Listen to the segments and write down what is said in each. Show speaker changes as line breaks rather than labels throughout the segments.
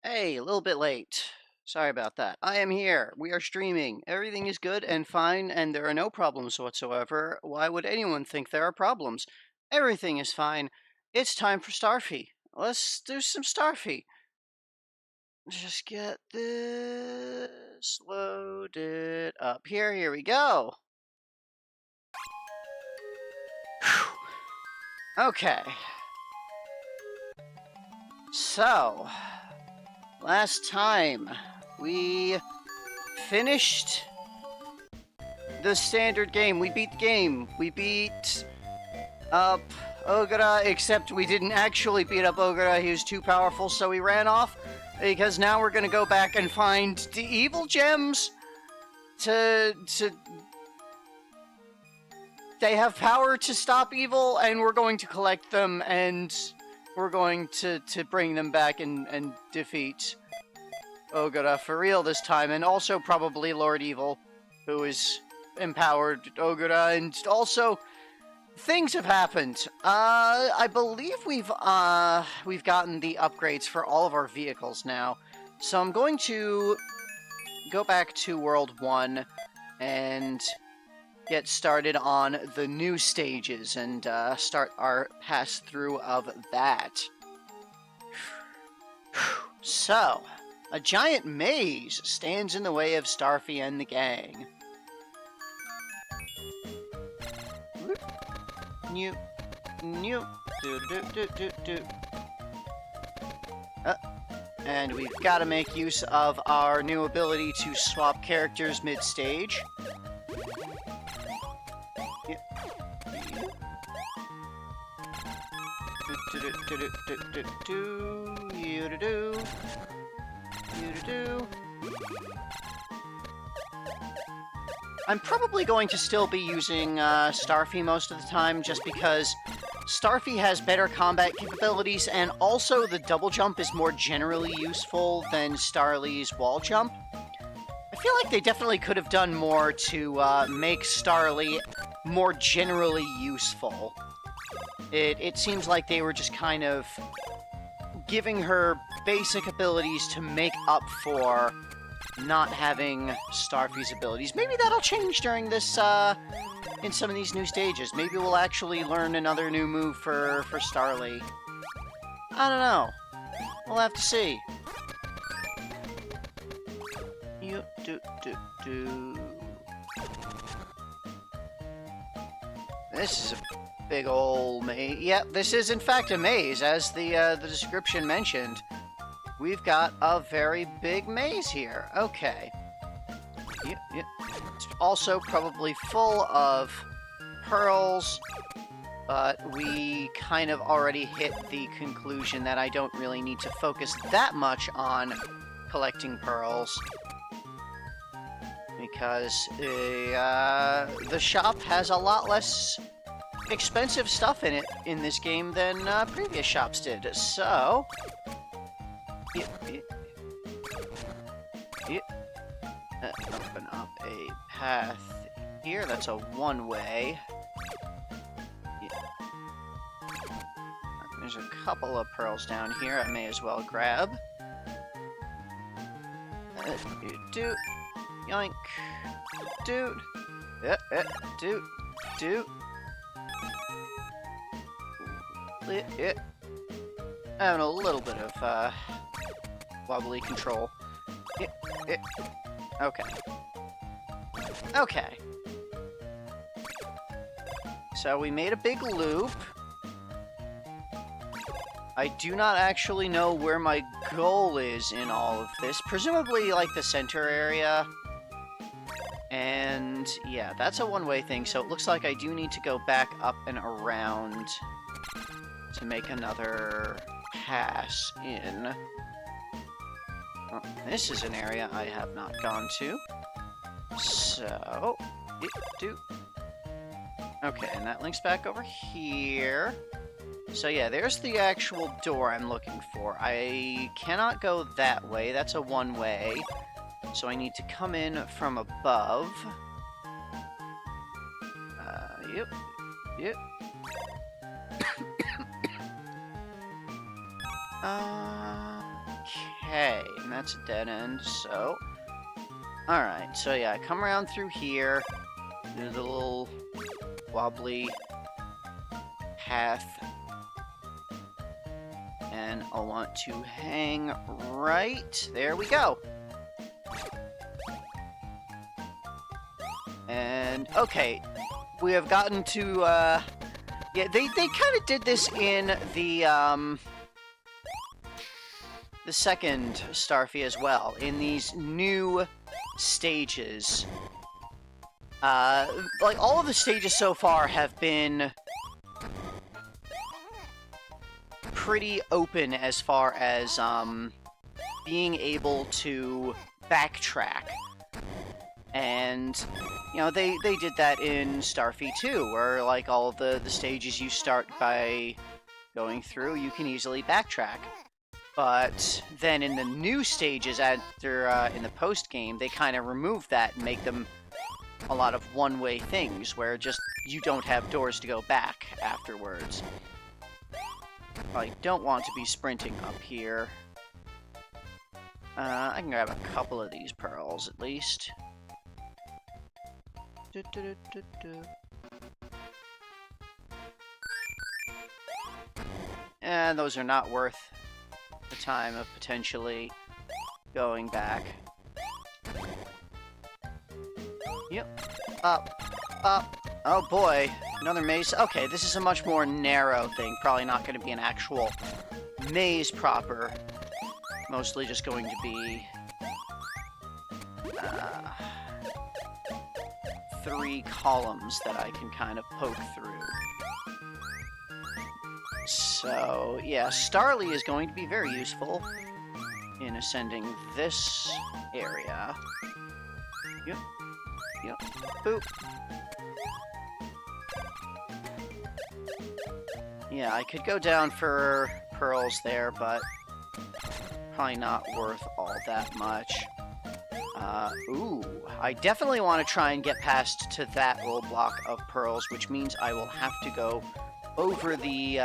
Hey, a little bit late. Sorry about that. I am here. We are streaming. Everything is good and fine, and there are no problems whatsoever. Why would anyone think there are problems? Everything is fine. It's time for Starfy. Let's do some Starfy. Just get this loaded up here. Here we go. Whew. Okay. So, last time we finished the standard game. We beat the game. We beat up Ogura, except we didn't actually beat up Ogura. He was too powerful, so he ran off. Because now we're gonna go back and find the evil gems to they have power to stop evil, and we're going to collect them, and we're going to bring them back and defeat Ogura for real this time, and also probably Lord Evil, who is empowered Ogura, and also things have happened. I believe we've gotten the upgrades for all of our vehicles now, so I'm going to go back to World 1 and get started on the new stages and start our pass-through of that. So, a giant maze stands in the way of Starfy and the gang. New, new, do. And we've got to make use of our new ability to swap characters mid-stage. I'm probably going to still be using Starfy most of the time, just because Starfy has better combat capabilities, and also the double jump is more generally useful than Starly's wall jump. I feel like they definitely could have done more to make Starly more generally useful. It seems like they were just kind of giving her basic abilities to make up for not having Starfy's abilities. Maybe that'll change during this, in some of these new stages. Maybe we'll actually learn another new move for Starly. I don't know. We'll have to see. This is a big old maze. Yep, this is in fact a maze, as the description mentioned. We've got a very big maze here. Okay. Yep. It's also probably full of pearls, but we kind of already hit the conclusion that I don't really need to focus that much on collecting pearls, because the shop has a lot less expensive stuff in it in this game than previous shops did. So, open up a path here. That's a one-way. There's a couple of pearls down here I may as well grab. Doot. Yoink. Doot. Doot. Having a little bit of wobbly control. Okay. So we made a big loop. I do not actually know where my goal is in all of this. Presumably, like, the center area. And, yeah, that's a one-way thing, so it looks like I do need to go back up and around to make another pass in. Well, this is an area I have not gone to. So, okay, and that links back over here. So yeah, there's the actual door I'm looking for. I cannot go that way. That's a one-way. So I need to come in from above. Yep. Okay, and that's a dead end, so... Alright, so yeah, come around through here, do the little wobbly path, and I'll want to hang right... There we go! And, okay, we have gotten to, yeah, they kind of did this in the second Starfy as well, in these new stages. Like, all of the stages so far have been pretty open as far as, being able to backtrack. And, you know, they did that in Starfy too, where, like, all of the stages you start by going through, you can easily backtrack. But then in the new stages, after, in the post-game, they kind of remove that and make them a lot of one-way things, where just you don't have doors to go back afterwards. I don't want to be sprinting up here. I can grab a couple of these pearls, at least. And those are not worth the time of potentially going back. Yep. Up. Up. Oh boy. Another maze. Okay, this is a much more narrow thing. Probably not going to be an actual maze proper. Mostly just going to be... 3 columns that I can kind of poke through. So, yeah, Starly is going to be very useful in ascending this area. Yep. Yep. Boop. Yeah, I could go down for pearls there, but probably not worth all that much. Ooh, I definitely want to try and get past to that little block of pearls, which means I will have to go over the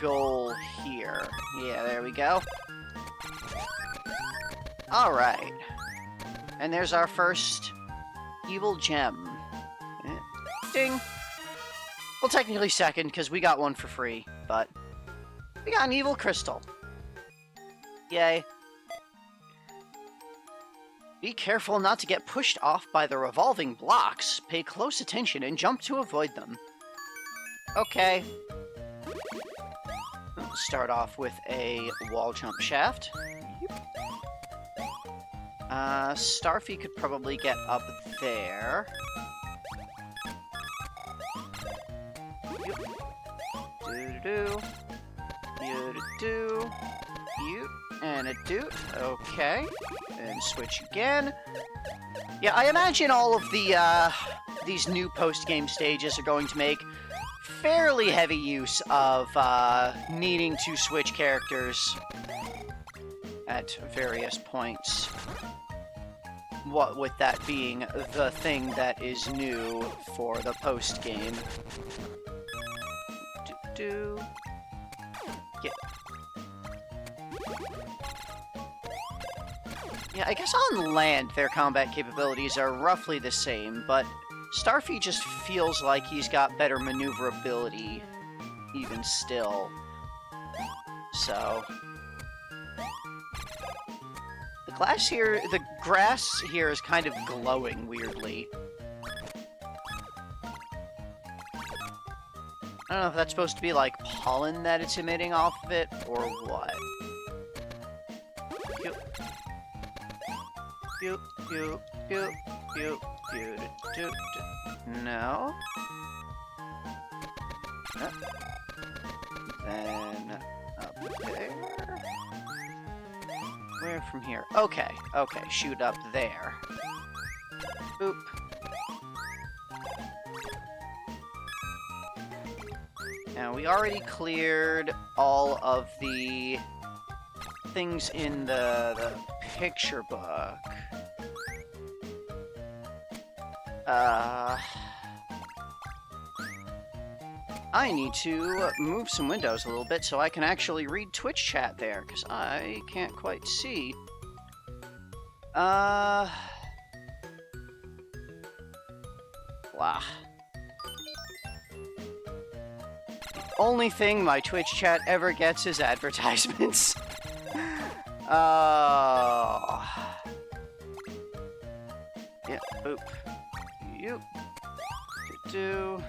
goal here. Yeah, there we go. Alright. And there's our first evil gem. Ding! Well, technically second, because we got one for free, but we got an evil crystal. Yay. Be careful not to get pushed off by the revolving blocks. Pay close attention and jump to avoid them. Okay. We'll start off with a wall jump shaft. Starfy could probably get up there. Do-do-do. Do-do-do. And a doot. Okay. And switch again. Yeah, I imagine all of the, these new post-game stages are going to make fairly heavy use of, needing to switch characters at various points. What with that being the thing that is new for the post-game. Do-do. Get... Yeah, I guess on land, their combat capabilities are roughly the same, but Starfy just feels like he's got better maneuverability, even still. So... The grass here is kind of glowing weirdly. I don't know if that's supposed to be like pollen that it's emitting off of it, or what. Pew, pew, pew, pew, pew, pew, no. Then up there. Where from here? Okay, okay, shoot up there. Boop. Now, we already cleared all of the things in the picture book. I need to move some windows a little bit so I can actually read Twitch chat there, because I can't quite see. Blah. The only thing my Twitch chat ever gets is advertisements. Yeah, boop. You. Do.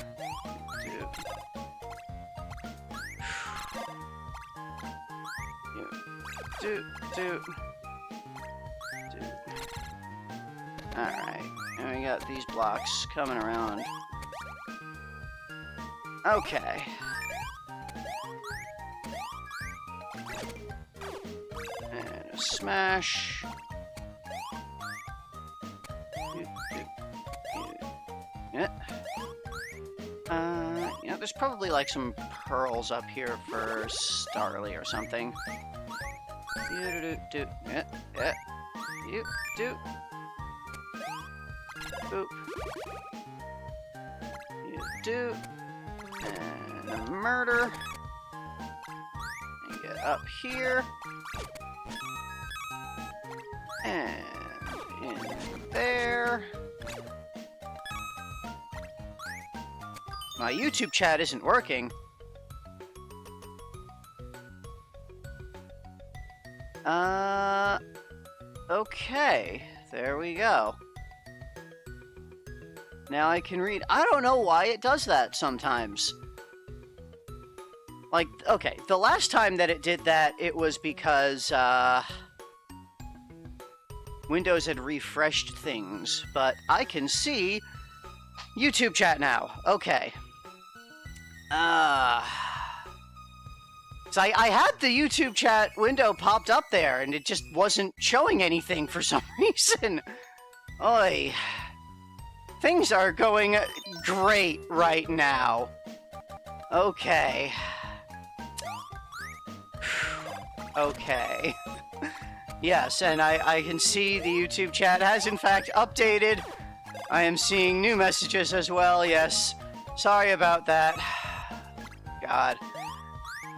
Do. Alright, and we got these blocks coming around. Okay. And a smash. Yeah. You know, there's probably like some pearls up here for Starly or something. Yeah. You do. Boop. You do. And a murder. And get up here. And in there. My YouTube chat isn't working. Okay. There we go. Now I can read. I don't know why it does that sometimes. Like, okay, the last time that it did that, it was because, Windows had refreshed things, but I can see YouTube chat now. Okay. So I had the YouTube chat window popped up there, and it just wasn't showing anything for some reason. Oy. Things are going great right now. Okay. Okay. Yes, and I can see the YouTube chat has in fact updated. I am seeing new messages as well, yes. Sorry about that. God.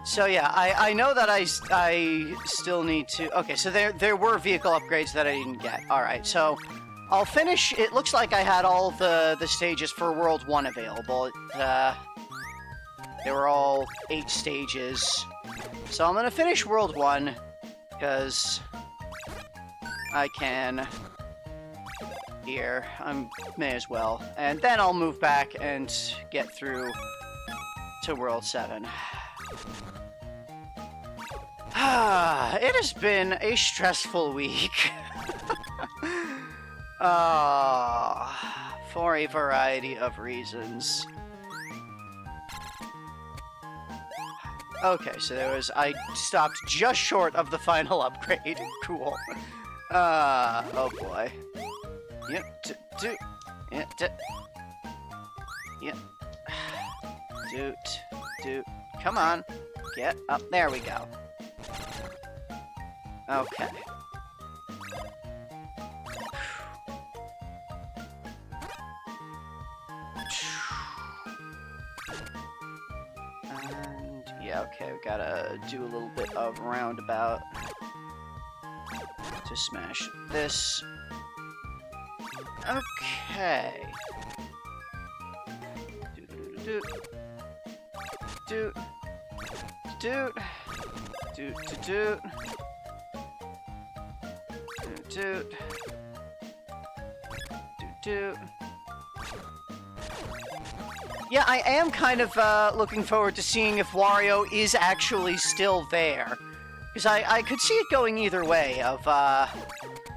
So yeah, I know that I still need to... Okay, so there were vehicle upgrades that I didn't get. Alright, so I'll finish... It looks like I had all the stages for World 1 available. They were all 8 stages. So I'm gonna finish World 1, because I can... Here, I may as well. And then I'll move back and get through to World 7. It has been a stressful week. For a variety of reasons. Okay, so I stopped just short of the final upgrade. Cool. Oh boy. Yep, Yep. Come on. Get up. There we go. Okay. And yeah, okay, we gotta do a little bit of roundabout to smash this. Okay. Yeah, I am kind of looking forward to seeing if Wario is actually still there. Because I could see it going either way, of,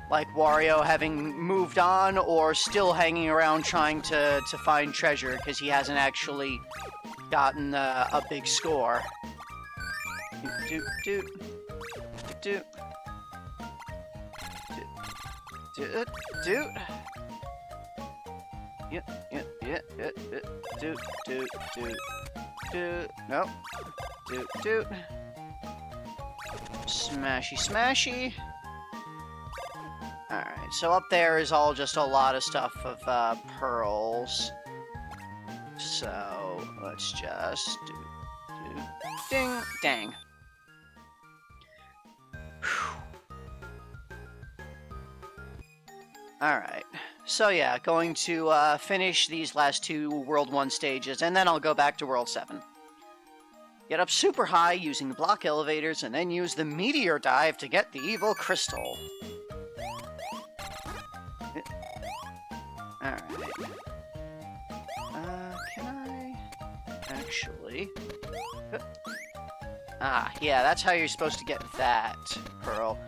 like, Wario having moved on, or still hanging around trying to find treasure, because he hasn't actually gotten a big score. Nope. Smashy, smashy. Alright, so up there is all just a lot of stuff of pearls. So, let's just do, ding, dang. Alright, so yeah, going to finish these last 2 World 1 stages, and then I'll go back to World 7. Get up super high using the block elevators, and then use the meteor dive to get the evil crystal. Alright. Can I... actually... Ah, yeah, that's how you're supposed to get that pearl.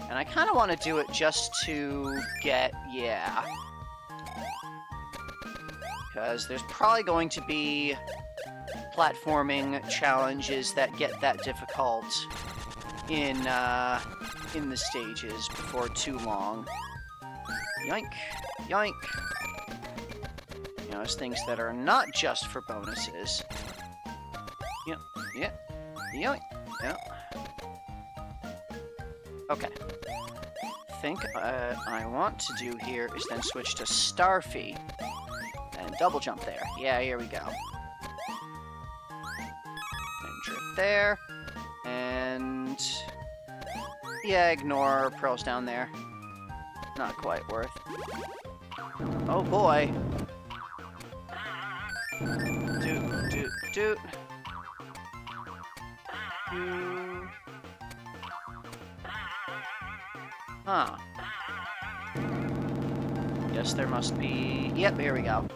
And I kind of want to do it just to get... yeah. Because there's probably going to be platforming challenges that get that difficult in the stages before too long. Yoink, yoink. You know, there's things that are not just for bonuses. Yeah, yeah, yoink, yeah. Okay. I think I want to do here is then switch to Starfy and double jump there. Yeah, here we go. And drip there, and yeah, ignore pearls down there. Not quite worth. Oh boy. Doot. Huh. Guess there must be... yep, here we go.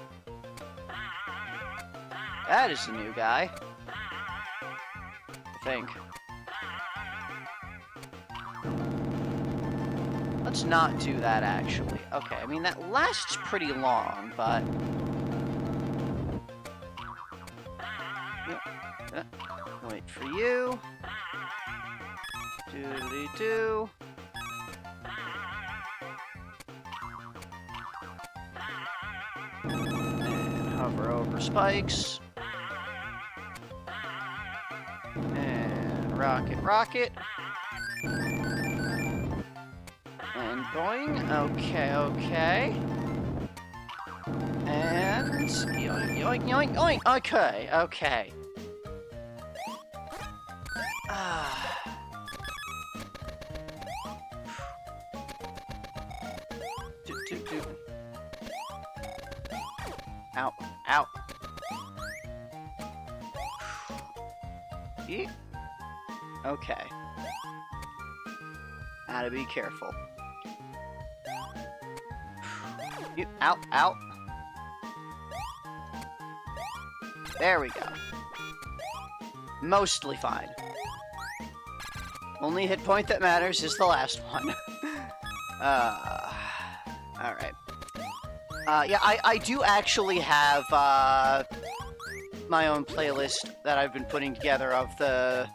That is the new guy. I think. Let's not do that, actually. Okay, I mean, that lasts pretty long, but... yep. Wait for you. Doodly-doo. And hover over spikes. And rocket. And boing. Okay. And yoink. Okay. Ow. Yeet. Okay. Gotta be careful. Ow. There we go. Mostly fine. Only hit point that matters is the last one. Alright. Yeah, I do actually have, my own playlist that I've been putting together of the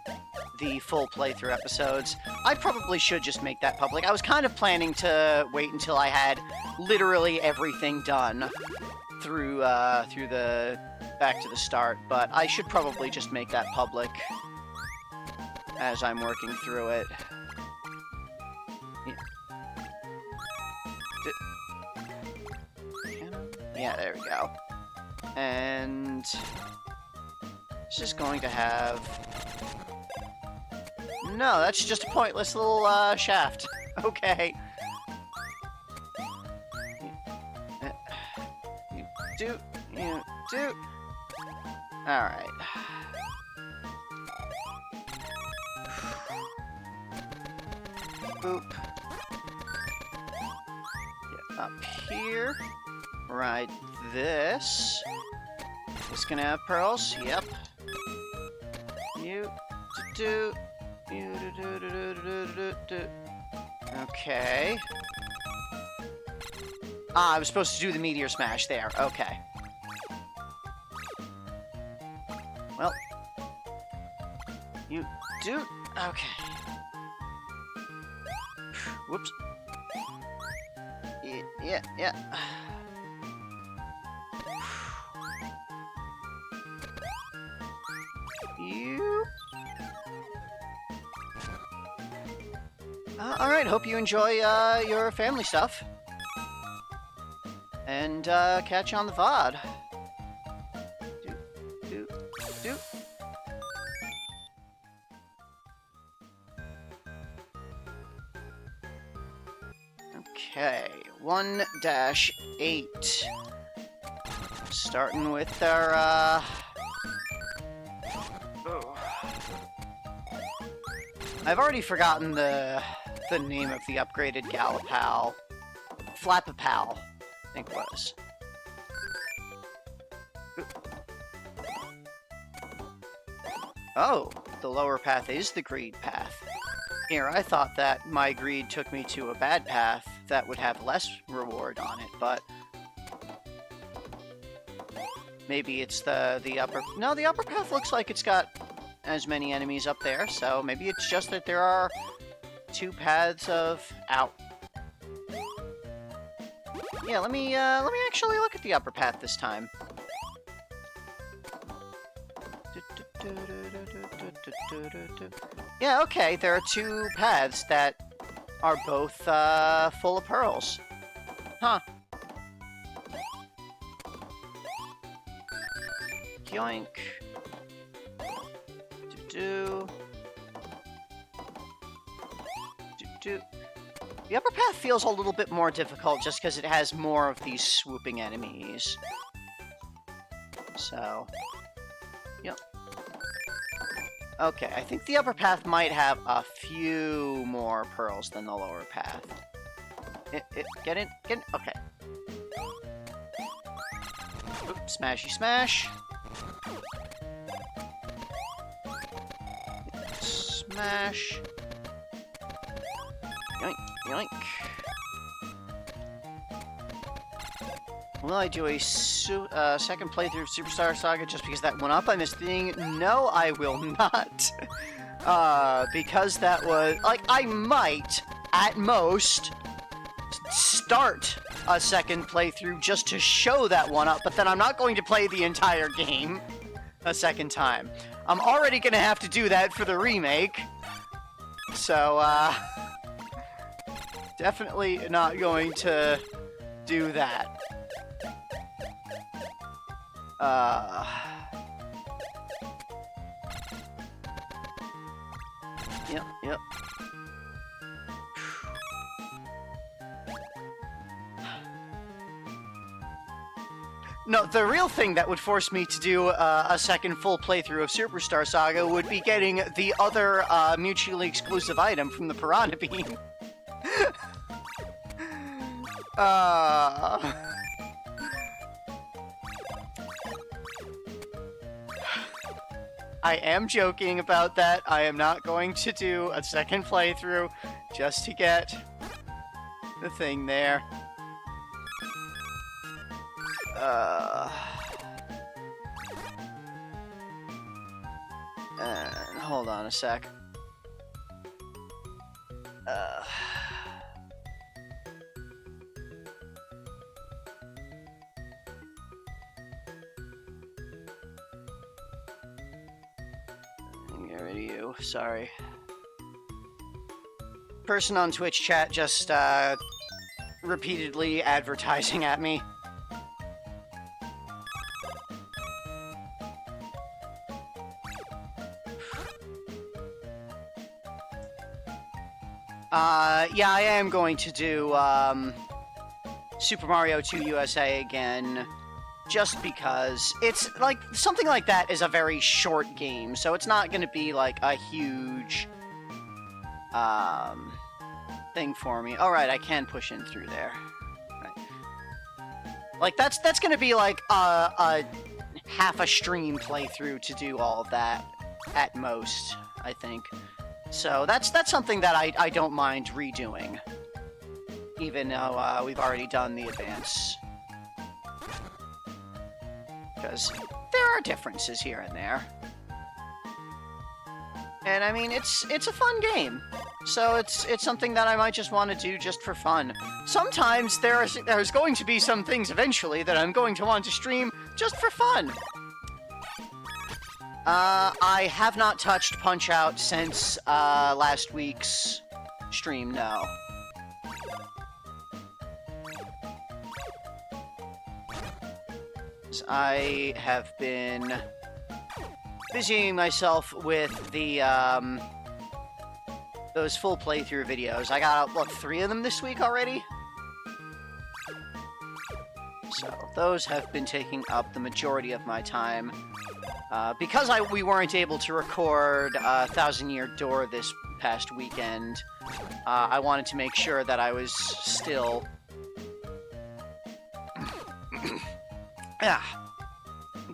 full playthrough episodes. I probably should just make that public. I was kind of planning to wait until I had literally everything done through the back to the start, but I should probably just make that public as I'm working through it. Yeah, there we go. And it's just going to have... no, that's just a pointless little shaft. Okay. You do. Alright. Boop. Get up here. Ride this. This gonna have pearls? Yep. Okay. Ah, I was supposed to do the meteor smash there. Okay. Well. You do. Okay. Whoops. Yeah. You. Alright, hope you enjoy your family stuff. And catch you on the VOD. Okay, 1-8. Starting with our, oh. I've already forgotten the name of the upgraded Galapal. Flapapal, I think it was. Oh, the lower path is the greed path. Here, I thought that my greed took me to a bad path that would have less reward on it, but maybe it's the upper... No, the upper path looks like it's got as many enemies up there, so maybe it's just that there are 2 paths of... Ow. Yeah, let me actually look at the upper path this time. Yeah, okay, there are 2 paths that are both full of pearls. Huh. Yoink. The upper path feels a little bit more difficult just because it has more of these swooping enemies. So, yep. Okay, I think the upper path might have a few more pearls than the lower path. Get in, okay. Oop, smashy smash. Smash. Yoink, yoink. Will I do a second playthrough of Superstar Saga just because that went up? I missed the thing. No, I will not. Because that was... Like, I might, at most, start a second playthrough just to show that one up, but then I'm not going to play the entire game a second time. I'm already going to have to do that for the remake. So, definitely not going to do that. Yep. No, the real thing that would force me to do a second full playthrough of Superstar Saga would be getting the other mutually exclusive item from the Piranha Bean. I am joking about that. I am not going to do a second playthrough just to get the thing there. Hold on a sec. Get rid of you. Sorry. Person on Twitch chat just repeatedly advertising at me. Yeah, I am going to do, Super Mario 2 USA again, just because it's, like, something like that is a very short game, so it's not gonna be, like, a huge, thing for me. Alright, I can push in through there. Right. Like, that's gonna be, like, a half a stream playthrough to do all of that, at most, I think. So that's something that I don't mind redoing, even though we've already done the advance. Because there are differences here and there. And I mean, it's a fun game. So it's something that I might just want to do just for fun. Sometimes there's going to be some things eventually that I'm going to want to stream just for fun. I have not touched Punch-Out since, last week's stream, no. I have been busying myself with the, those full playthrough videos. I got, what, 3 of them this week already? those have been taking up the majority of my time. Because we weren't able to record Thousand Year Door this past weekend, I wanted to make sure that I was still...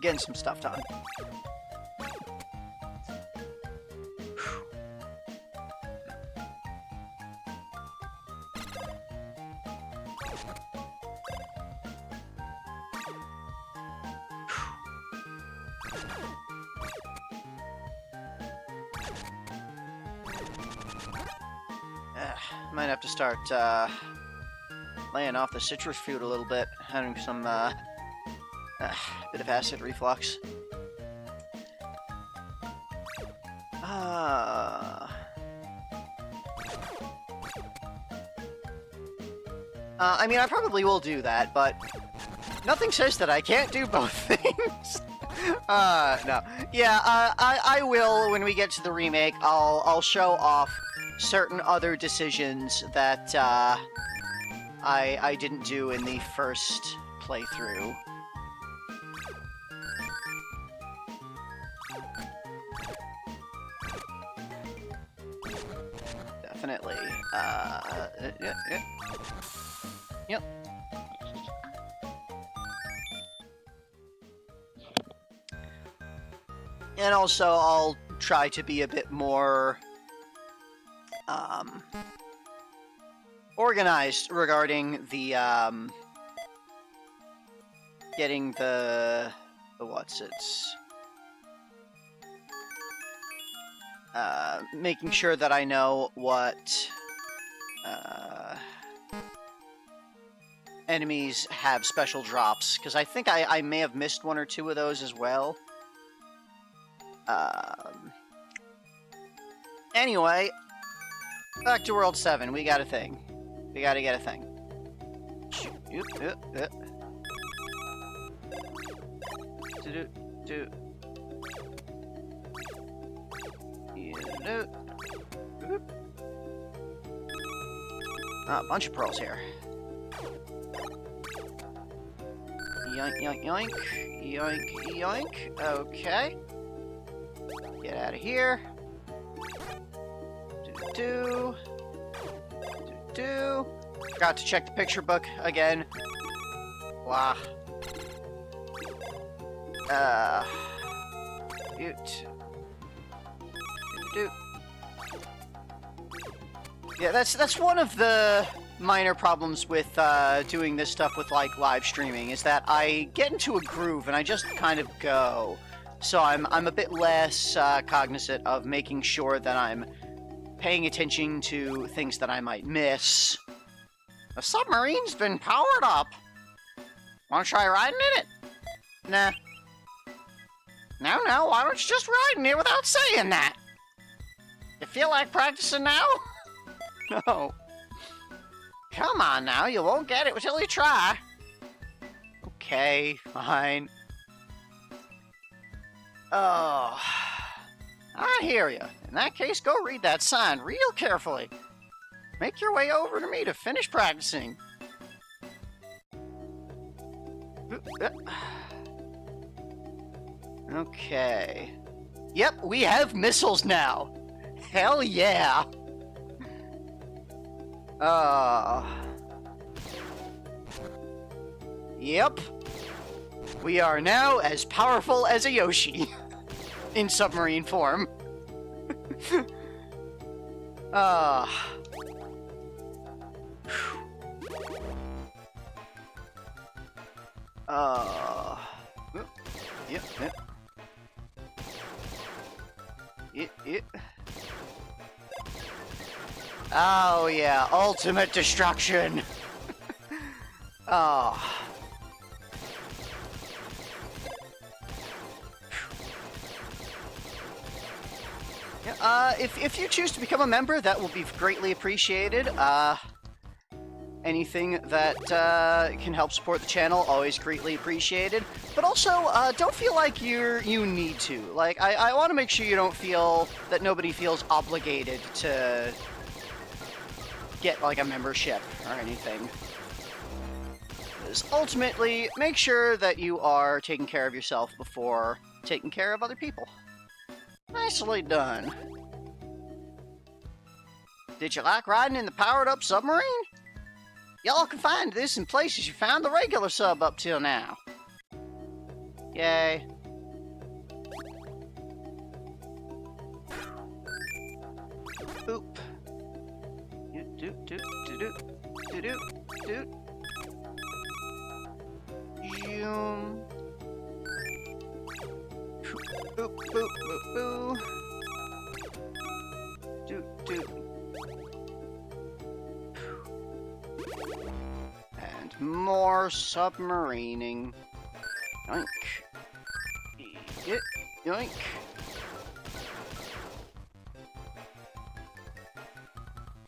getting some stuff done. Might have to start laying off the citrus fruit a little bit, having some bit of acid reflux. I mean, I probably will do that, but nothing says that I can't do both things. No. Yeah, I will, when we get to the remake, I'll show off certain other decisions that I didn't do in the first playthrough. Definitely. Yep. And also, I'll try to be a bit more organized regarding the getting the making sure that I know what enemies have special drops, because I think I may have missed one or two of those as well. Anyway, back to World 7. We got a thing. We gotta get a thing. A bunch of pearls here. Yoink, yoink, yoink. Yoink, yoink. Okay. Get out of here. Do. Forgot to check the picture book again. Blah. Yeah, that's one of the minor problems with doing this stuff with, like, live streaming, is that I get into a groove and I just kind of go. So I'm a bit less cognizant of making sure that I'm paying attention to things that I might miss. The submarine's been powered up. Wanna try riding in it? Nah. No, why don't you just ride in it without saying that? You feel like practicing now? No. Come on now, you won't get it until you try. Okay, fine. Oh, I hear you. In that case, go read that sign real carefully. Make your way over to me to finish practicing. Okay. Yep, we have missiles now. Hell yeah. Yep. We are now as powerful as a Yoshi. In submarine form. Yep. Oh yeah, ultimate destruction. Oh. If you choose to become a member, that will be greatly appreciated. Anything that can help support the channel, always greatly appreciated. But also, don't feel like you need to. Like, I want to make sure you don't feel that nobody feels obligated to get, like, a membership or anything. is ultimately make sure that you are taking care of yourself before taking care of other people. Nicely done. Did you like riding in the powered-up submarine? Y'all can find this in places you found the regular sub up till now. Yay. Oop. Doot, doot, doot, doot, doot, doot, doot. Zoom. Boop, boop, boop, boo. Doot, doot. And more submarining. Yoink. Eat it. Yoink.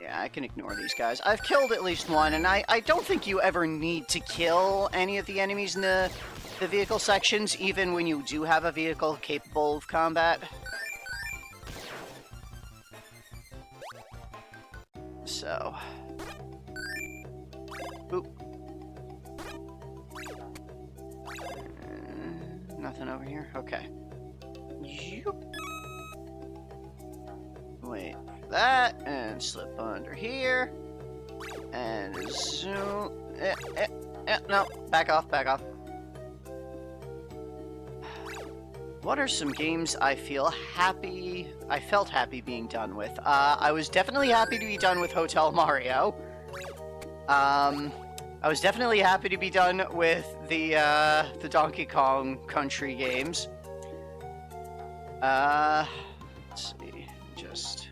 Yeah, I can ignore these guys. I've killed at least one, and I don't think you ever need to kill any of the enemies in the vehicle sections, even when you do have a vehicle capable of combat. So... Boop. Nothing over here? Okay. Wait for that, and slip under here. And zoom... no, back off, back off. What are some games I felt happy being done with? I was definitely happy to be done with Hotel Mario. I was definitely happy to be done with the Donkey Kong Country games. Let's see, just...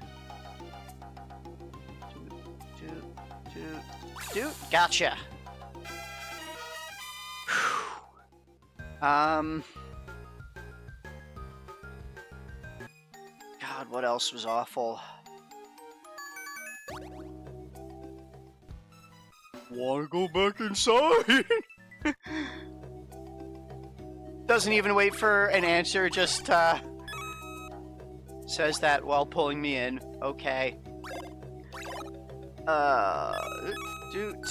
Gotcha! God, what else was awful? Wanna go back inside? Doesn't even wait for an answer, just, says that while pulling me in. Okay. Doot.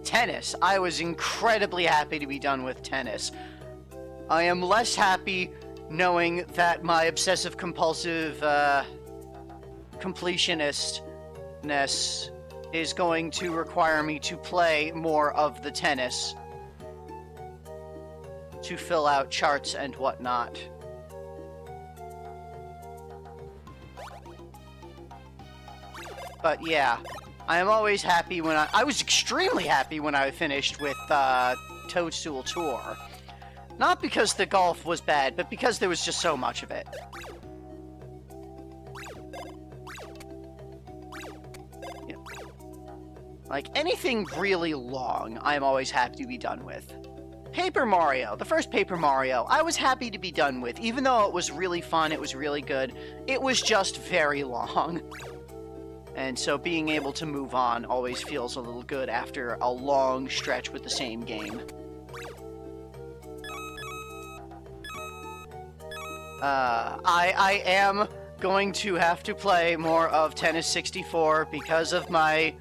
Tennis. I was incredibly happy to be done with tennis. I am less happy knowing that my obsessive-compulsive, completionistness is going to require me to play more of the tennis to fill out charts and whatnot. But yeah, I am always happy when I was extremely happy when I finished with Toadstool Tour. Not because the golf was bad, but because there was just so much of it. Yeah. Like, anything really long, I'm always happy to be done with. Paper Mario, the first Paper Mario, I was happy to be done with. Even though it was really fun, it was really good, it was just very long. And so being able to move on always feels a little good after a long stretch with the same game. I am going to have to play more of Tennis 64 because of my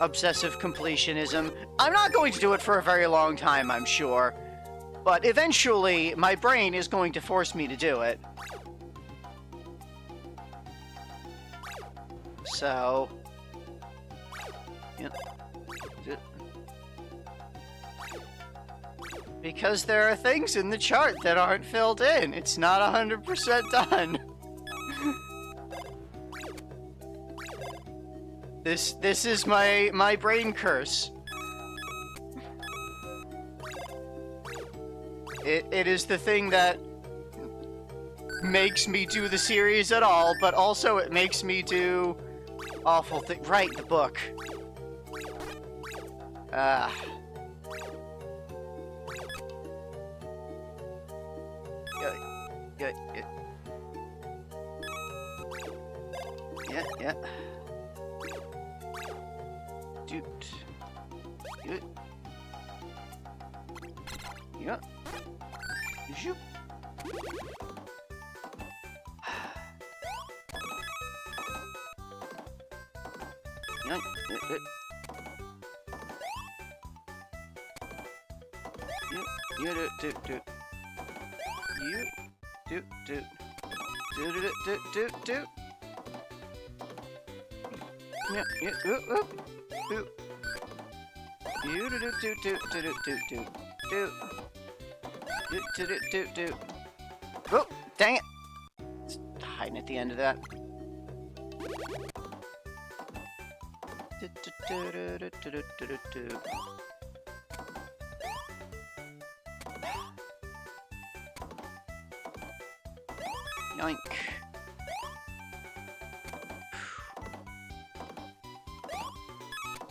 obsessive completionism. I'm not going to do it for a very long time, I'm sure. But eventually, my brain is going to force me to do it. So... yeah. Because there are things in the chart that aren't filled in. It's not 100% done. This is my brain curse. It is the thing that makes me do the series at all, but also it makes me do awful things. Write the book. Yeah. Doot. Yeah. Zoop. Oh, dang it! It's hiding at the end of that. Yoink.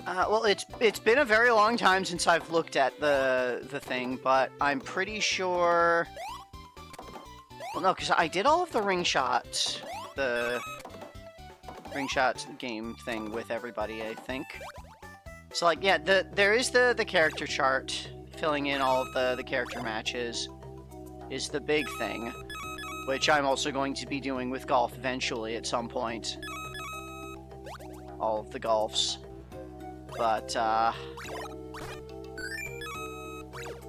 Well, it's been a very long time since I've looked at the thing, but I'm pretty sure. Well, no, because I did all of the ring shots, game thing with everybody, I think. So, like, yeah, there is the character chart filling in all of the character matches is the big thing, which I'm also going to be doing with golf eventually at some point. All of the golfs. But,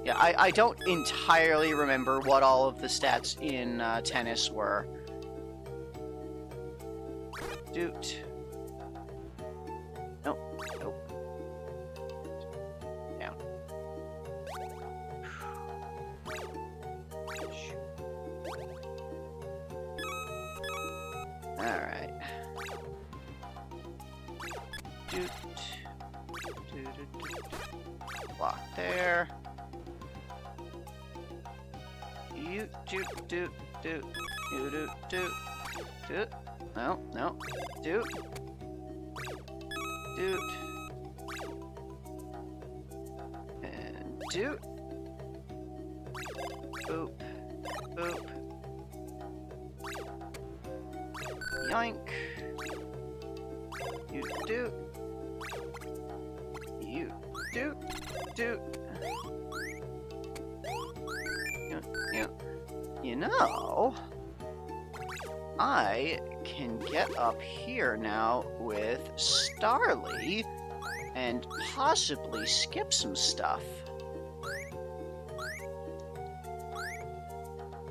yeah, I don't entirely remember what all of the stats in tennis were. Doot. Nope. Nope. Down. Alright. Doot. Block there. You doot doot doot doot doot doot. No, no. Doot. Doot. And doot. Boop. Boop. Yoink. You doot. You doot. Doot. You know, I can get up here now with Starly and possibly skip some stuff.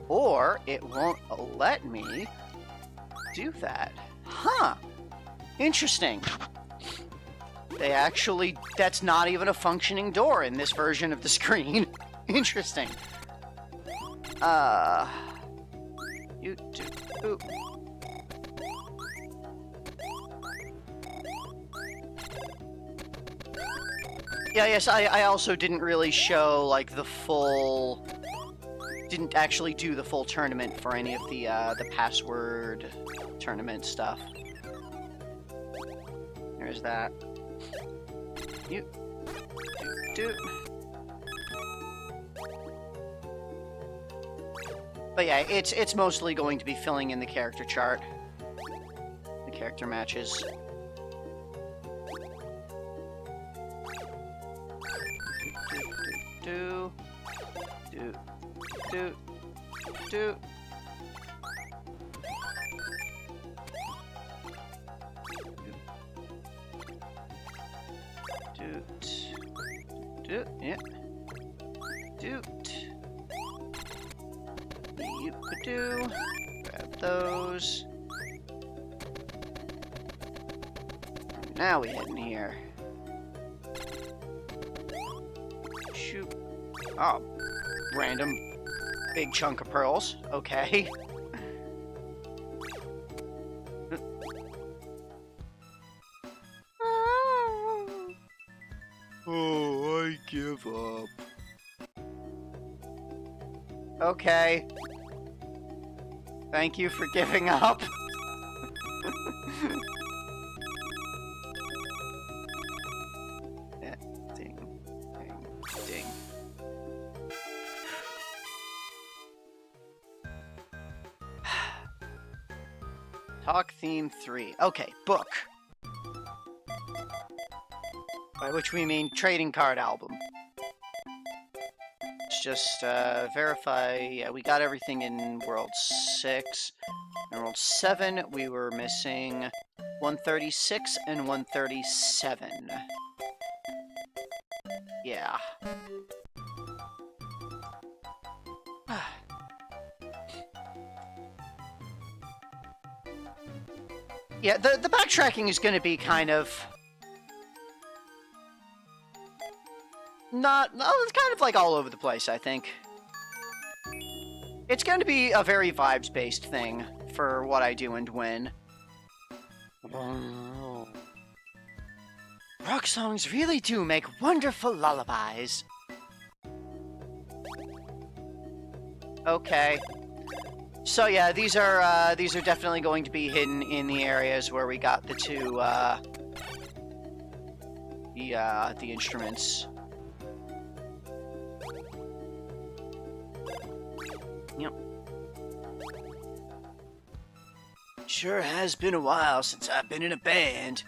Or it won't let me do that. Huh. Interesting. They actually, that's not even a functioning door in this version of the screen. Interesting. You do. Ooh. Yeah, yes, I also didn't really show, like, the full... Didn't actually do the full tournament for any of the password tournament stuff. There's that. You... do. But yeah, it's mostly going to be filling in the character chart. The character matches. Do. Do. Do. Do. Doot. Doot. Yeah. Doot. Do. Grab those. Now we head in here. Shoot. Oh, random big chunk of pearls. Okay. Oh, I give up. Okay. Thank you for giving up. Yeah, ding, ding, ding. Talk theme 3. Okay, book. By which we mean trading card album. just verify. Yeah, we got everything in World 6. In World 7, we were missing 136 and 137. Yeah. Yeah, the backtracking is going to be kind of... it's kind of like all over the place, I think. It's going to be a very vibes-based thing for what I do and when. Oh. Rock songs really do make wonderful lullabies. Okay. So yeah, these are definitely going to be hidden in the areas where we got the two the instruments. Yep. Sure has been a while since I've been in a band.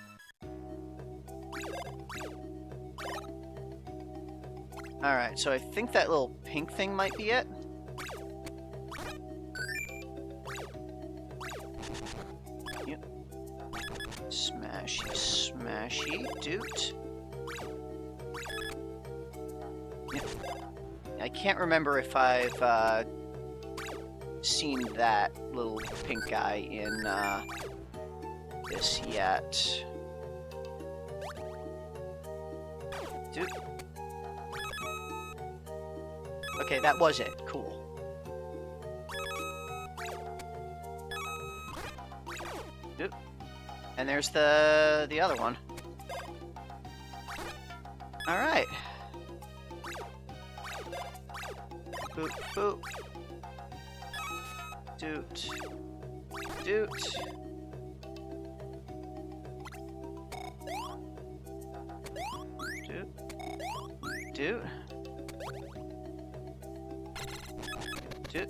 Alright, so I think that little pink thing might be it. Yep. Smashy, smashy, doot. Yep. I can't remember if I've, seen that little pink guy in, this yet. Doot. Okay, that was it. Cool. Oop. And there's the other one. All right. Boop boop. Doot. Doot. Doot. Doot. Doot.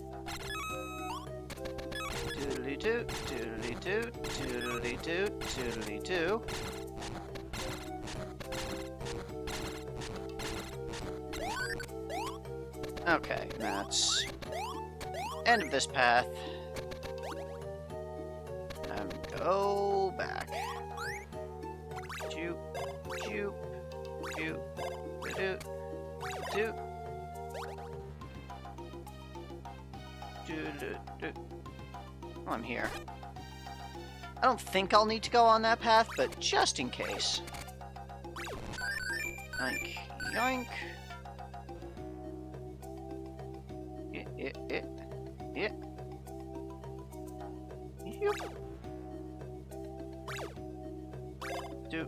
Doodly doot, doodly doot, doodly doot, doodly doo. Okay, that's end of this path. And go back. Joop, joop, joop, doot, doot. Oh, I'm here. I don't think I'll need to go on that path, but just in case. Yoink, yoink. Yeah. Yep.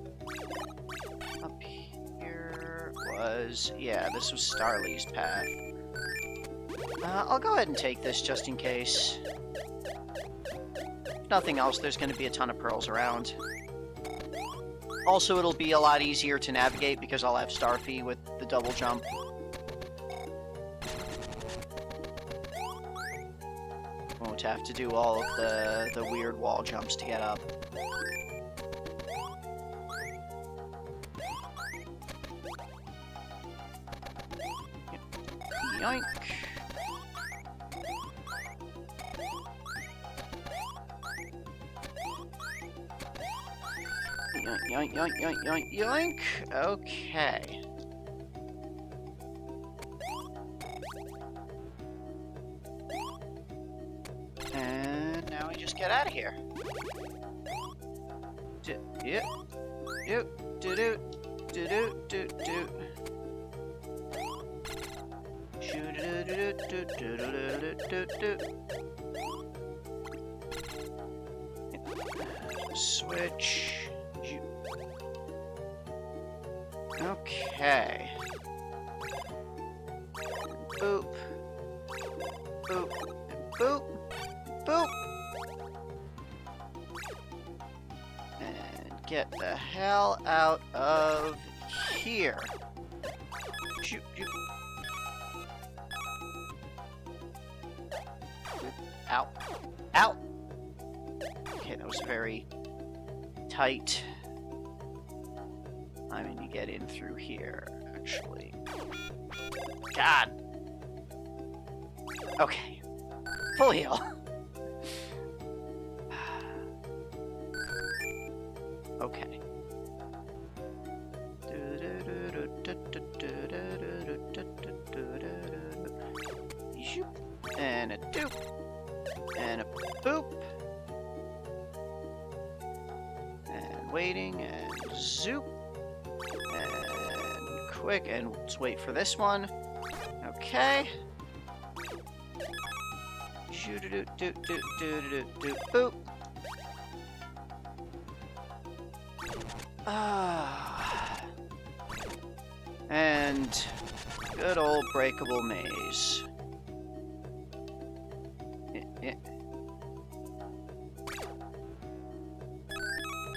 Up here was... Yeah, this was Starly's path. I'll go ahead and take this just in case. If nothing else, there's going to be a ton of pearls around. Also, it'll be a lot easier to navigate because I'll have Starfy with the double jump. Won't have to do all of the weird wall jumps to get up. Yoink. Yoink, yoink, yoink, yoink, yoink. Okay. And now we just get out of here. Yep. Yep. Do-do. Do-do. Do-do. Shoo-do-do-do-do-do-do-do-do-do. Switch. Okay. Boop. Boop. Boop. Boop. And get the hell out of here. Shoot, shoot. Ow. Ow! Okay, that was very tight. I mean, you get in through here, actually. God! Okay. Full heal. Okay. And a doop. And a boop. And waiting, and zoop. And quick, and let's wait for this one. Okay. Boop. And good old breakable maze.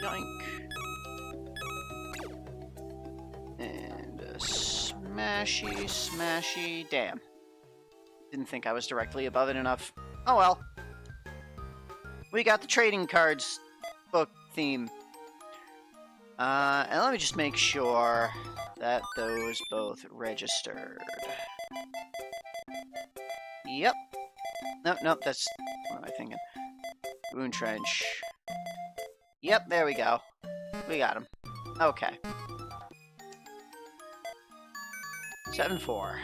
Yoink. And a smashy. Damn. Didn't think I was directly above it enough. Oh well. We got the trading cards book theme. And let me just make sure that those both registered. Yep. Nope, that's... What am I thinking? Wound Trench. Yep, there we go. We got him. Okay. 7-4.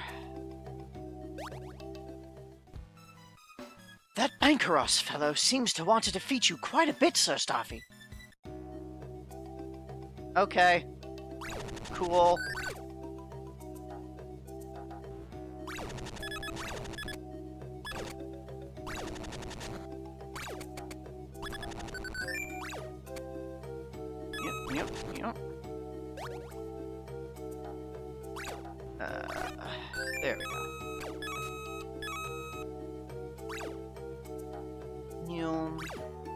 That Bankeros fellow seems to want to defeat you quite a bit, Sir Starfy. Okay. Cool. Yep. There we go.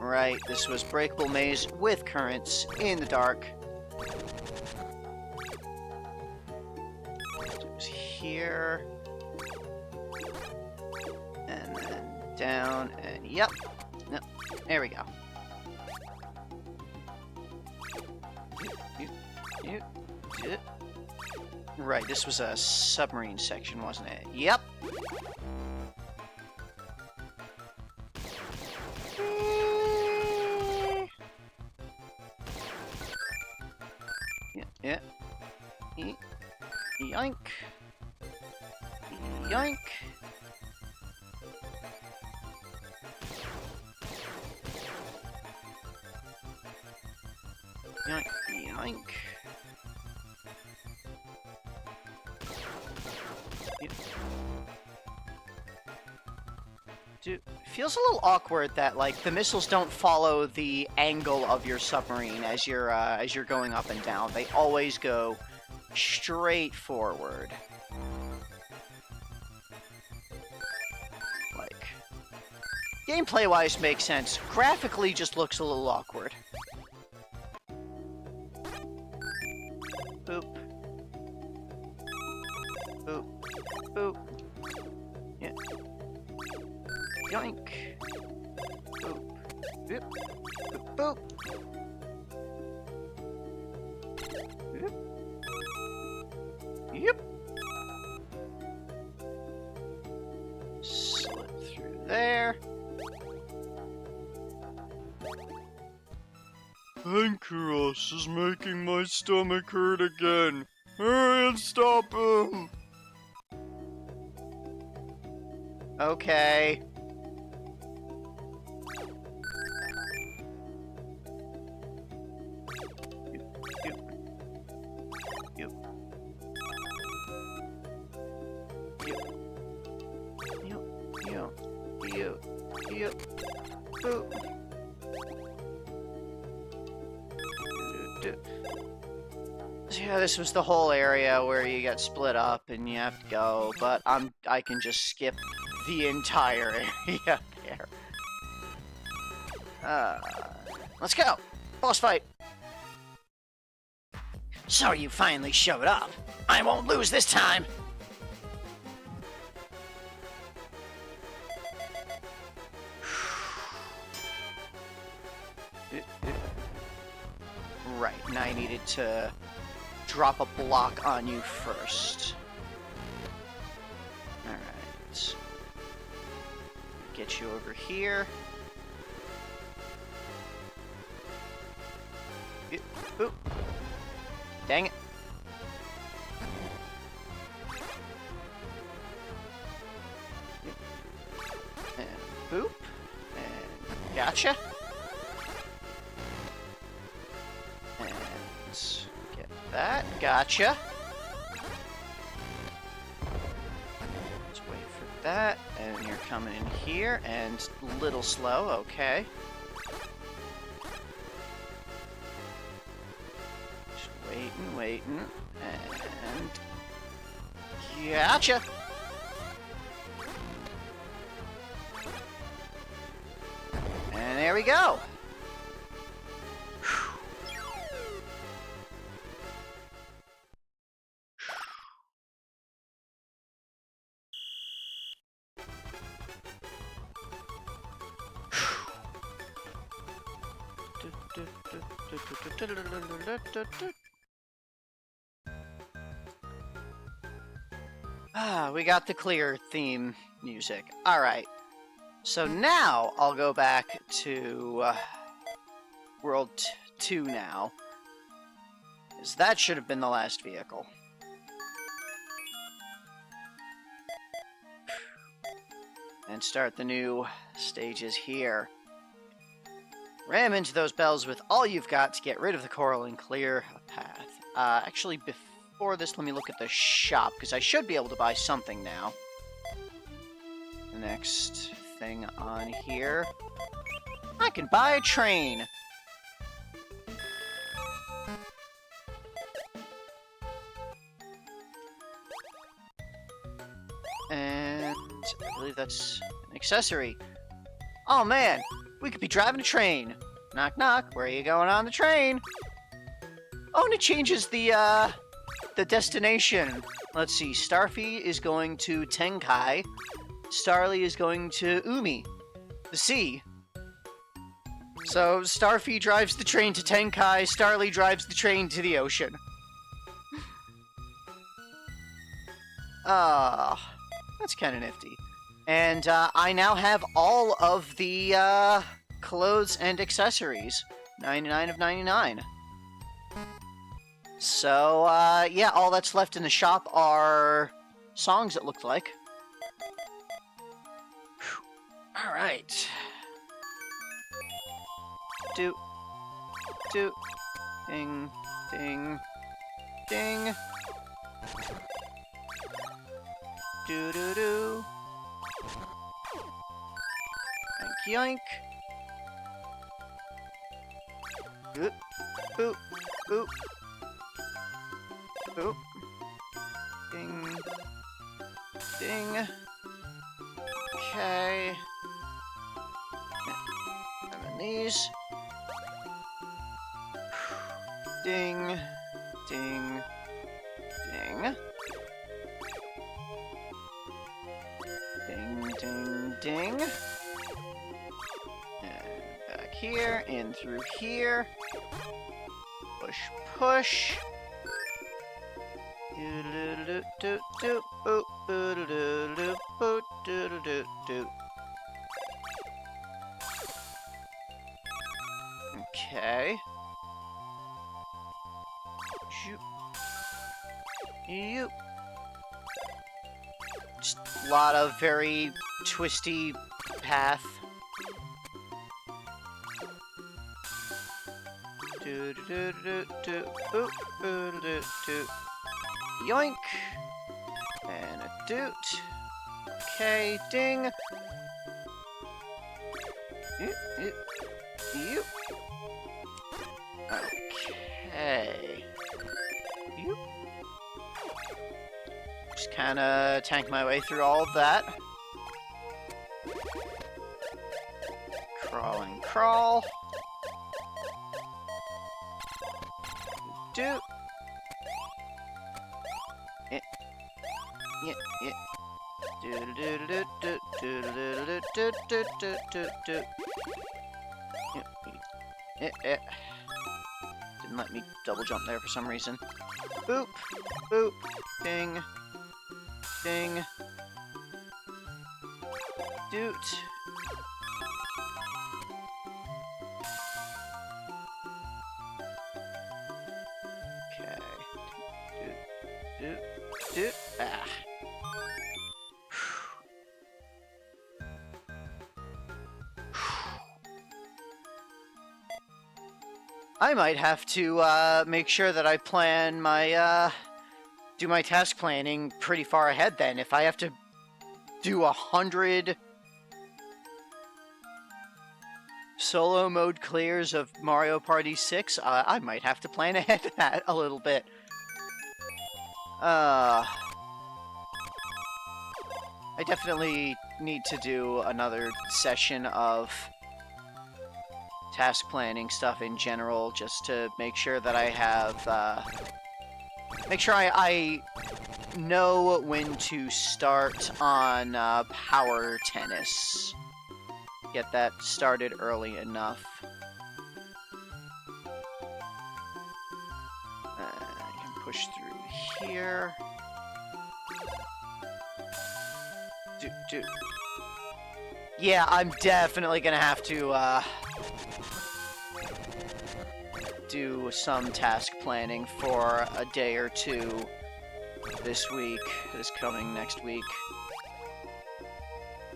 Right, this was breakable maze with currents in the dark. It was here. And then down, and yep. No, there we go. Right, this was a submarine section, wasn't it? Yep. Yeah. Yoink. Yoink. Yoink. Yep. Dude, feels a little awkward that, like, the missiles don't follow the angle of your submarine as you're going up and down. They always go straight forward. Like, gameplay-wise makes sense. Graphically, just looks a little awkward. Boop. Boop. Boop. Yeah. Yoink. Boop. Boop. Boop. Boop. Yep. Yep. Slip through there. Bankeros is making my stomach hurt again. Hurry and stop him! Okay. Yeah, this was the whole area where you get split up and you have to go, but I can just skip the entire area there. Let's go! Boss fight! So you finally showed up. I won't lose this time! Right, and I needed to drop a block on you first. Alright. get you over here. Boop. Dang it. And boop. And gotcha. And get that. Gotcha. Let's wait for that. And you're coming in here. And a little slow. Okay. Waiting, and gotcha. And there we go. We got the clear theme music. Alright. So now I'll go back to World 2 now. Because that should have been the last vehicle. And start the new stages here. Ram into those bells with all you've got to get rid of the coral and clear a path. Actually, before this, let me look at the shop, because I should be able to buy something now. The next thing on here. I can buy a train! And I believe that's an accessory. Oh man, we could be driving a train. Knock knock, where are you going on the train? Oh, and it changes the destination. Let's see, Starfy is going to Tenkai. Starly is going to Umi, the sea. So Starfy drives the train to Tenkai, Starly drives the train to the ocean. That's kind of nifty. And I now have all of the clothes and accessories. 99 of 99. So, yeah, all that's left in the shop are songs, it looked like. Alright. Do. Ding. Ding. Ding. Do-do-do. Yoink, yoink. Boop. Boop. Boop. Boop. Ding. Ding. Okay. And then these. Ding. Ding. Ding. Ding, ding, ding. And back here, in through here. Push, push. Okay. You. Just a lot of very twisty path. Yoink. And a doot. Okay, ding. You. Okay. You. Just kind of tank my way through all of that. Crawl and crawl. Do. Yeah. Do do do do do do do do do do do. Didn't let me double jump there for some reason. Boop, boop, ding, ding, doot, Ah. I might have to make sure that I plan my do my task planning pretty far ahead then. If I have to do 100 solo mode clears of Mario Party 6, I might have to plan ahead of that a little bit. I definitely need to do another session of task planning stuff in general, just to make sure that I have, make sure I know when to start on power tennis. Get that started early enough. I can push through here. Yeah, I'm definitely gonna have to do some task planning for a day or two this week, this coming next week.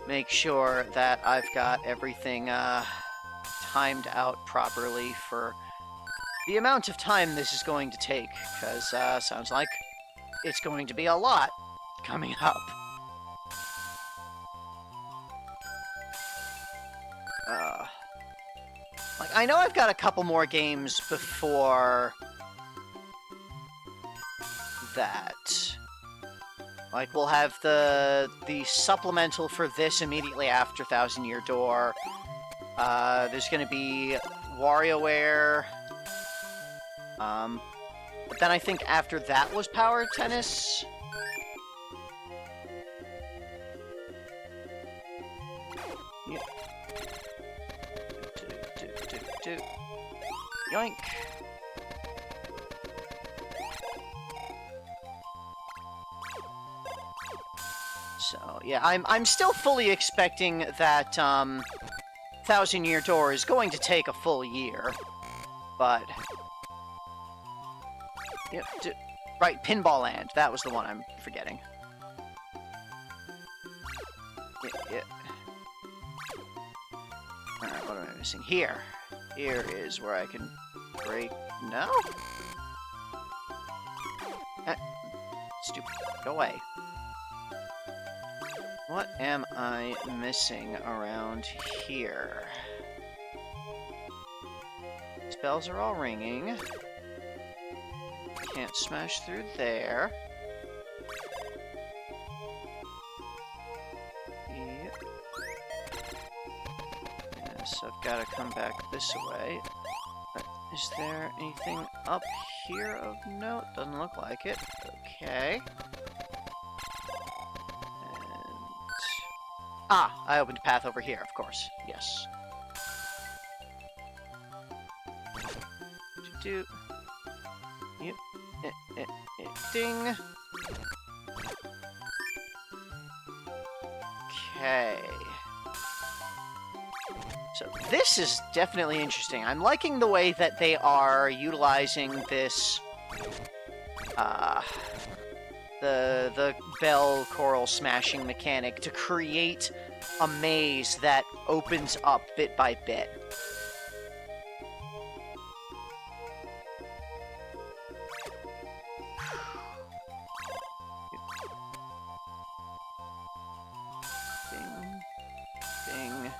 Make sure that I've got everything timed out properly for the amount of time this is going to take, because sounds like it's going to be a lot coming up. Like, I know I've got a couple more games before that. Like, we'll have the supplemental for this immediately after Thousand Year Door. There's gonna be WarioWare. But then I think after that was Power Tennis. Yep. Yoink. So, yeah, I'm still fully expecting that, Thousand Year Door is going to take a full year, but... Yep, right, Pinball Land, that was the one I'm forgetting. Yeah. Alright, what am I missing? Here. Here is where I can break... No? Stupid. Go away. What am I missing around here? These bells are all ringing. Can't smash through there. Yep. Yes, I've got to come back this way. Is there anything up here of note? Doesn't look like it. Okay. Ah, I opened a path over here, of course. Yes. Yep. Ding. Okay. So this is definitely interesting. I'm liking the way that they are utilizing this, the bell coral smashing mechanic to create a maze that opens up bit by bit. Ding.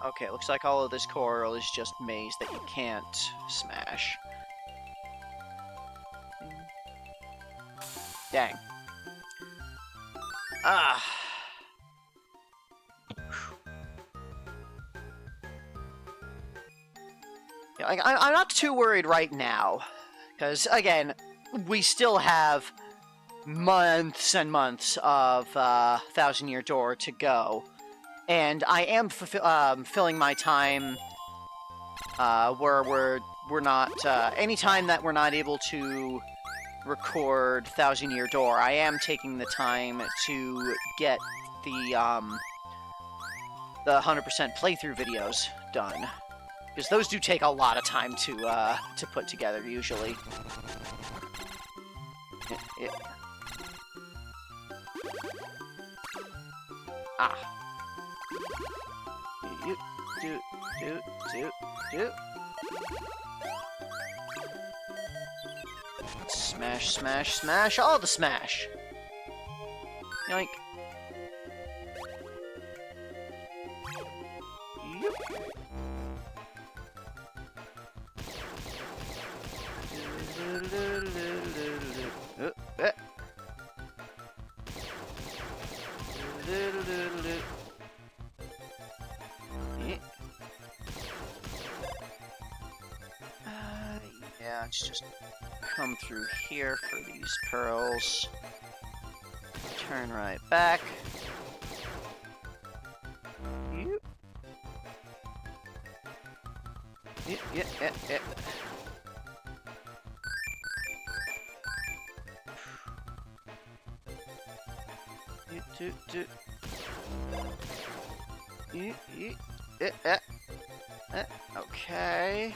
Okay, looks like all of this coral is just maze that you can't smash. Dang. Ah. Yeah, like, I'm not too worried right now, because, again, we still have months and months of Thousand Year Door to go, and I am filling my time where we're not any time that we're not able to record Thousand Year Door. I am taking the time to get the 100% playthrough videos done, because those do take a lot of time to put together usually. Ah. Do. Smash, smash, smash, all the smash! Yoink. Yeah, let's just come through here for these pearls. Turn right back. Yeah. Okay.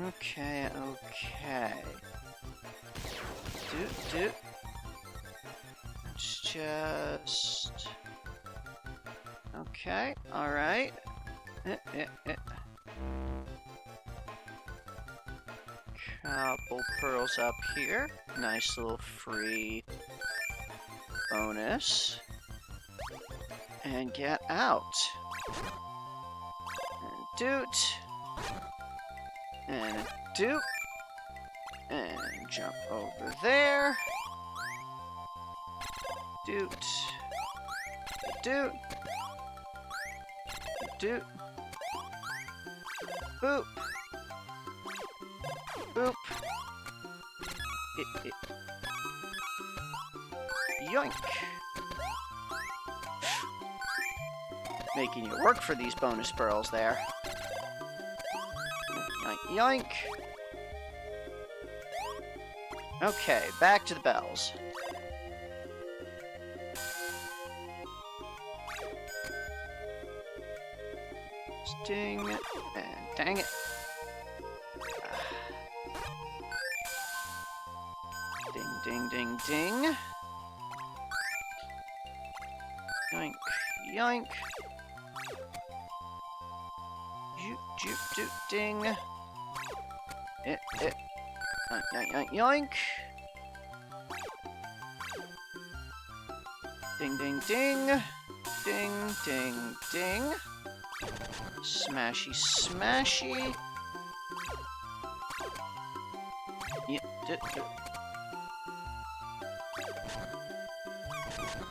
Okay. Okay. Do. It's just... Okay, alright. Couple pearls up here. Nice little free bonus. And get out. And doot. And doot. And jump over there. Doot. Doot. Doot. Boop. Boop. Yoink. Making you work for these bonus pearls there. Yoink, yoink. Okay, back to the bells. Ding, and dang it. Ding, ding, ding. Yoink, yoink. Joop, joop, doop, ding. Yoink, yoink, yoink. Ding, ding, ding. Ding, ding, ding. Smashy, smashy.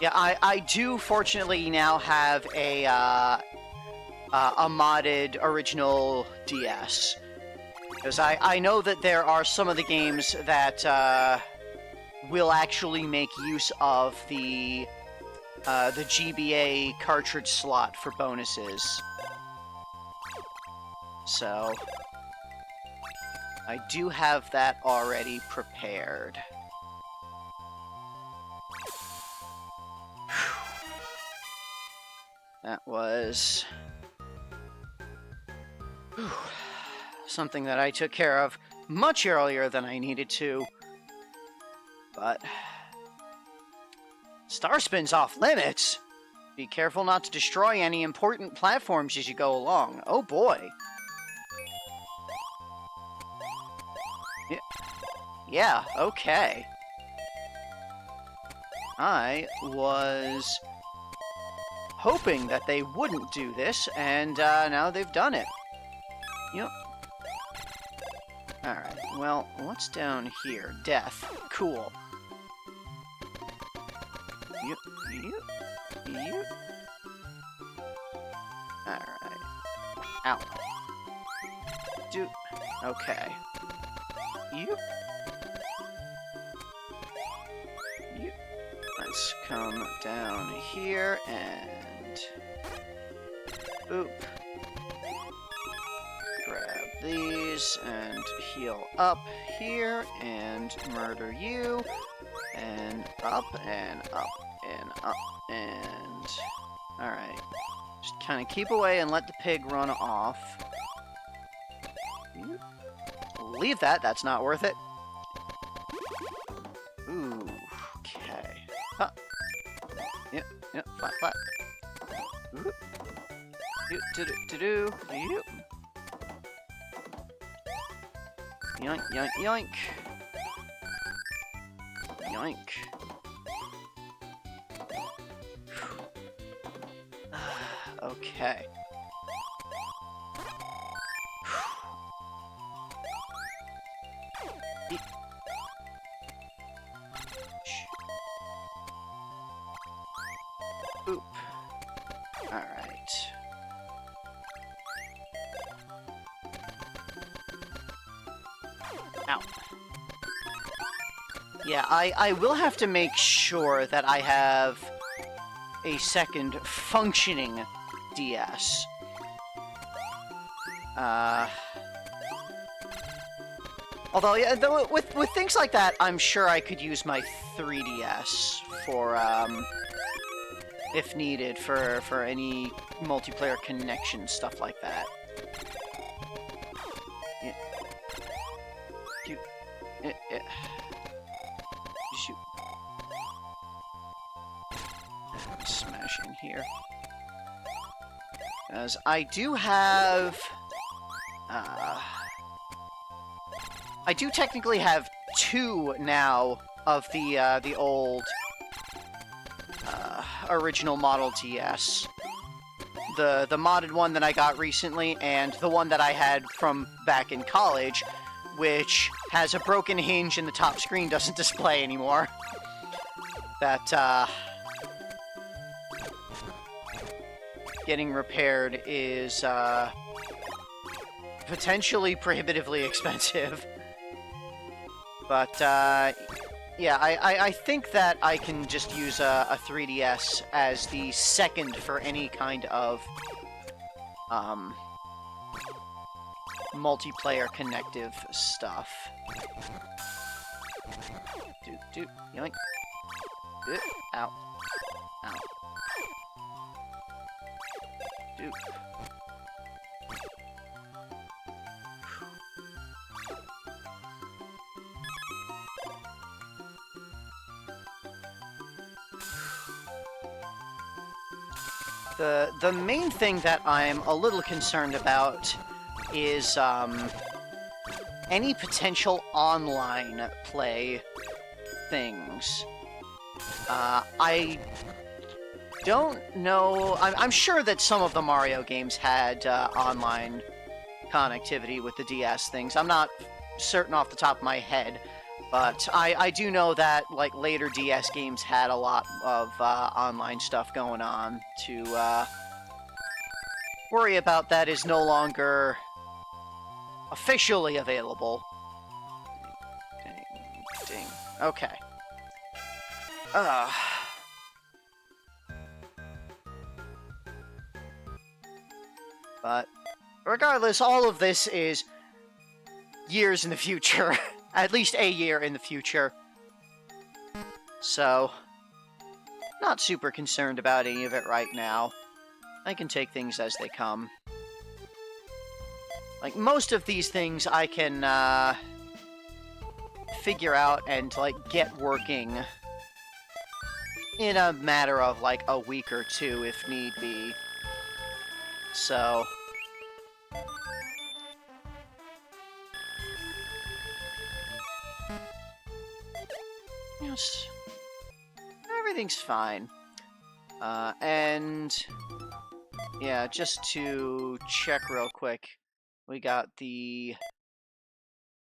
Yeah, I do fortunately now have a modded original DS. Because I know that there are some of the games that will actually make use of the GBA cartridge slot for bonuses. So, I do have that already prepared. That was something that I took care of much earlier than I needed to. But Starspin's off limits. Be careful not to destroy any important platforms as you go along. Oh boy. Yeah, okay. I was hoping that they wouldn't do this, and now they've done it. Yep. Alright, well, what's down here? Death. Cool. Yep. Alright. Ow. Dude. Okay. Yep. Let's come down here and boop. these, and heal up here, and murder you, and up, and up, and up, and... Alright. Just kind of keep away and let the pig run off. Leave that, that's not worth it. Ooh, okay. Huh. Yep, yep, flat, flat. Ooh. Do-do-do-do. Yep. Yoink, yoink, yoink. Yoink. Okay. Oop. Alright. Ow. Yeah, I will have to make sure that I have a second functioning DS. Although, yeah, with things like that, I'm sure I could use my 3DS for, if needed, for any multiplayer connection, stuff like that. Yeah. Shoot. Smash in here. As I do have... I do technically have 2 now of the old original Model DS. The modded one that I got recently, and the one that I had from back in college, which has a broken hinge and the top screen doesn't display anymore. That, getting repaired is, potentially prohibitively expensive. But, yeah, I think that I can just use a 3DS as the second for any kind of, multiplayer connective stuff. Yoink. Ow. Ow. Doop. The main thing that I'm a little concerned about is any potential online play things. I don't know... I'm sure that some of the Mario games had online connectivity with the DS things. I'm not certain off the top of my head, but I do know that, like, later DS games had a lot of online stuff going on. To worry about that is no longer officially available. Ding, ding. Okay. But regardless, all of this is years in the future. At least a year in the future. So, not super concerned about any of it right now. I can take things as they come. Like, most of these things I can, figure out and, like, get working in a matter of, like, a week or 2, if need be. So... yes. Everything's fine. And... yeah, just to check real quick. We got the...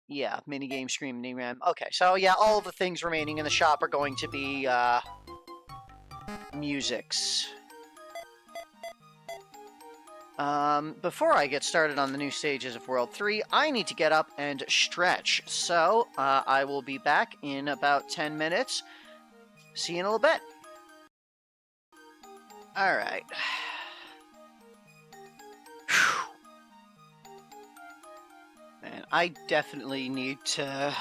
yeah, minigame, screen, mini-RAM. Okay, so yeah, all of the things remaining in the shop are going to be, musics. Before I get started on the new stages of World 3, I need to get up and stretch. So, I will be back in about 10 minutes. See you in a little bit. Alright. I definitely need to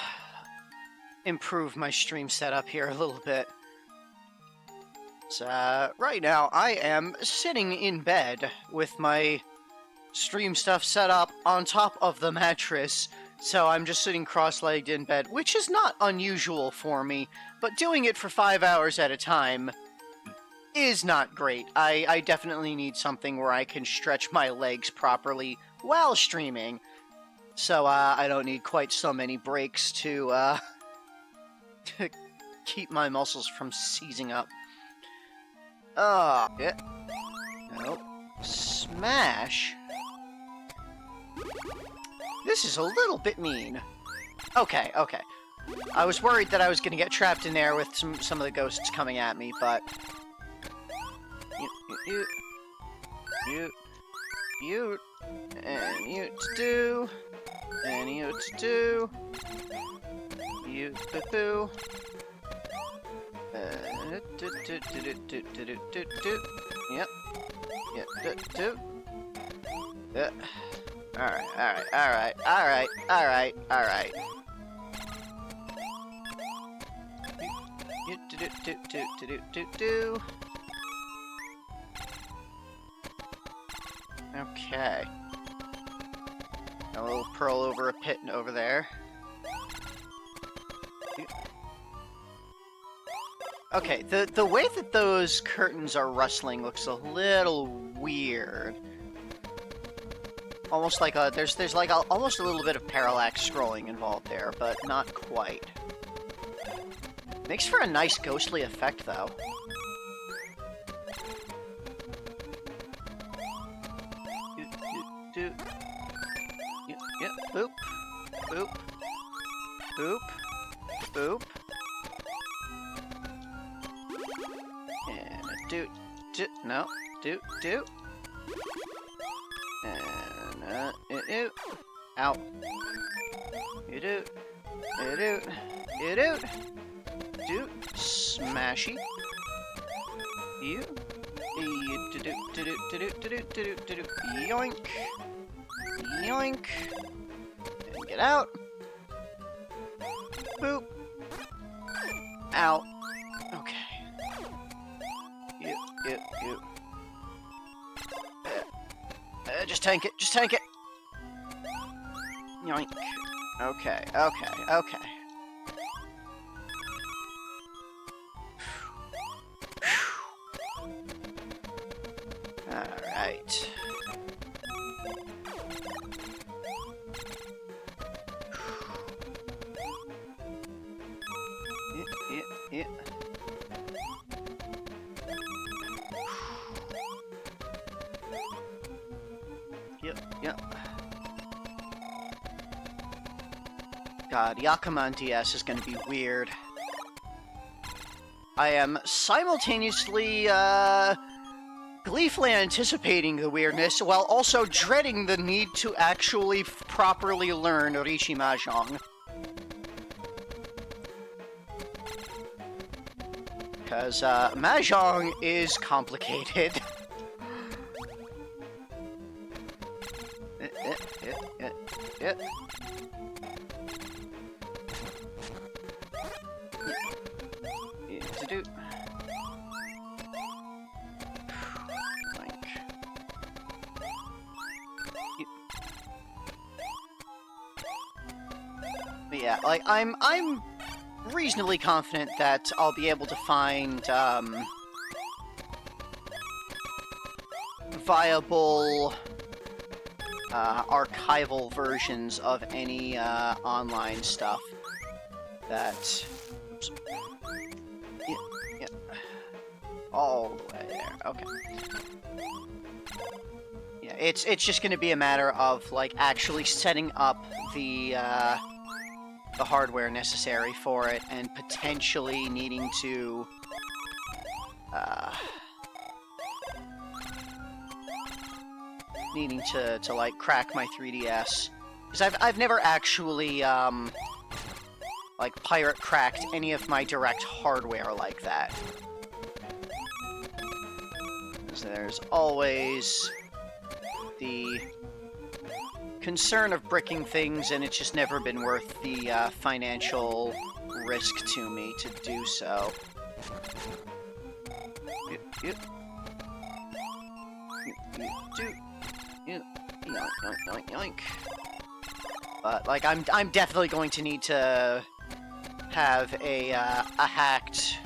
improve my stream setup here a little bit. So, right now, I am sitting in bed with my stream stuff set up on top of the mattress, so I'm just sitting cross-legged in bed, which is not unusual for me, but doing it for 5 hours at a time is not great. I definitely need something where I can stretch my legs properly while streaming, so I don't need quite so many breaks to keep my muscles from seizing up. Yeah. Nope. Smash? This is a little bit mean. Okay, okay. I was worried that I was gonna get trapped in there with some of the ghosts coming at me, but... You, and you to do, and you to do, you boo-boo. Yep. Yep. Alright. Okay. A little pearl over a pit over there. Okay, the way that those curtains are rustling looks a little weird. Almost like there's like almost a little bit of parallax scrolling involved there, but not quite. Makes for a nice ghostly effect, though. Yep, boop, boop, boop, boop. And no, do. And, ow. You do, smashy. You do, yoink. Yoink. And get out. Boop. Ow. Okay. You. Just tank it. Yoink. Okay. Alright. Yeah. Yep. God, Yakuman DS is gonna be weird. I am simultaneously, gleefully anticipating the weirdness, while also dreading the need to actually properly learn Rishi Mahjong. Because, Mahjong is complicated. Yep. To do. But yeah, like I'm reasonably confident that I'll be able to find viable archival versions of any online stuff that... Oops. Yeah. All the way there. Okay. Yeah, it's just going to be a matter of like actually setting up the hardware necessary for it, and potentially needing to like crack my 3DS, because I've never actually like pirate cracked any of my direct hardware like that. So there's always the concern of bricking things, and it's just never been worth the financial risk to me to do so. Yoink. But like, I'm definitely going to need to have a hacked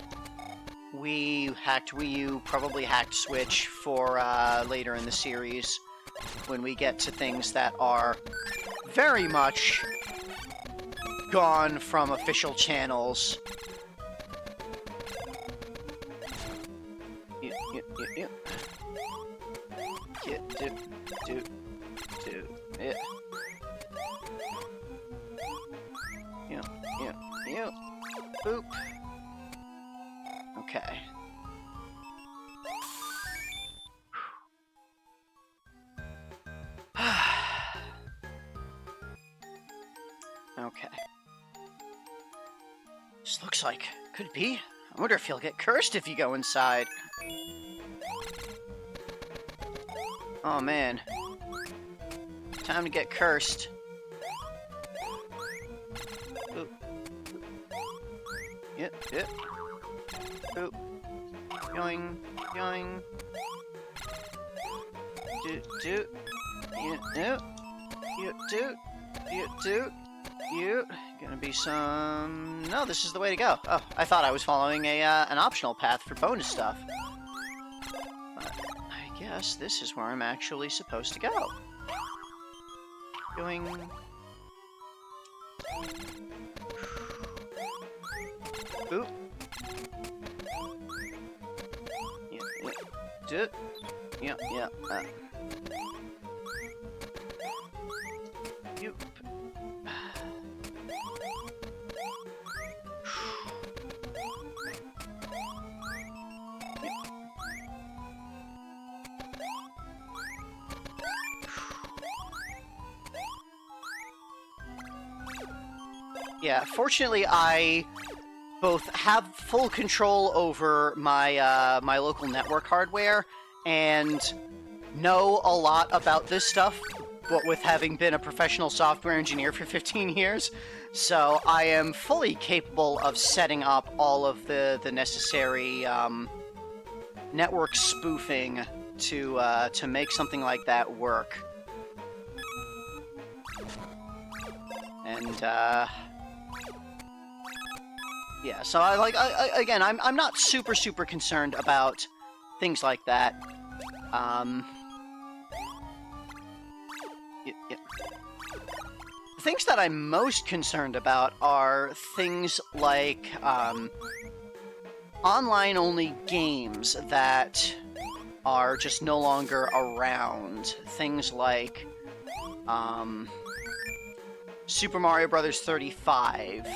Wii U, probably hacked Switch for later in the series, when we get to things that are very much gone from official channels. Boop. Okay. Okay. This looks like could be. I wonder if he'll get cursed if you go inside. Oh man. Time to get cursed. Oop. Yep. Oop. Yoing. Do. You. Gonna be some... No, this is the way to go. Oh, I thought I was following an optional path for bonus stuff. But I guess this is where I'm actually supposed to go. Going... Oop. Yeah. Yoop. Yeah, fortunately I both have full control over my my local network hardware and know a lot about this stuff, but with having been a professional software engineer for 15 years, so I am fully capable of setting up all of the necessary network spoofing to make something like that work. And yeah, so again, I'm not super concerned about things like that. Yeah. The things that I'm most concerned about are things like online-only games that are just no longer around. Things like Super Mario Bros. 35.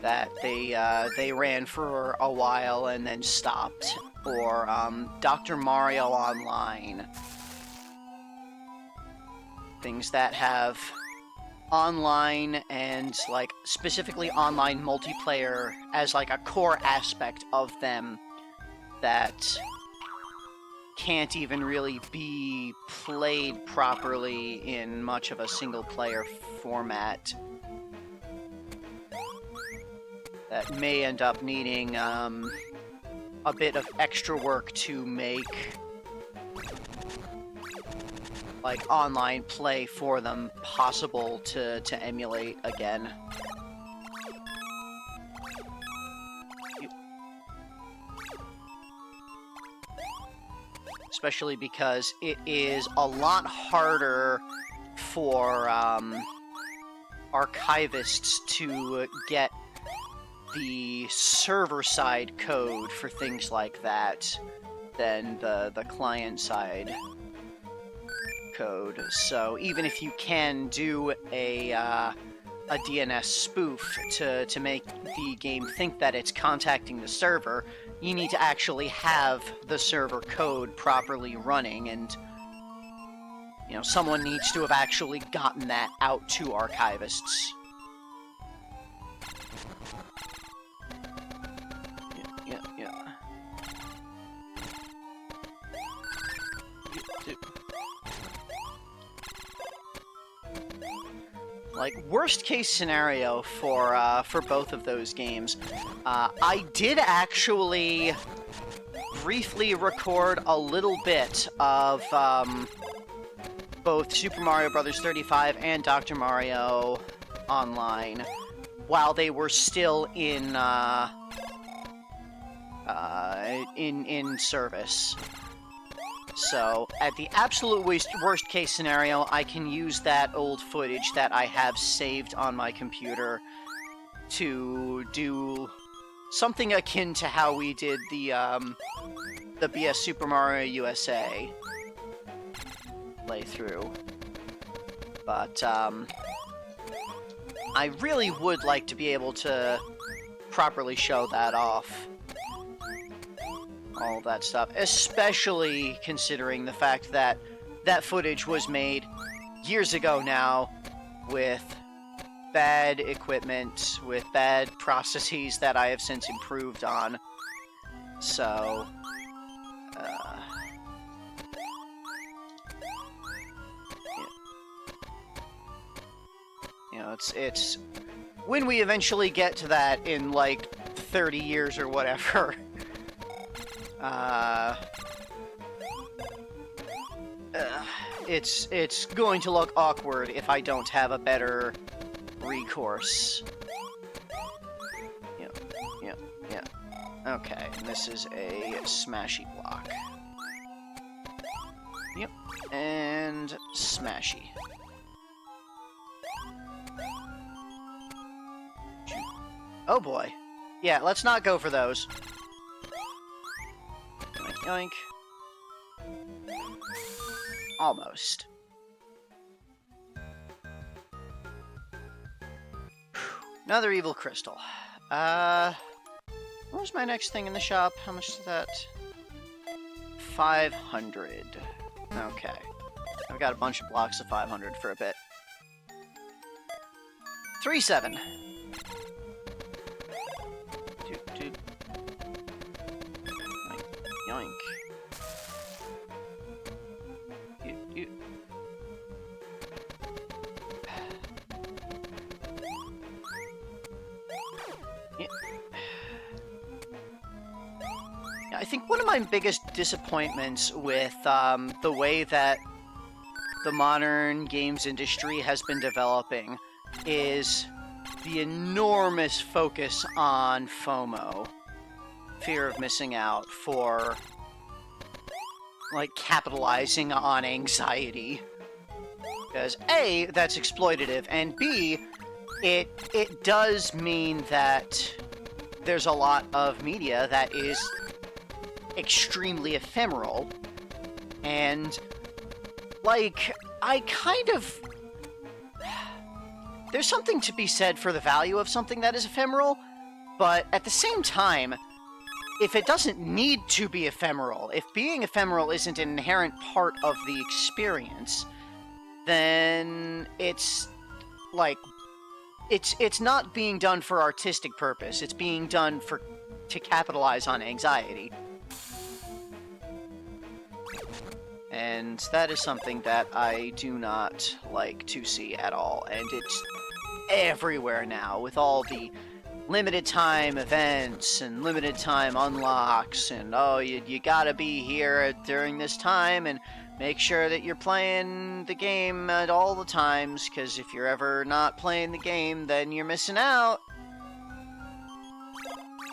That they ran for a while and then stopped, or Dr. Mario Online. Things that have online and, like, specifically online multiplayer as, like, a core aspect of them that can't even really be played properly in much of a single-player format. That may end up needing a bit of extra work to make, like, online play for them possible to emulate again. Especially because it is a lot harder for archivists to get the server-side code for things like that than the client-side code. So even if you can do a DNS spoof to make the game think that it's contacting the server, you need to actually have the server code properly running, and you know, someone needs to have actually gotten that out to archivists. Yeah. like, worst case scenario for both of those games. I did actually briefly record a little bit of both Super Mario Bros. 35 and Dr. Mario Online while they were still in service. So, at the absolute worst case scenario, I can use that old footage that I have saved on my computer to do something akin to how we did the BS Super Mario USA playthrough. But, I really would like to be able to properly show that off. All that stuff, especially considering the fact that that footage was made years ago now with bad equipment, with bad processes that I have since improved on. So, you know, it's when we eventually get to that in like 30 years or whatever. It's going to look awkward if I don't have a better recourse. Yeah. Okay, and this is a smashy block. Yep, and smashy. Oh boy. Yeah, let's not go for those. Yoink. Almost. Another evil crystal. What was my next thing in the shop? How much is that? 500. Okay. I've got a bunch of blocks of 500 for a bit. 3-7. Yoink. I think one of my biggest disappointments with the way that the modern games industry has been developing is the enormous focus on FOMO. Fear of missing out, for like capitalizing on anxiety. Because A, that's exploitative, and B, it does mean that there's a lot of media that is extremely ephemeral, and like there's something to be said for the value of something that is ephemeral, but at the same time, if it doesn't need to be ephemeral, if being ephemeral isn't an inherent part of the experience, then it's like it's not being done for artistic purpose. It's being done to capitalize on anxiety. And that is something that I do not like to see at all. And it's everywhere now, with all the limited time events and limited time unlocks, and oh, you gotta be here during this time and make sure that you're playing the game at all the times, because if you're ever not playing the game, then you're missing out.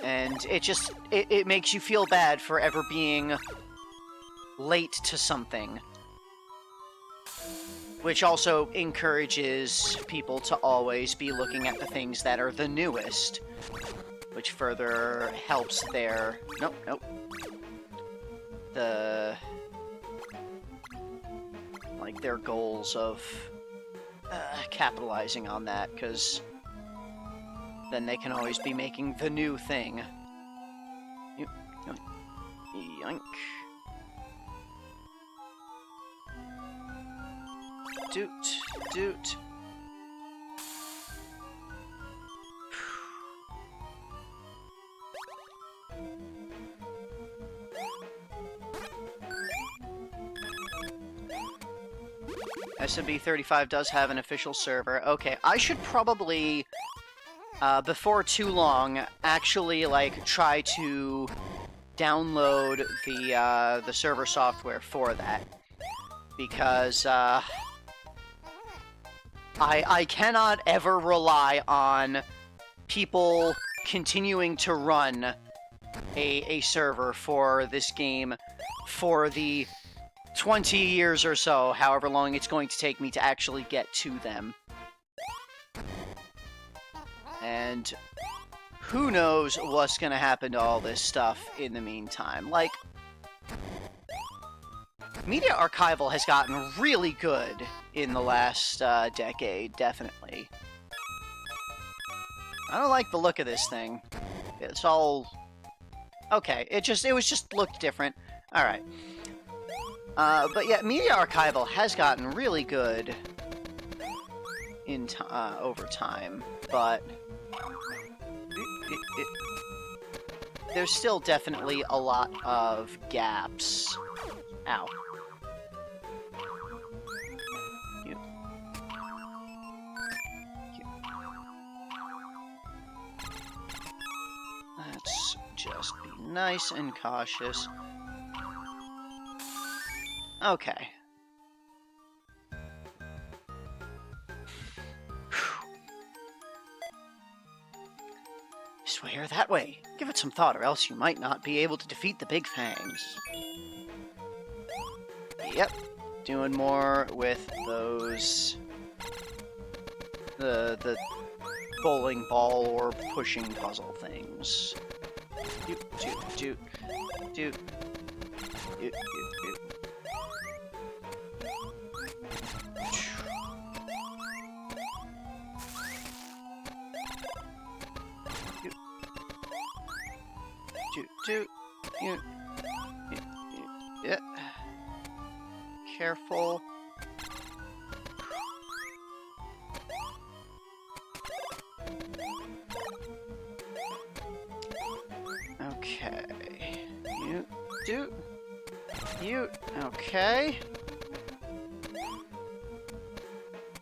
And it makes you feel bad for ever being late to something. Which also encourages people to always be looking at the things that are the newest, which further helps their... Nope. Like, their goals of capitalizing on that, because then they can always be making the new thing. Yoink. Doot. SMB 35 does have an official server. Okay, I should probably, before too long, actually, like, try to download the server software for that. Because, I cannot ever rely on people continuing to run a server for this game for the 20 years or so, however long it's going to take me to actually get to them. And who knows what's going to happen to all this stuff in the meantime. Like, Media Archival has gotten really good in the last decade, definitely. I don't like the look of this thing. It's all... Okay, it was just looked different. Alright. But yeah, Media Archival has gotten really good in over time, but there's still definitely a lot of gaps. Ow. Let's just be nice and cautious. Okay. This way or that way. Give it some thought, or else you might not be able to defeat the Big Fangs. Yep. Doing more with those... The bowling ball or pushing puzzle things. Doot, doot, doot, doot. Doot, doot, doot. Doot, doot, yeah. Careful. Okay. You, okay.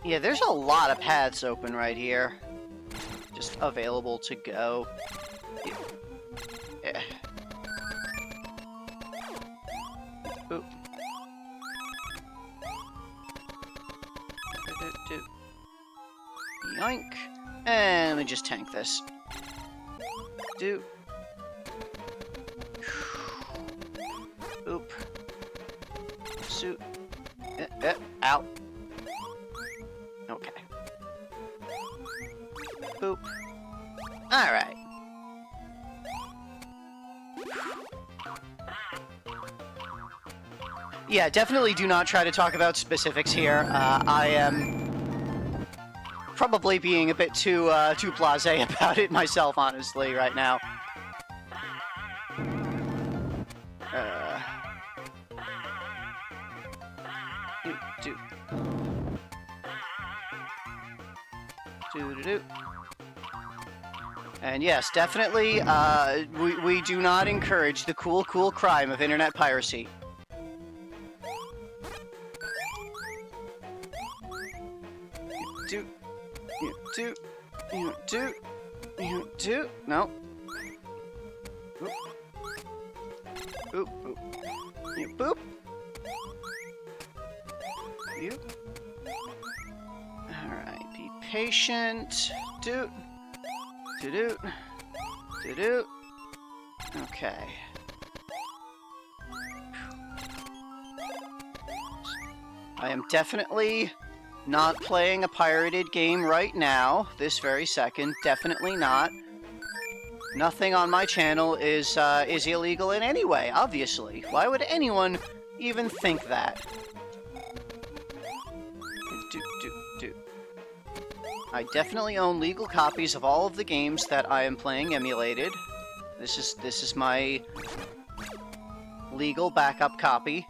Yeah, there's a lot of paths open right here. Just available to go. Yeah. Oop. Yoink. And let me just tank this. Do. Oop. Suit. Out. Okay. Boop. Alright. Yeah, definitely do not try to talk about specifics here. I am probably being a bit too blasé about it myself, honestly, right now. And yes, definitely, we do not encourage the cool crime of internet piracy. No. Oop. Oop, oop. You boop. You. Alright, be patient. Doot. Doot. Doot. Okay. I am definitely not playing a pirated game right now, this very second. Definitely not. Nothing on my channel is illegal in any way, obviously. Why would anyone even think that? I definitely own legal copies of all of the games that I am playing emulated. This is my legal backup copy.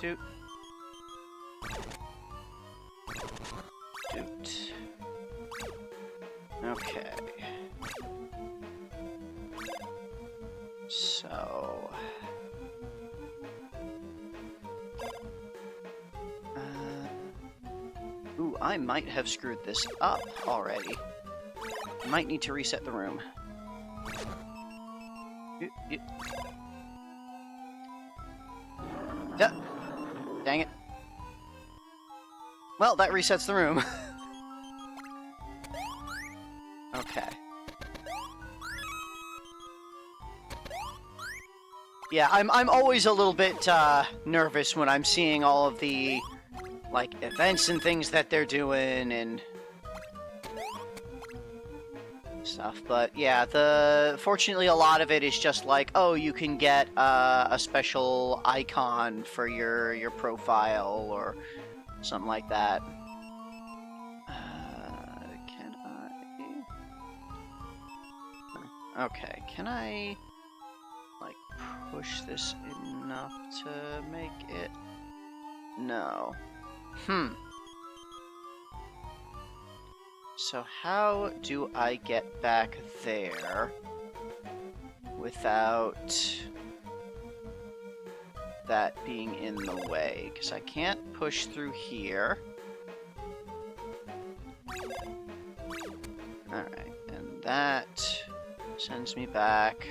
Doot. Doot. Okay. So... Ooh, I might have screwed this up already. I might need to reset the room. Yeah. Dang it. Well, that resets the room. Okay. Yeah, I'm always a little bit nervous when I'm seeing all of the like events and things that they're doing and stuff. But yeah, fortunately a lot of it is just like, oh, you can get a special icon for your profile or something like that. Can I? Okay, can I like push this enough to make it? No. So how do I get back there without that being in the way? Because I can't push through here. Alright, and that sends me back.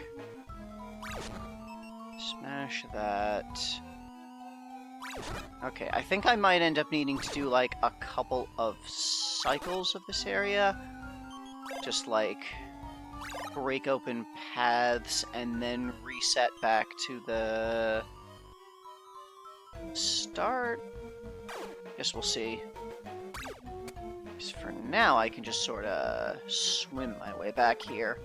Smash that. Okay, I think I might end up needing to do, like, a couple of cycles of this area. Just, like, break open paths and then reset back to the start. Guess we'll see. Because for now, I can just sort of swim my way back here.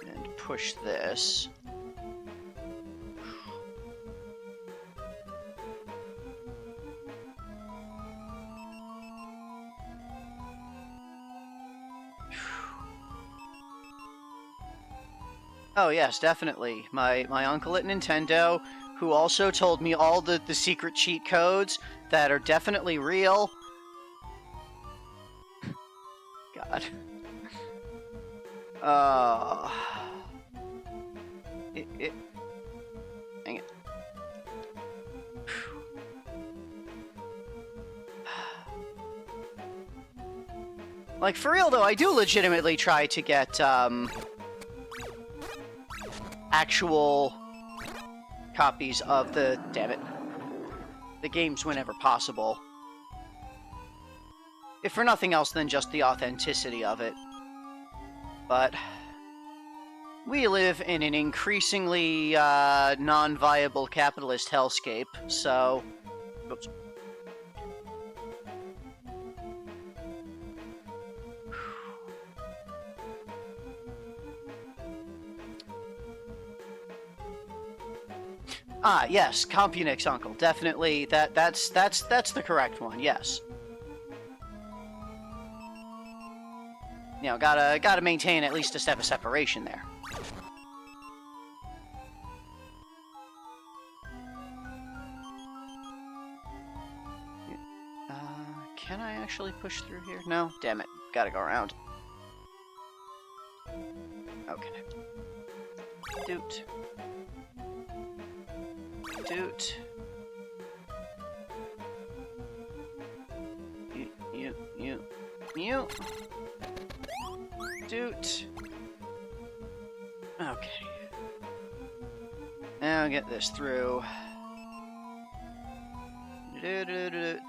And push this. Oh yes, definitely. My uncle at Nintendo, who also told me all the secret cheat codes that are definitely real. God. Dang it. Like, for real though, I do legitimately try to get, actual copies of the games whenever possible. If for nothing else than just the authenticity of it. But we live in an increasingly non-viable capitalist hellscape, so... Oops. Ah, yes, DocPhoenix uncle, definitely. That's the correct one. Yes. You know, gotta maintain at least a step of separation there. Can I actually push through here? No, damn it, gotta go around. Okay. Doot. Doot. You. Doot. Okay. Now I'll get this through. Doot.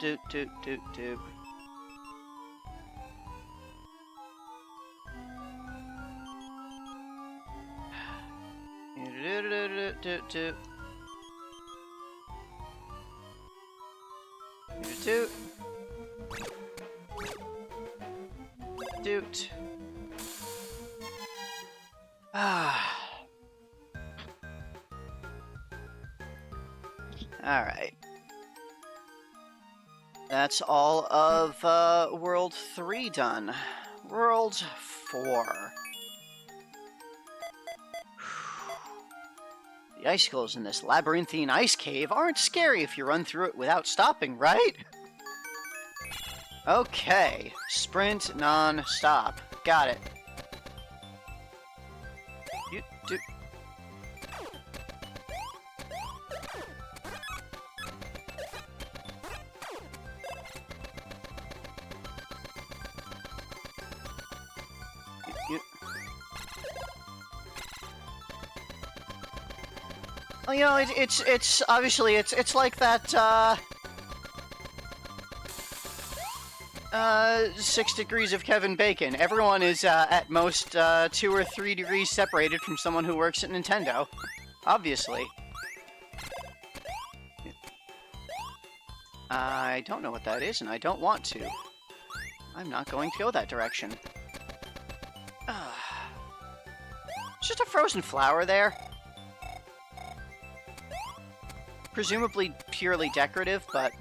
Doot. Doot. Alright. That's all of World 3 done. World 4. The icicles in this labyrinthine ice cave aren't scary if you run through it without stopping, right? Okay, sprint non-stop. Got it. You do. Well, you know, it's obviously it's like that 6 degrees of Kevin Bacon. Everyone is at most 2 or 3 degrees separated from someone who works at Nintendo. Obviously. I don't know what that is, and I don't want to. I'm not going to go that direction. It's just a frozen flower there. Presumably purely decorative, but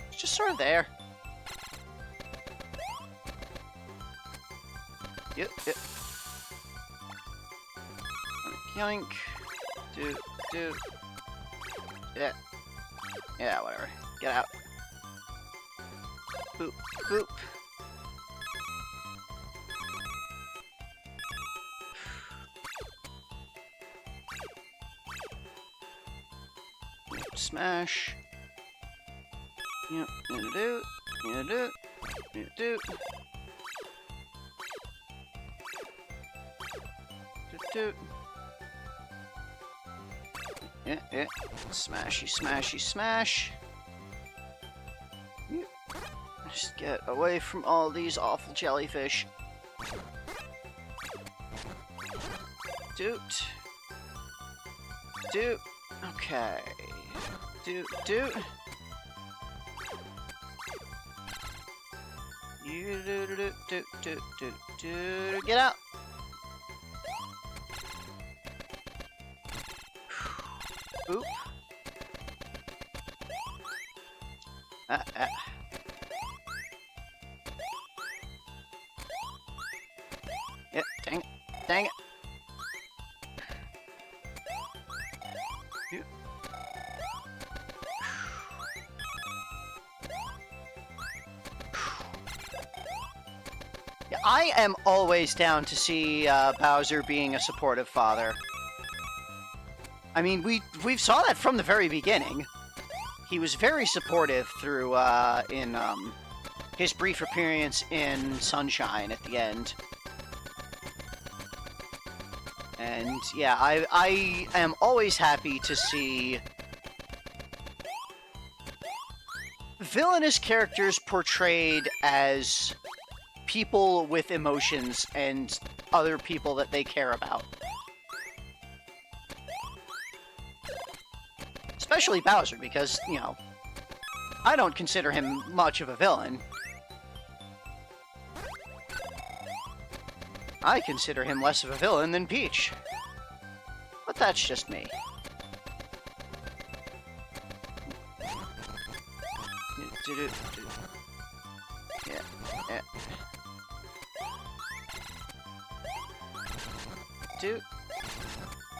it's just sort of there. Yep. Yoink. Do. Yeah. Yeah, whatever. Get out. Boop, boop. Smash. Yep, do. Yeah. Smashy, smash. Just get away from all these awful jellyfish. Doot. Okay. Doot. You do. Get out. Oop. Yeah, dang it. Yeah, I am always down to see Bowser being a supportive father. I mean, we saw that from the very beginning. He was very supportive through in his brief appearance in Sunshine at the end. And yeah, I am always happy to see villainous characters portrayed as people with emotions and other people that they care about. Especially Bowser, because, you know, I don't consider him much of a villain. I consider him less of a villain than Peach. But that's just me. Yeah.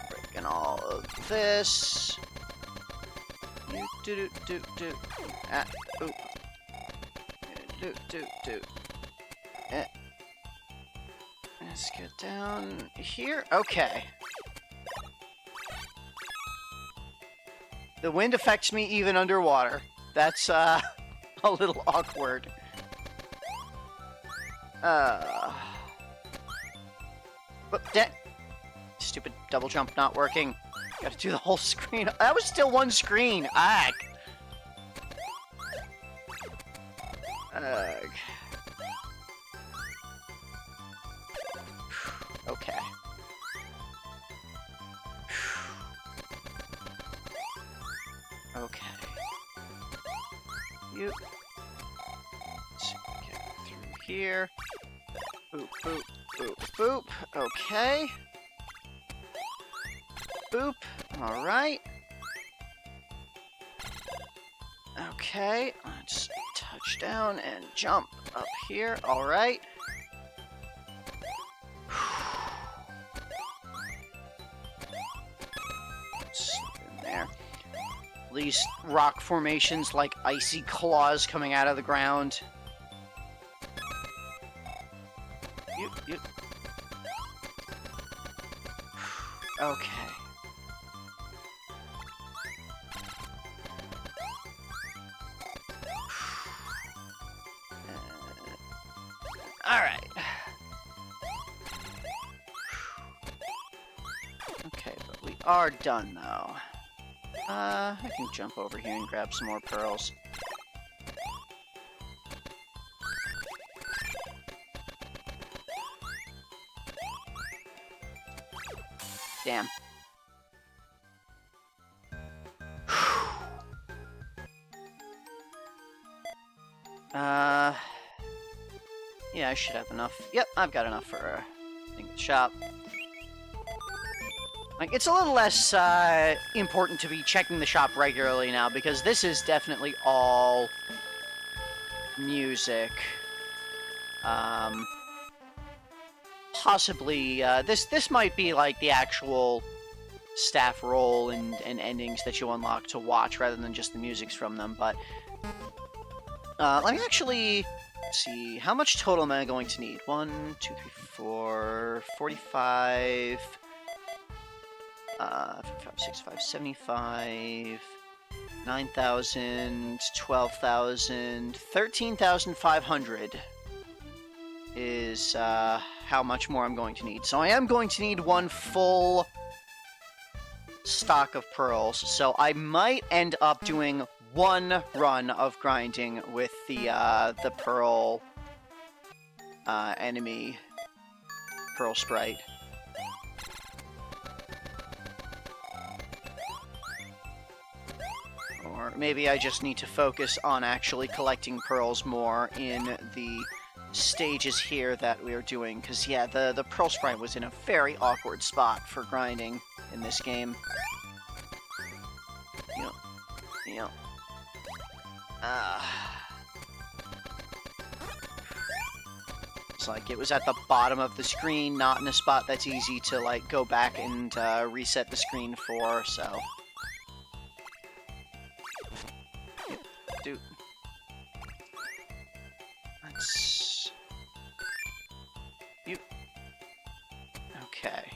Breaking all of this. Do. Oop. Do. Let's get down here. Okay. The wind affects me even underwater. That's, a little awkward. Stupid double jump not working. Gotta do the whole screen. That was still one screen. Ugh. Okay. Okay. You. Let's get through here. Boop. Okay. Boop. Alright. Okay, let's touch down and jump up here. Alright. These rock formations like icy claws coming out of the ground. You. Okay. Alright. Okay, but we are done, though. I can jump over here and grab some more pearls. Damn. Yeah, I should have enough. Yep, I've got enough for a thing at the shop. Like, it's a little less important to be checking the shop regularly now, because this is definitely all music. Possibly, this might be, like, the actual staff role and endings that you unlock to watch, rather than just the musics from them, but... let me actually... see, how much total am I going to need? 1, 2, 3, 4, 45... 5, 6, 5, 75... 9,000, 12,000, 13,500 is how much more I'm going to need. So I am going to need one full stock of pearls, so I might end up doing one run of grinding with the pearl enemy pearl sprite. Or maybe I just need to focus on actually collecting pearls more in the stages here that we are doing, because yeah, the pearl sprite was in a very awkward spot for grinding in this game. Yep. It's like it was at the bottom of the screen, not in a spot that's easy to like go back and reset the screen for, so... Dude. Let's... You... Okay.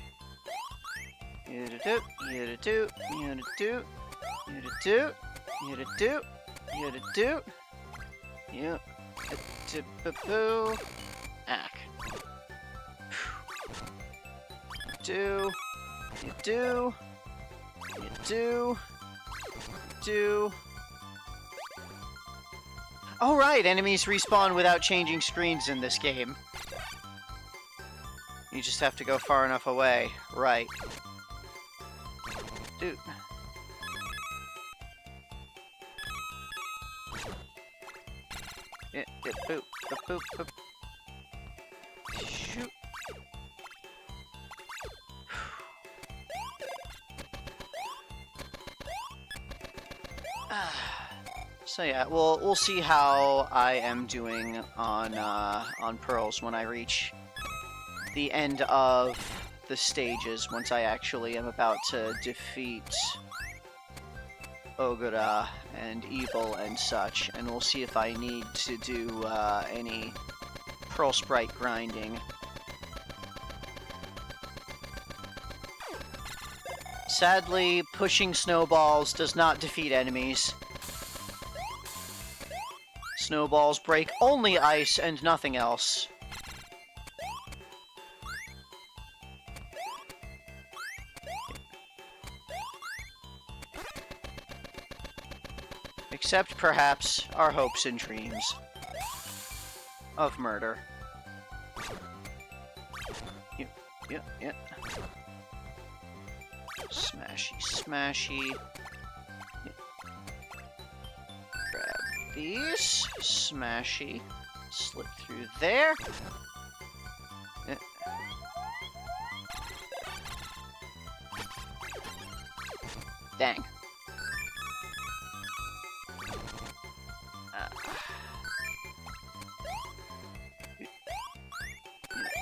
You-da-do, you-da-do, you-da-do, you-da-do, you-da-do, you-da-do, you-da-do, ack. You do, Alright, enemies respawn without changing screens in this game. You just have to go far enough away. Right. Dude. Boop, boop, boop. Shoot. So yeah, we'll see how I am doing on pearls when I reach the end of the stages, once I actually am about to defeat Ogura and Evil and such, and we'll see if I need to do any pearl sprite grinding. Sadly, pushing snowballs does not defeat enemies. Snowballs break only ice and nothing else. Except, perhaps, our hopes and dreams of murder. Yeah. Smashy, smashy. Yeah. Grab these. Smashy. Slip through there. Yeah. Dang.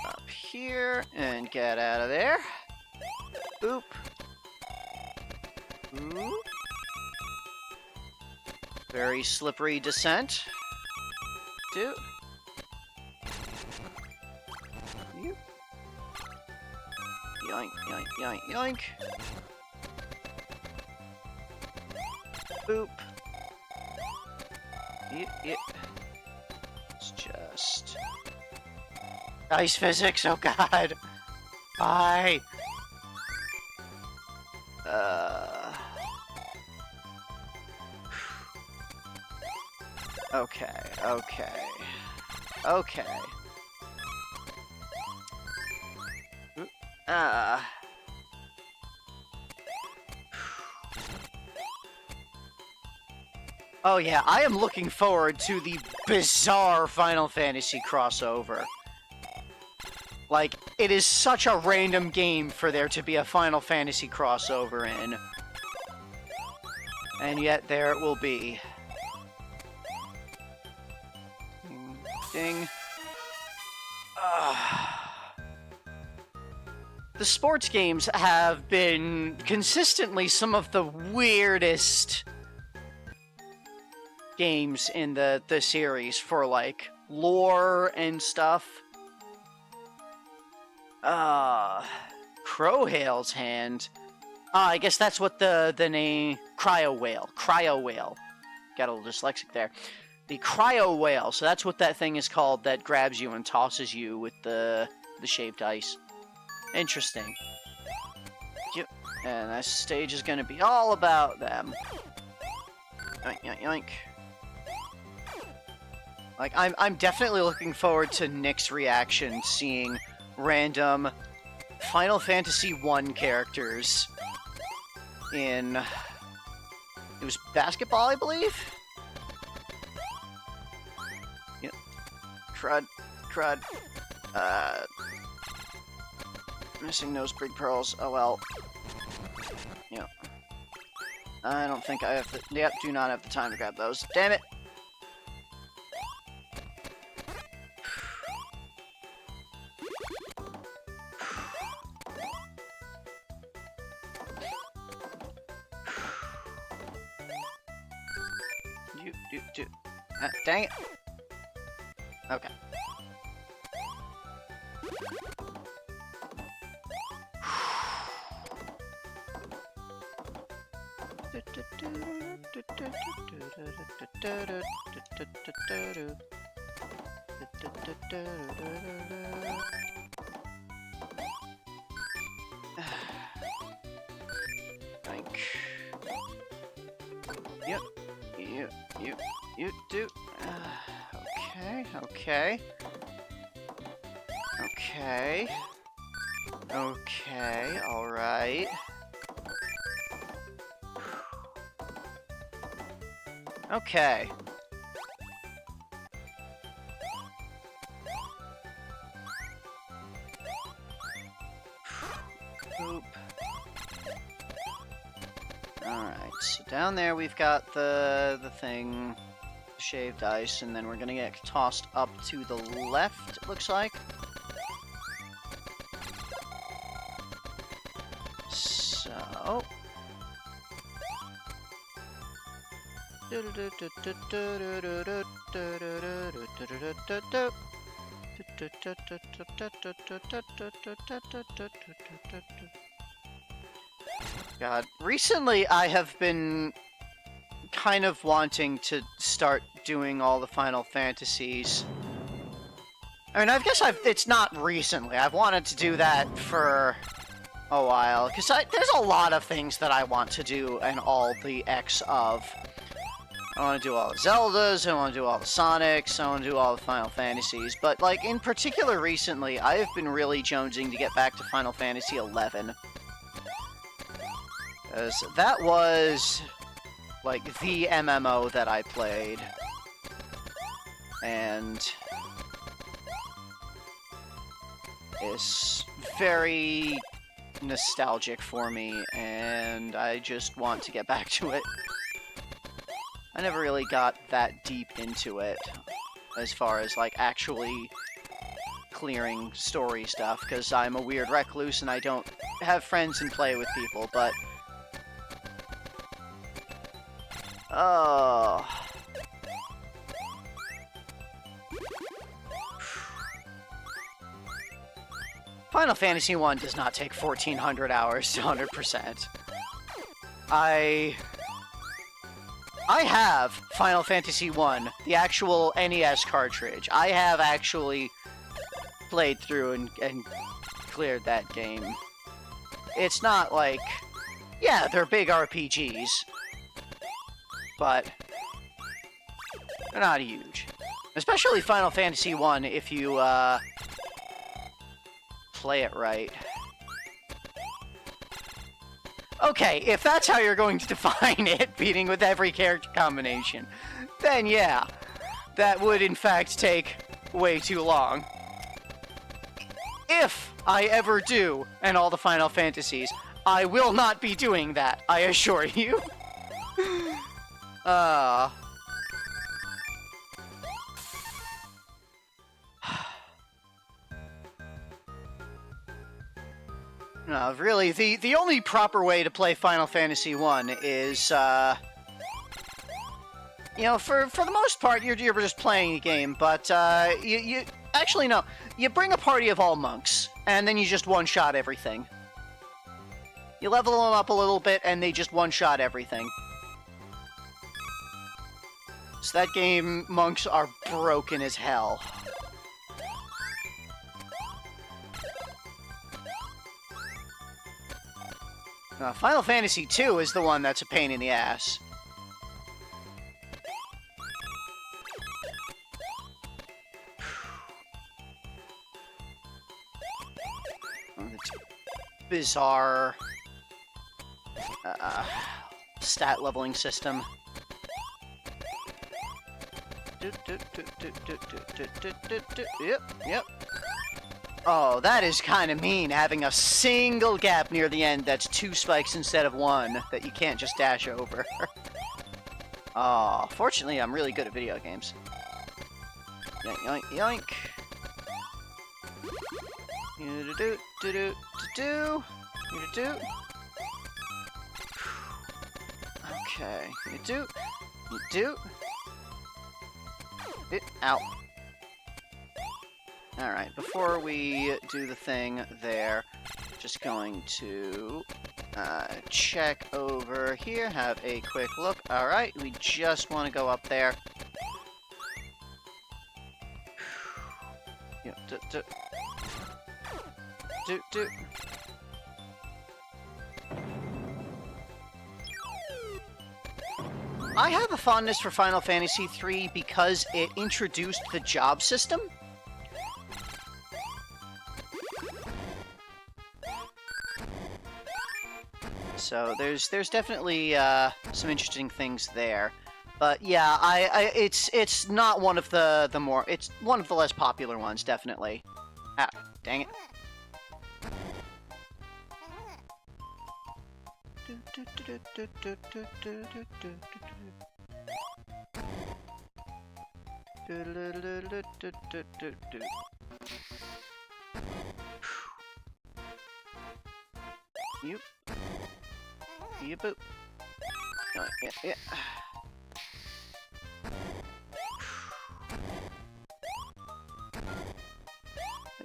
Up here, and get out of there. Boop. Boop. Very slippery descent. Two. You. Yoink, yoink, yoink, yoink. Boop. Yep. It's just... Ice physics, oh god. Bye. Okay. Oh yeah, I am looking forward to the bizarre Final Fantasy crossover. Like, it is such a random game for there to be a Final Fantasy crossover in. And yet, there it will be. Ding. The sports games have been consistently some of the weirdest games in the series for, like, lore and stuff. Crowhale's Hand. I guess that's what the name... Cryo Whale. Got a little dyslexic there. The Cryo Whale. So that's what that thing is called that grabs you and tosses you with the shaved ice. Interesting. Yep. And that stage is gonna be all about them. Yoink, yoink, yoink. Like, I'm definitely looking forward to Nick's reaction seeing random Final Fantasy 1 characters in... It was basketball, I believe? Yep. Crud. Missing those big pearls. Oh well. Yep. I don't think I have the... Yep, do not have the time to grab those. Damn it! Dang it. Okay. Yep. You do. Okay, alright. Okay. Oop. Alright, so down there we've got the thing, shaved ice, and then we're gonna get tossed up to the left, it looks like. So... God, recently I have been kind of wanting to start doing all the Final Fantasies. I mean, I guess it's not recently. I've wanted to do that for a while, because there's a lot of things that I want to do in all the X of. I want to do all the Zeldas, I want to do all the Sonics, I want to do all the Final Fantasies, but, like, in particular recently, I have been really jonesing to get back to Final Fantasy XI. Because that was, like, the MMO that I played. And it's very nostalgic for me, and I just want to get back to it. I never really got that deep into it, as far as, like, actually clearing story stuff, because I'm a weird recluse and I don't have friends and play with people, but Oh. Final Fantasy 1 does not take 1,400 hours to 100%. I have Final Fantasy 1, the actual NES cartridge. I have actually played through and cleared that game. It's not like... Yeah, they're big RPGs. But they're not huge. Especially Final Fantasy 1 if you, play it right. Okay, if that's how you're going to define it, beating with every character combination, then yeah, that would in fact take way too long. If I ever do, and all the Final Fantasies, I will not be doing that, I assure you. No, really, the only proper way to play Final Fantasy 1 is, you know, for the most part, you're just playing the game, but, you actually, no, you bring a party of all monks, and then you just one-shot everything. You level them up a little bit, and they just one-shot everything. So that game, monks are broken as hell. Final Fantasy 2 is the one that's a pain in the ass. It's bizarre stat leveling system. Yep. Oh, that is kind of mean, having a single gap near the end that's 2 spikes instead of 1 that you can't just dash over. Oh, fortunately, I'm really good at video games. Yoink, yoink, yoink. Okay, ow. Alright, before we do the thing there, just going to check over here, have a quick look. Alright, we just want to go up there. I have a fondness for Final Fantasy III because it introduced the job system. So there's definitely some interesting things there, but yeah, it's not one of the more, it's one of the less popular ones, definitely. Ah, dang it. You. You boop. Yeah.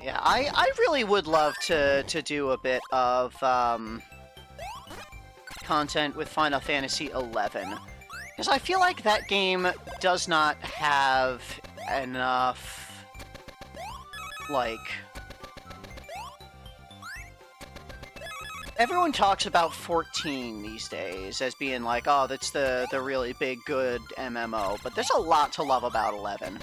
Yeah, I really would love to do a bit of content with Final Fantasy XI, because I feel like that game does not have enough, like... Everyone talks about 14 these days as being like, oh, that's the really big, good MMO, but there's a lot to love about 11.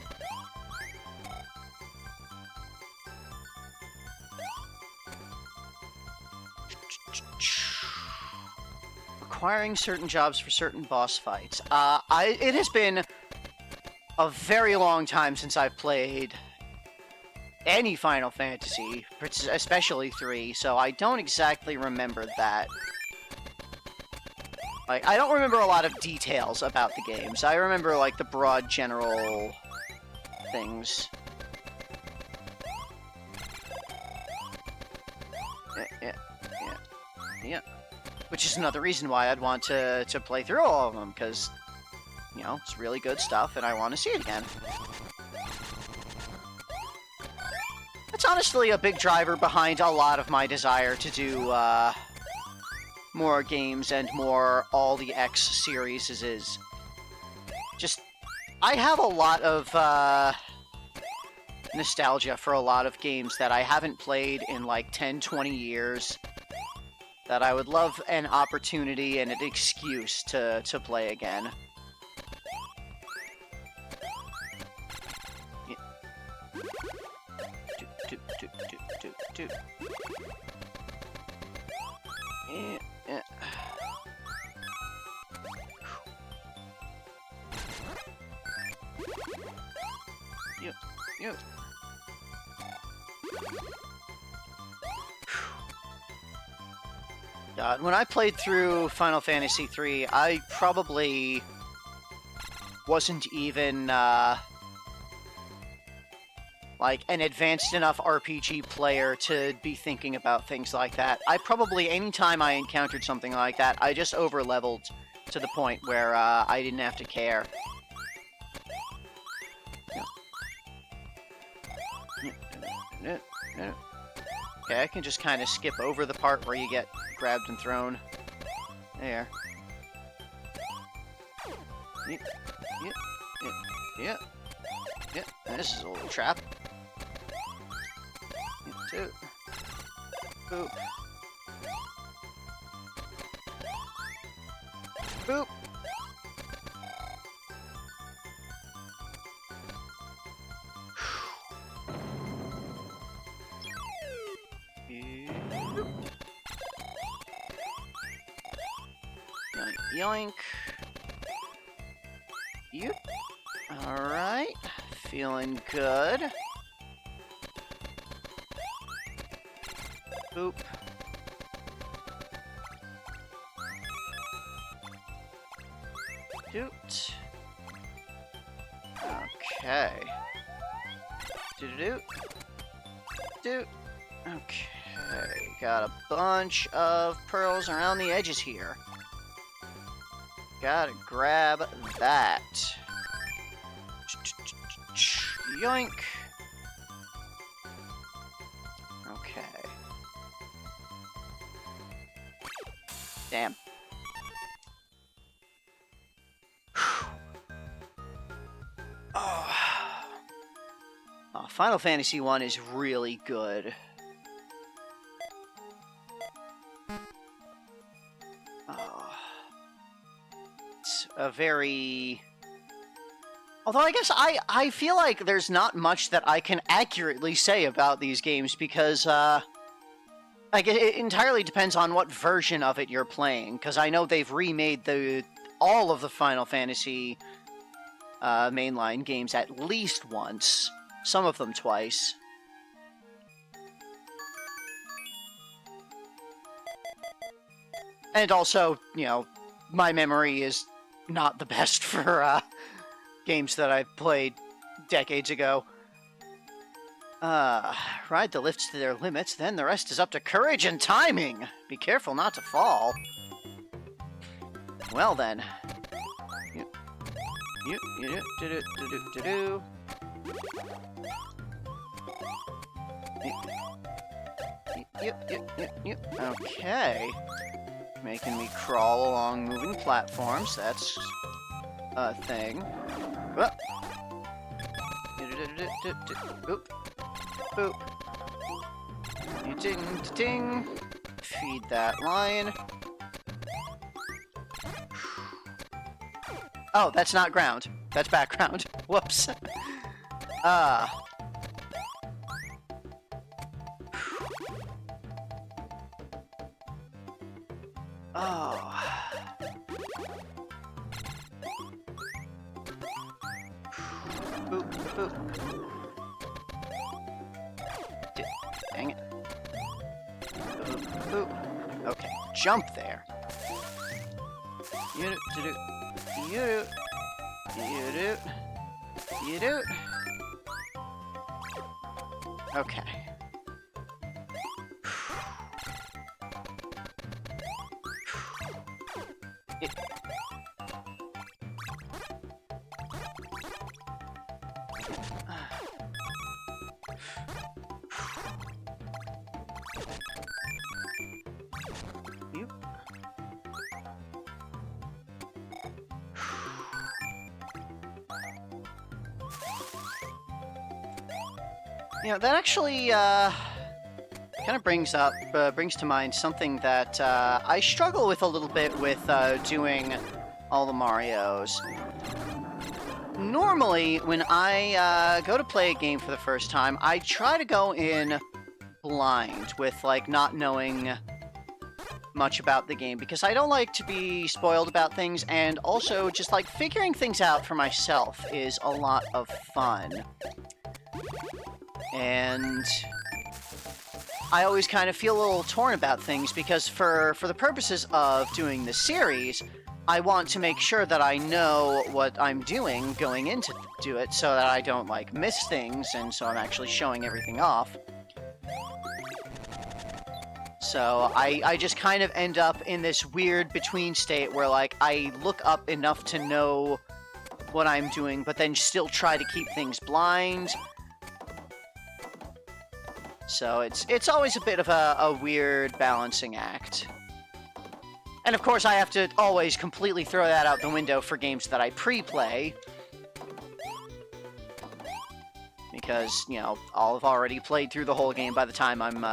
Acquiring certain jobs for certain boss fights. It has been a very long time since I've played any Final Fantasy, especially 3, so I don't exactly remember that. Like, I don't remember a lot of details about the games. I remember, like, the broad general things. Yeah. Which is another reason why I'd want to play through all of them, because you know, it's really good stuff, and I want to see it again. It's honestly a big driver behind a lot of my desire to do more games and more all the X series is. Just, I have a lot of nostalgia for a lot of games that I haven't played in like 10, 20 years that I would love an opportunity and an excuse to play again. Yep. God, when I played through Final Fantasy III, I probably wasn't even, like, an advanced enough RPG player to be thinking about things like that. I probably, anytime I encountered something like that, I just over-leveled to the point where, I didn't have to care. Okay, I can just kind of skip over the part where you get grabbed and thrown. There. Yeah. This is a little trap. Two. Boop. Boop. Yoink. Yep. Alright. Feeling good. Boop. Doot. Okay. Doot. Doot. Okay. Got a bunch of pearls around the edges here. Gotta grab that. Yoink. Okay. Damn. Oh, Final Fantasy I is really good. A very... Although I guess I feel like there's not much that I can accurately say about these games because, like, it entirely depends on what version of it you're playing, because I know they've remade all of the Final Fantasy mainline games at least once, some of them twice. And also, you know, my memory is not the best for games that I played decades ago. Ride the lifts to their limits, then the rest is up to courage and timing. Be careful not to fall. Well then. Yep. Okay. Making me crawl along moving platforms. That's a thing. Boop. Boop. Ding. Feed that line. Oh, that's not ground. That's background. Whoops. Oh. Boop. Dang it. Boop. Okay, jump there. You do. Okay. You know, that actually, kind of brings to mind something that, I struggle with a little bit with, doing all the Marios. Normally, when I, go to play a game for the first time, I try to go in blind with, like, not knowing much about the game, because I don't like to be spoiled about things, and also just, like, figuring things out for myself is a lot of fun. And I always kind of feel a little torn about things, because for the purposes of doing the series, I want to make sure that I know what I'm doing going into do it, so that I don't, like, miss things, and so I'm actually showing everything off. So I just kind of end up in this weird between state where, like, I look up enough to know what I'm doing, but then still try to keep things blind. So it's always a bit of a weird balancing act. And of course, I have to always completely throw that out the window for games that I pre-play. Because, you know, I'll have already played through the whole game by the time I'm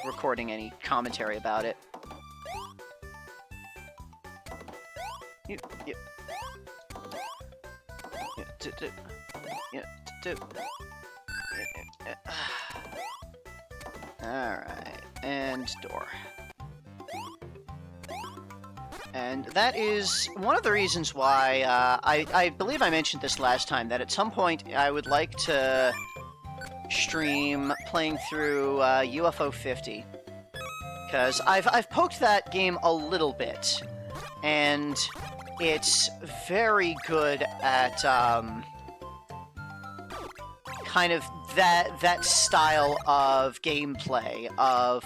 recording any commentary about it. Alright, and door. And that is one of the reasons why, I believe I mentioned this last time, that at some point I would like to stream playing through UFO 50. Because I've poked that game a little bit, and it's very good at, kind of that style of gameplay, of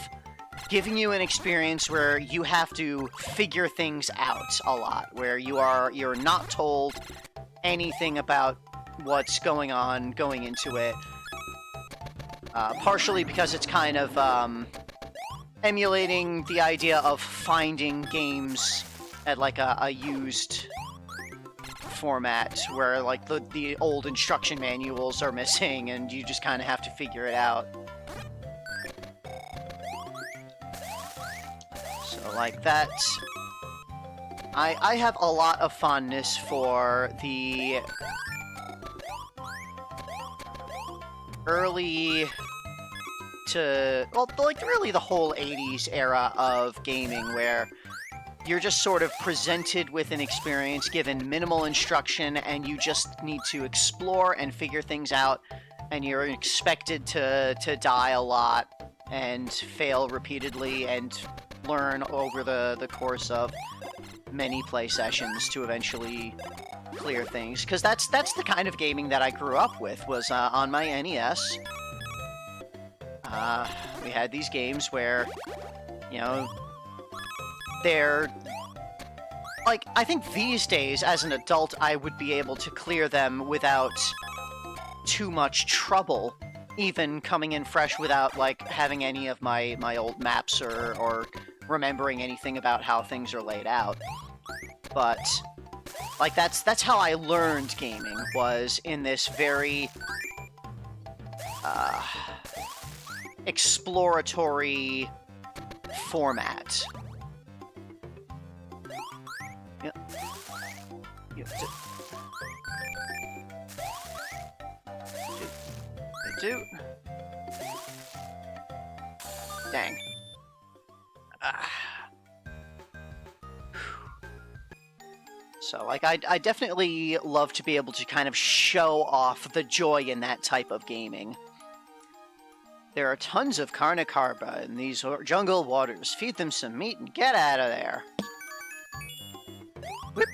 giving you an experience where you have to figure things out a lot, where you're not told anything about what's going on going into it. Partially because it's kind of emulating the idea of finding games at, like, a used format, where, like, the old instruction manuals are missing and you just kind of have to figure it out. So, like, that, I have a lot of fondness for the early to, well, like, really the whole 80s era of gaming, where you're just sort of presented with an experience, given minimal instruction, and you just need to explore and figure things out, and you're expected to die a lot, and fail repeatedly, and learn over the course of many play sessions to eventually clear things. Because that's the kind of gaming that I grew up with, was on my NES. We had these games where, you know, they're, like, I think these days, as an adult, I would be able to clear them without too much trouble, even coming in fresh without, like, having any of my old maps or remembering anything about how things are laid out. But, like, that's how I learned gaming, was in this very exploratory format. Yep. Do. Dang. So, like, I definitely love to be able to kind of show off the joy in that type of gaming. There are tons of carnicarba in these jungle waters. Feed them some meat and get out of there. Whip.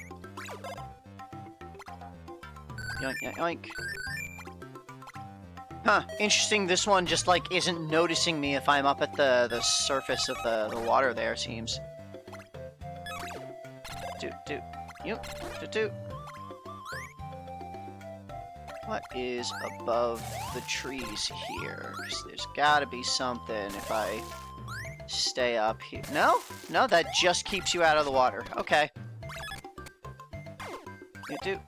Yoink, yoink, yoink. Huh, interesting, this one just, like, isn't noticing me if I'm up at the surface of the water there, seems. Do. Yep, do. What is above the trees here? 'Cause there's gotta be something if I stay up here. No? No, that just keeps you out of the water. Okay. Yep.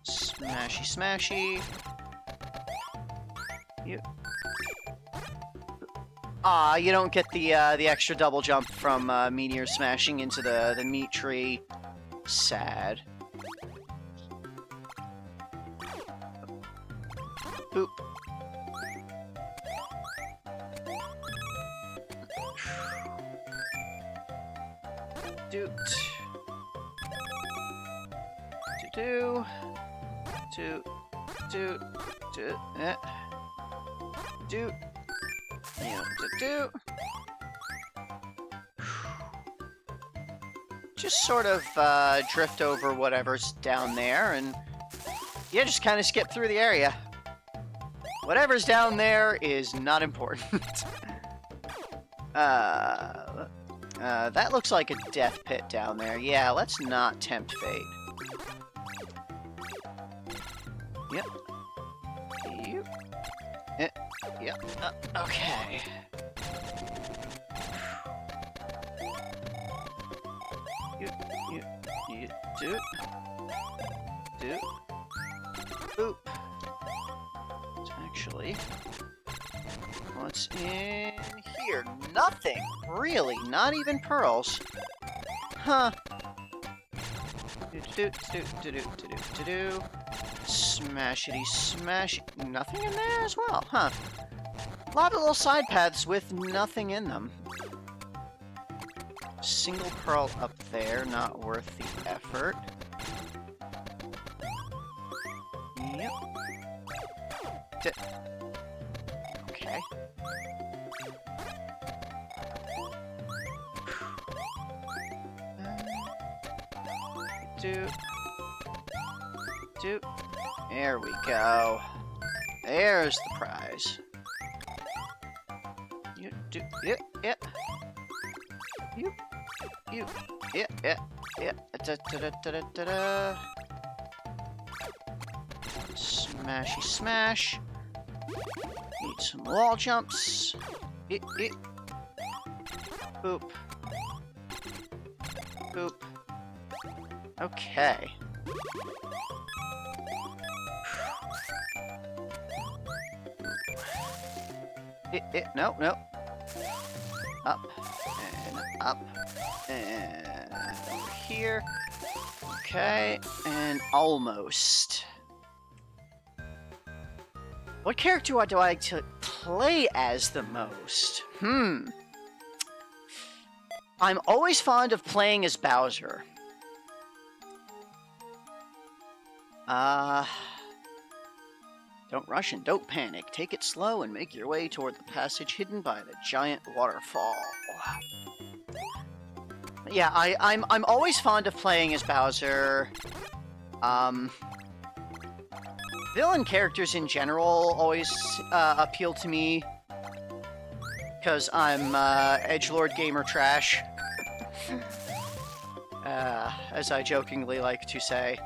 Smashy. You. Ah, you don't get the extra double jump from Meteor smashing into the meat tree. Sad. Boop. Doot. Do. Doot. Doot. Doot. Doot. Yeah, doot. Just sort of drift over whatever's down there, and yeah, just kind of skip through the area. Whatever's down there is not important. That looks like a death pit down there. Yeah, let's not tempt fate. Yep. Yep. Yep. Okay. You do it. Boop. Actually, what's in here? Nothing, really. Not even pearls. Huh. Smashity smash. Nothing in there as well, huh? A lot of little side paths with nothing in them. Single pearl up there, not worth the effort. Yep. Okay. Do. There we go. There's the prize. You do. Yeah. You. Yeah. Da. Smashy smash. Need some wall jumps. Boop. Boop. Okay. No. Up. And up. And over here. Okay. And almost. What character do I like to play as the most? I'm always fond of playing as Bowser. Don't rush and don't panic. Take it slow and make your way toward the passage hidden by the giant waterfall. Yeah, I'm always fond of playing as Bowser. Villain characters in general always appeal to me because I'm edgelord gamer trash, as I jokingly like to say.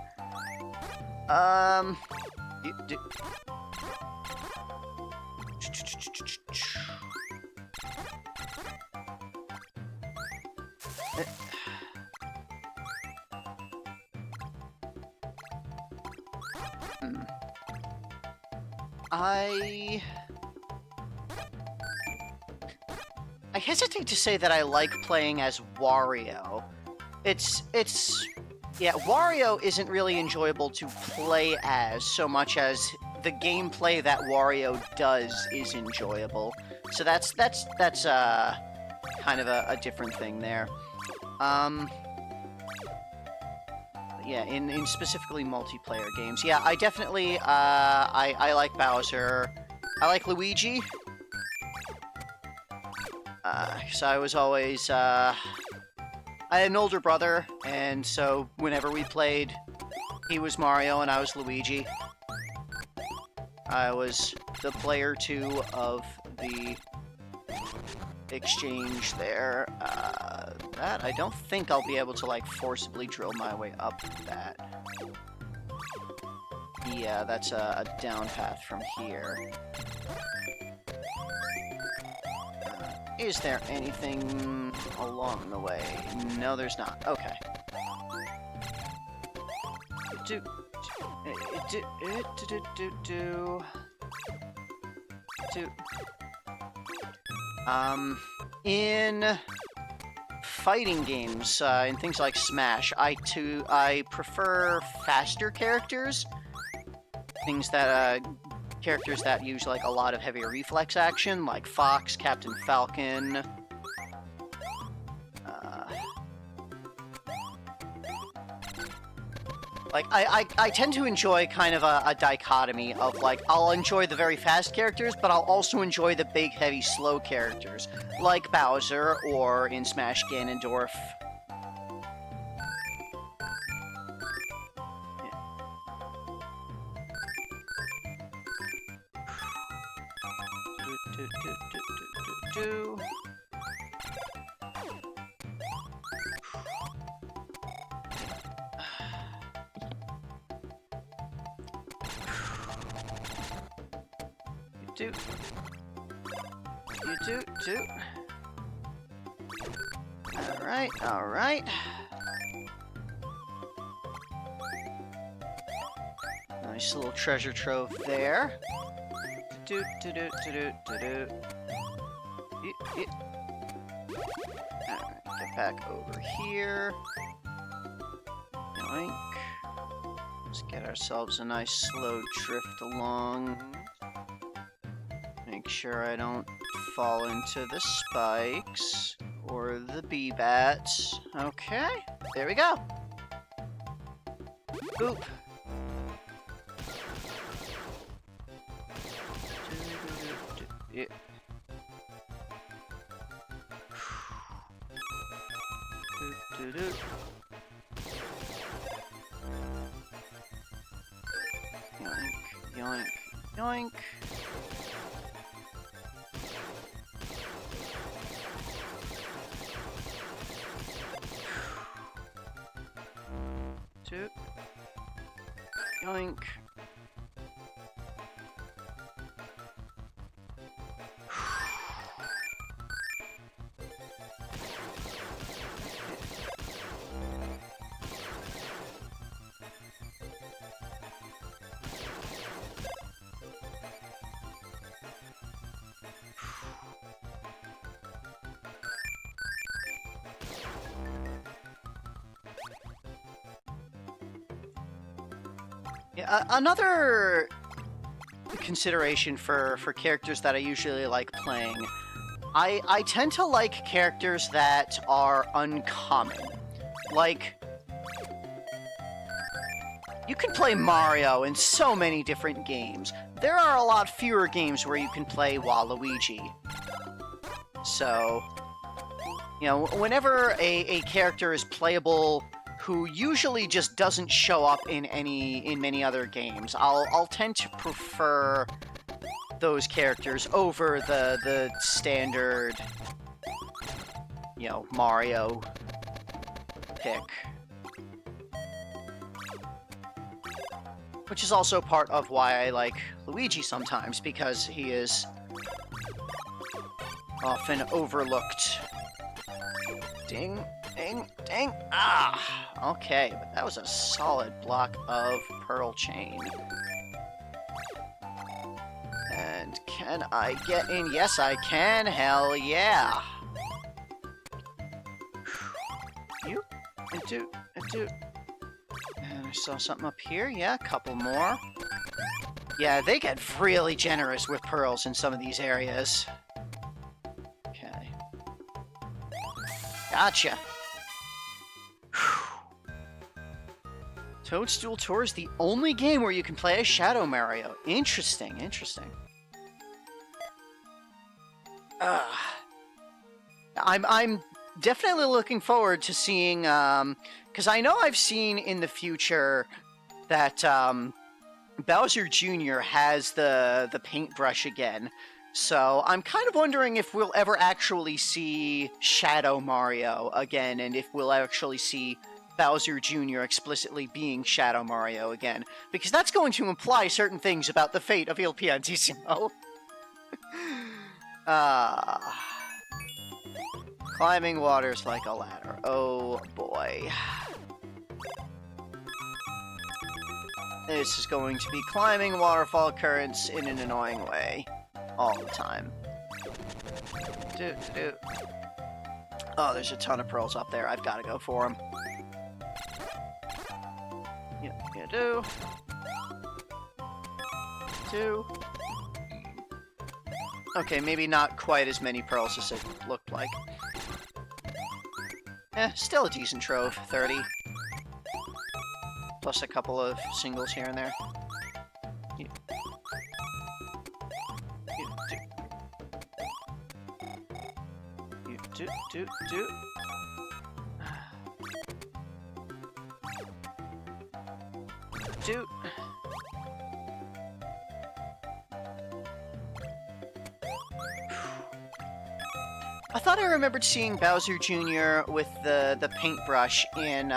I hesitate to say that I like playing as Wario. Yeah, Wario isn't really enjoyable to play as so much as the gameplay that Wario does is enjoyable. So that's kind of a different thing there. Yeah, in specifically multiplayer games. Yeah, I definitely, I like Bowser. I like Luigi. So I was always, I had an older brother, and so whenever we played, he was Mario and I was Luigi. I was the player 2 of the exchange there. That, I don't think I'll be able to, like, forcibly drill my way up that. Yeah, that's a down path from here. Is there anything along the way? No, there's not. Okay. In fighting games, in things like Smash, I prefer faster characters. Things that, characters that use, like, a lot of heavy reflex action, like Fox, Captain Falcon. Like, I tend to enjoy kind of a dichotomy of, like, I'll enjoy the very fast characters, but I'll also enjoy the big, heavy, slow characters, like Bowser, or in Smash, Ganondorf. Alright. Nice little treasure trove there. Alright, get back over here. Yoink. Let's get ourselves a nice slow drift along. Make sure I don't fall into the spikes or the bee-bats. Okay, there we go. Boop. Yeah. Yoink, yoink, yoink. Yoink. Yeah, another consideration for characters that I usually like playing, I tend to like characters that are uncommon. Like, you can play Mario in so many different games. There are a lot fewer games where you can play Waluigi. So, you know, whenever a character is playable who usually just doesn't show up in many other games, I'll tend to prefer those characters over the standard, you know, Mario pick. Which is also part of why I like Luigi sometimes, because he is often overlooked. Ding, ding, ding. Ah! Okay, but that was a solid block of Pearl Chain. And can I get in? Yes, I can. Hell yeah. You? Into. And I saw something up here. Yeah, a couple more. Yeah, they get really generous with pearls in some of these areas. Okay. Gotcha. Toadstool Tour is the only game where you can play as Shadow Mario. Interesting, interesting. I'm definitely looking forward to seeing, because I know I've seen in the future that Bowser Jr. has the paintbrush again. So I'm kind of wondering if we'll ever actually see Shadow Mario again, and if we'll actually see Bowser Jr. explicitly being Shadow Mario again, because that's going to imply certain things about the fate of Il Piantissimo. Climbing waters like a ladder. Oh boy. This is going to be climbing waterfall currents in an annoying way. all the time. Oh, there's a ton of pearls up there. I've got to go for them. You do. Two. Okay, maybe not quite as many pearls as it looked like. Still a decent trove, 30. Plus a couple of singles here and there. Do. I thought I remembered seeing Bowser Jr. with the paintbrush in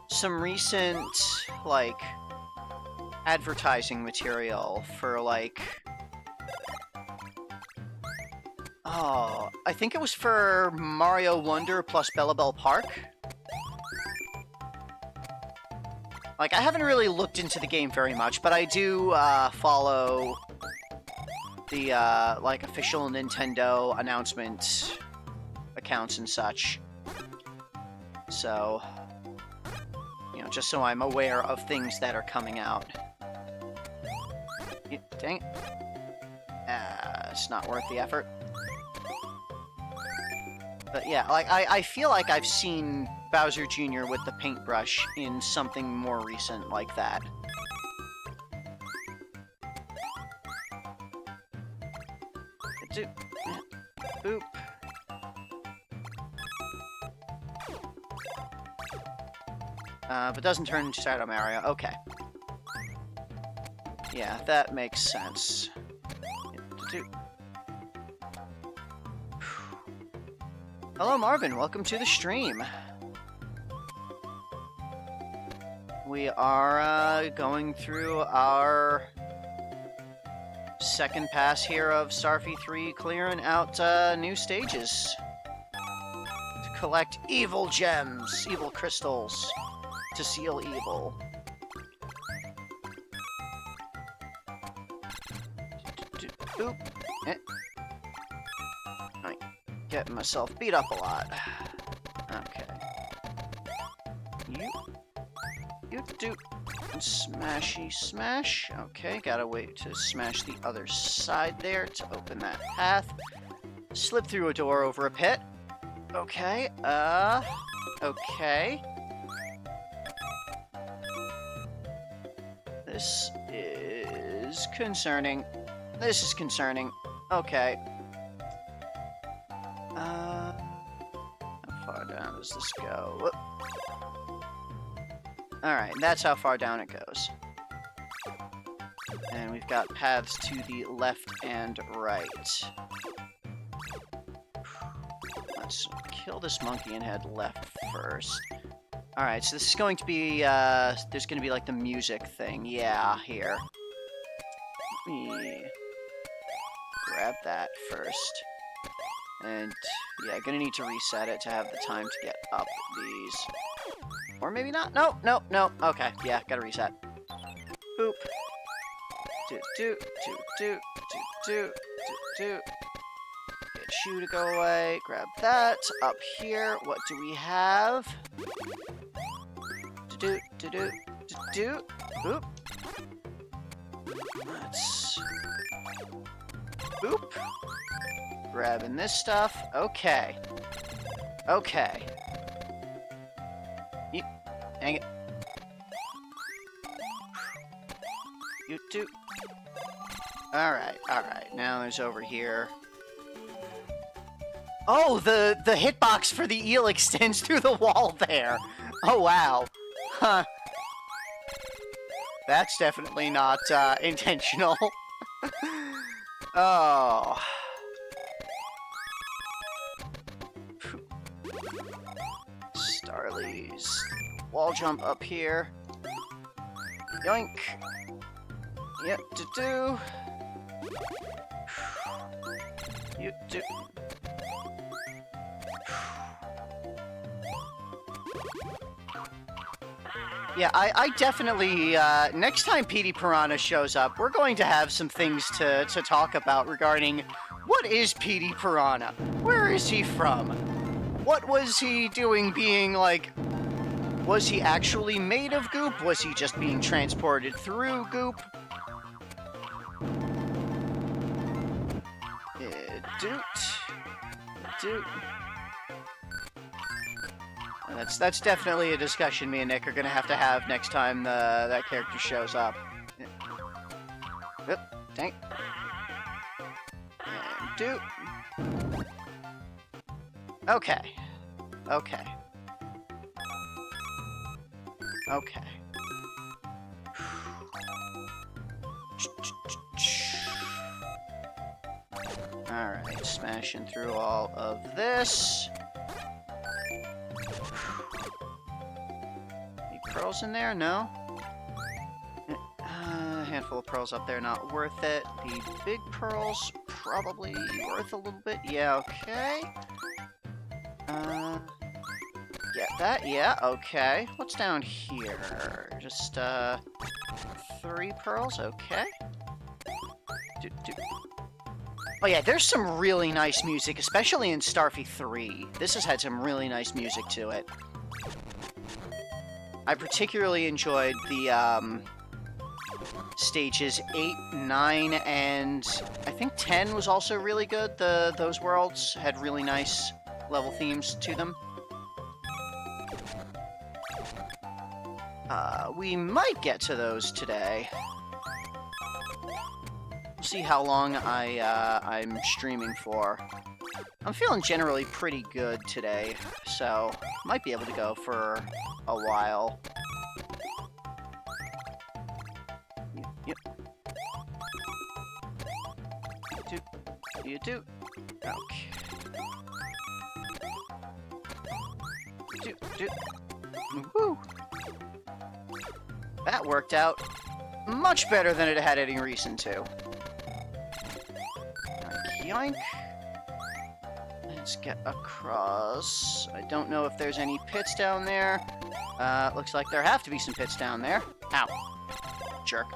some recent, like, advertising material for, like... Oh, I think it was for Mario Wonder plus Bellabelle Park. Like, I haven't really looked into the game very much, but I do follow the, like, official Nintendo announcement accounts and such. So, you know, just so I'm aware of things that are coming out. Dang it. It's not worth the effort. But yeah, like, I feel like I've seen Bowser Jr. with the paintbrush in something more recent like that. Boop. But doesn't turn into Shadow Mario. Okay. Yeah, that makes sense. Hello, Marvin. Welcome to the stream. We are going through our second pass here of Starfy 3, clearing out new stages to collect evil gems, evil crystals, to seal evil. Boop. Alright, getting myself beat up a lot. Okay. You do. Smashy smash. Okay, gotta wait to smash the other side there to open that path. Slip through a door over a pit. Okay, okay. This is concerning. This is concerning. Okay. How far down does this go? Whoop. Alright, that's how far down it goes. And we've got paths to the left and right. Let's kill this monkey and head left first. Alright, so this is going to be, there's going to be like the music thing. Yeah, here. Let me grab that first. And, yeah, gonna need to reset it to have the time to get up these. Or maybe not. No. Okay, yeah, gotta reset. Boop. Do. Get you to go away. Grab that. Up here, what do we have? Do. Boop. Let's... Boop. Grabbing this stuff. Okay. Okay. Dang it. You do. Alright. Now there's over here. Oh, the hitbox for the eel extends through the wall there. Oh, wow. Huh. That's definitely not, intentional. Oh. Starly's wall jump up here. Yoink. Yep, do. You do. Yeah, I definitely, next time Petey Piranha shows up, we're going to have some things to talk about regarding what is Petey Piranha? Where is he from? What was he doing being, like, was he actually made of goop? Was he just being transported through goop? Doot. That's definitely a discussion me and Nick are gonna have next time that character shows up. Oop, dang. And doot. Okay. Okay. Alright, smashing through all of this. Any pearls in there? No? A handful of pearls up there, not worth it. The big pearls, probably worth a little bit. Yeah, okay. Get that, yeah, okay. What's down here? Just, 3 pearls, okay. Oh yeah, there's some really nice music, especially in Starfy 3. This has had some really nice music to it. I particularly enjoyed the, stages 8, 9, and I think 10 was also really good. Those worlds had really nice level themes to them. We might get to those today. We'll see how long I'm streaming for. I'm feeling generally pretty good today, so might be able to go for a while. Yep. You do. Okay. Do. Woo! That worked out much better than it had any reason to. Yoink. Let's get across. I don't know if there's any pits down there. Looks like there have to be some pits down there. Ow. Jerk.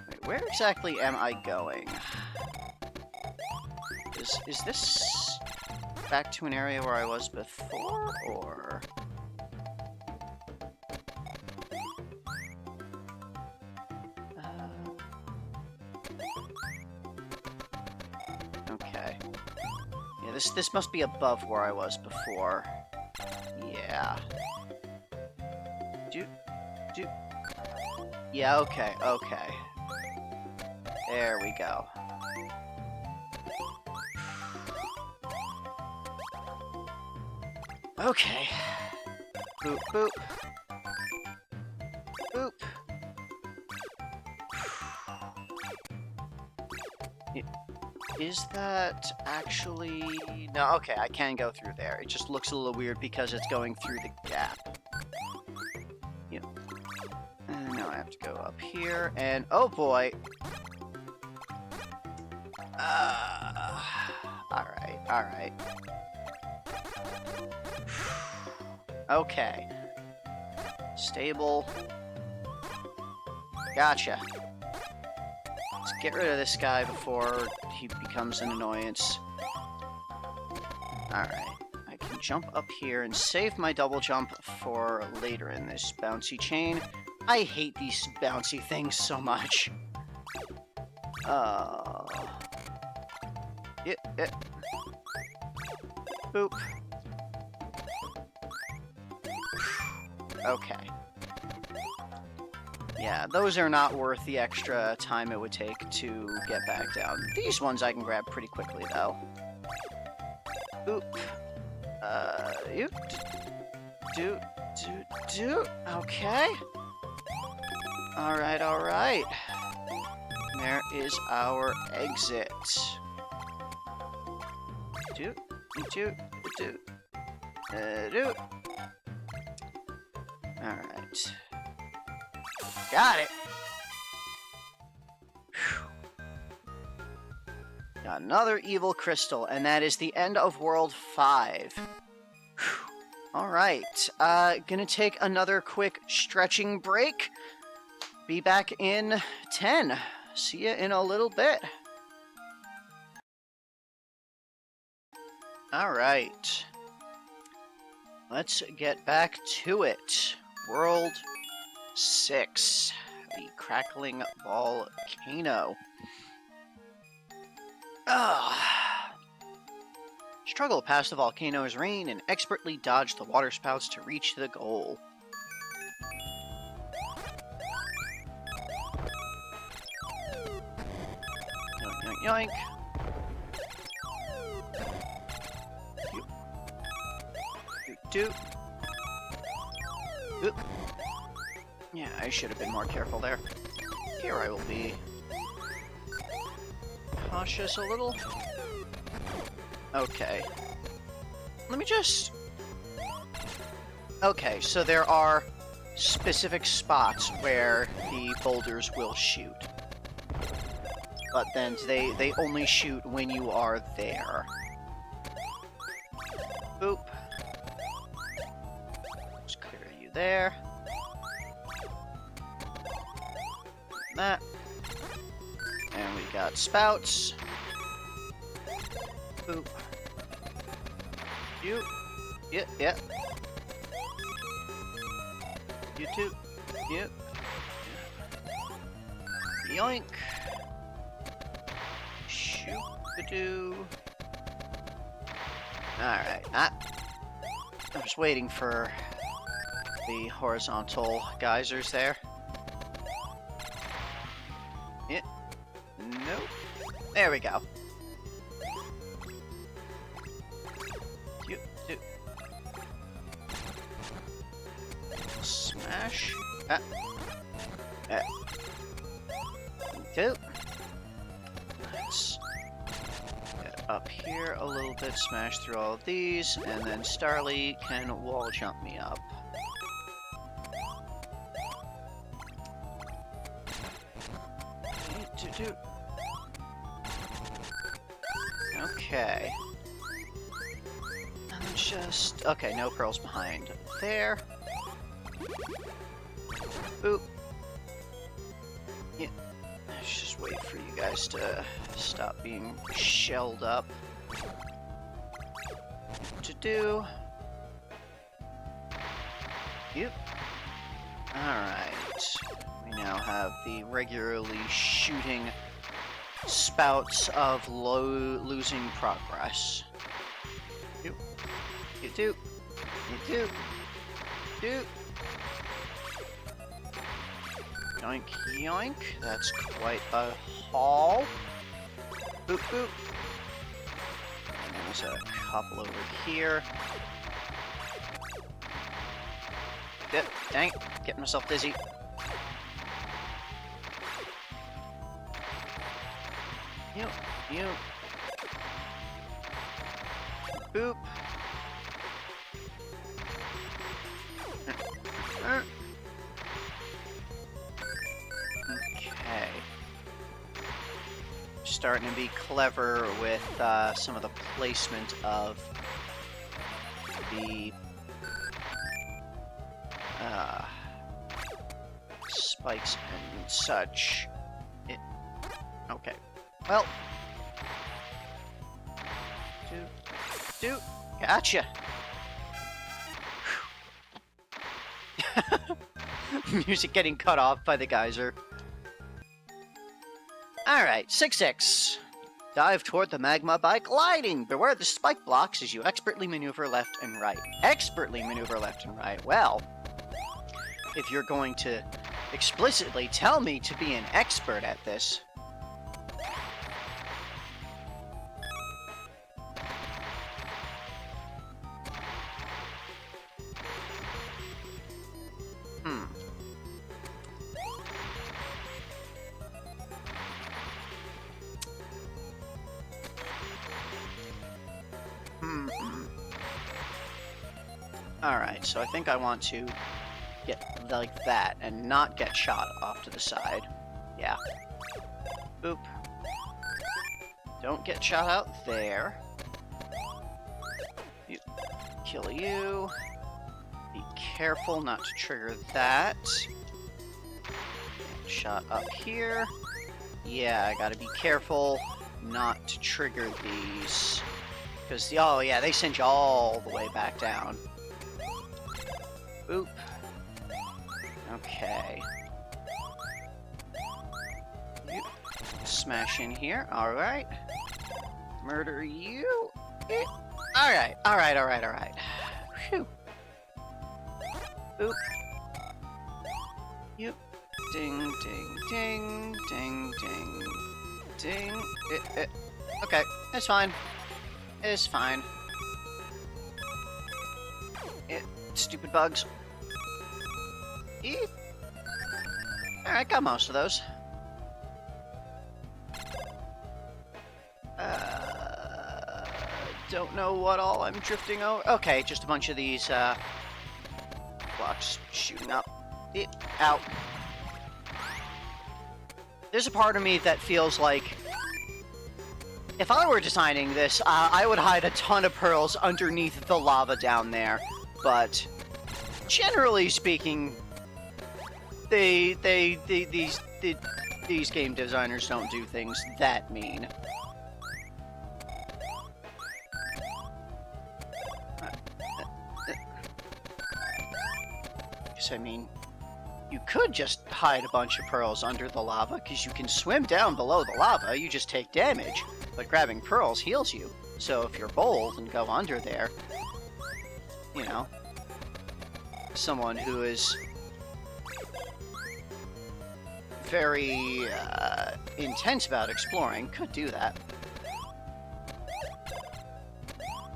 Wait, where exactly am I going? Is this back to an area where I was before, or...? Okay. Yeah, this must be above where I was before. Yeah. Yeah, okay. There we go. Okay. Boop, boop. Boop. Is that actually... No, okay, I can go through there. It just looks a little weird because it's going through the gap. Yep. And now I have to go up here, and oh boy! Alright. Okay. Stable. Gotcha. Let's get rid of this guy before he becomes an annoyance. Alright. I can jump up here and save my double jump for later in this bouncy chain. I hate these bouncy things so much. Yeah. Boop. Okay. Yeah, those are not worth the extra time it would take to get back down. These ones I can grab pretty quickly, though. Oop. You. Do. Okay. Alright. There is our exit. Do. Alright. Got it! Got another evil crystal, and that is the end of World 5. Alright, gonna take another quick stretching break. Be back in 10. See ya in a little bit. Alright. Let's get back to it. World 6. The Crackling Volcano. Struggle past the volcano's rain and expertly dodge the water spouts to reach the goal. Yoink, yoink, yoink. Doot. Oop. Yeah, I should have been more careful there. Here I will be cautious a little. Okay. Let me just... Okay, so there are specific spots where the boulders will shoot. But then they only shoot when you are there. Boop. Just clear you there. That. And we got spouts. Boop. You. Yep, yep. You too. Yep. Yoink. Shoop-a-doo. Alright. I'm just waiting for the horizontal geysers there. Yep. Nope. There we go. Smash. Two. Let's get up here a little bit, smash through all of these, and then Starly can wall jump me up. Okay. And just... Okay, no pearls behind there. Boop. Yeah. Let's just wait for you guys to stop being shelled up. To do. Yep. Alright. We now have the regularly shooting spouts of losing progress. Yep. You do. You do. Do. Yoink, yoink. That's quite a haul. Boop, boop. And there's a couple over here. Yep, dang it. Getting myself dizzy. You. Boop. Okay. Starting to be clever with some of the placement of the spikes and such. Okay. Well. Do. Gotcha. Music getting cut off by the geyser. Alright, 6-6. Dive toward the magma by gliding. Beware the spike blocks as you expertly maneuver left and right. Expertly maneuver left and right. Well, if you're going to explicitly tell me to be an expert at this. Alright, so I think I want to get like that and not get shot off to the side. Yeah. Boop. Don't get shot out there. You, kill you. Be careful not to trigger that. Shot up here. Yeah, I gotta be careful not to trigger these. Because, oh yeah, they sent you all the way back down. Oop. Okay. Yep. Smash in here. Alright. Murder you. Alright, alright, alright, alright. Phew. Oop. Yep. Ding, ding, ding, ding, ding, ding. Okay, it's fine. It's fine. Stupid bugs. Alright, got most of those. Don't know what all I'm drifting over. Okay, just a bunch of these, blocks shooting up. Out. There's a part of me that feels like if I were designing this, I would hide a ton of pearls underneath the lava down there. But generally speaking, these game designers don't do things that mean. I mean, you could just hide a bunch of pearls under the lava, because you can swim down below the lava, you just take damage. But grabbing pearls heals you. So if you're bold and go under there, you know, someone who is very intense about exploring could do that.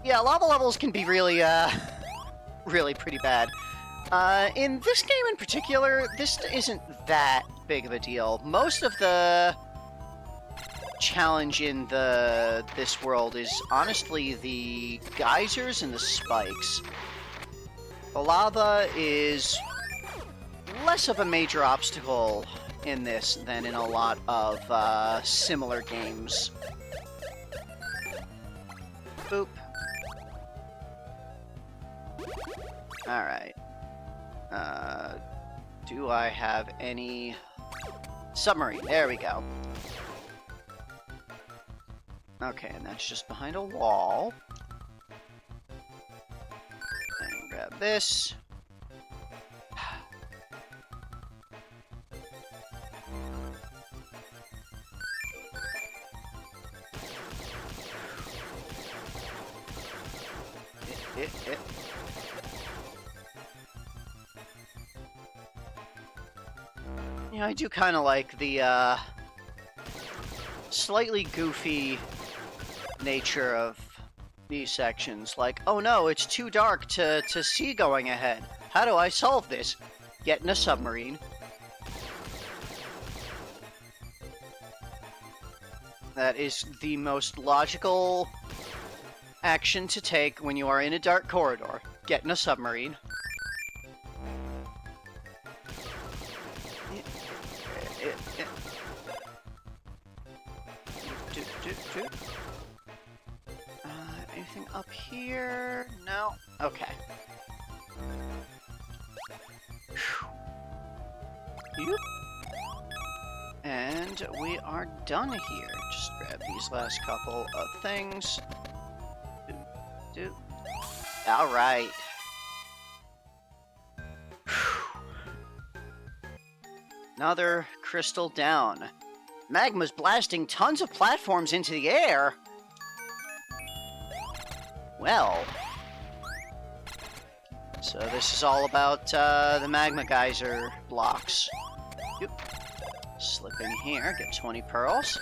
Yeah, lava levels can be really, really pretty bad. In this game in particular, this isn't that big of a deal. Most of the challenge in this world is honestly the geysers and the spikes. The lava is less of a major obstacle in this than in a lot of similar games. Boop. Alright. Do I have any submarine? There we go. Okay, and that's just behind a wall. And grab this. Yeah, I do kind of like the slightly goofy nature of these sections. Like, oh no, it's too dark to see going ahead. How do I solve this? Get in a submarine. That is the most logical action to take when you are in a dark corridor. Get in a submarine. Anything up here? No? Okay. And we are done here. Just grab these last couple of things. Alright. Another crystal down. Magma's blasting tons of platforms into the air. Well. So this is all about the magma geyser blocks. Yep. Slip in here, get 20 pearls.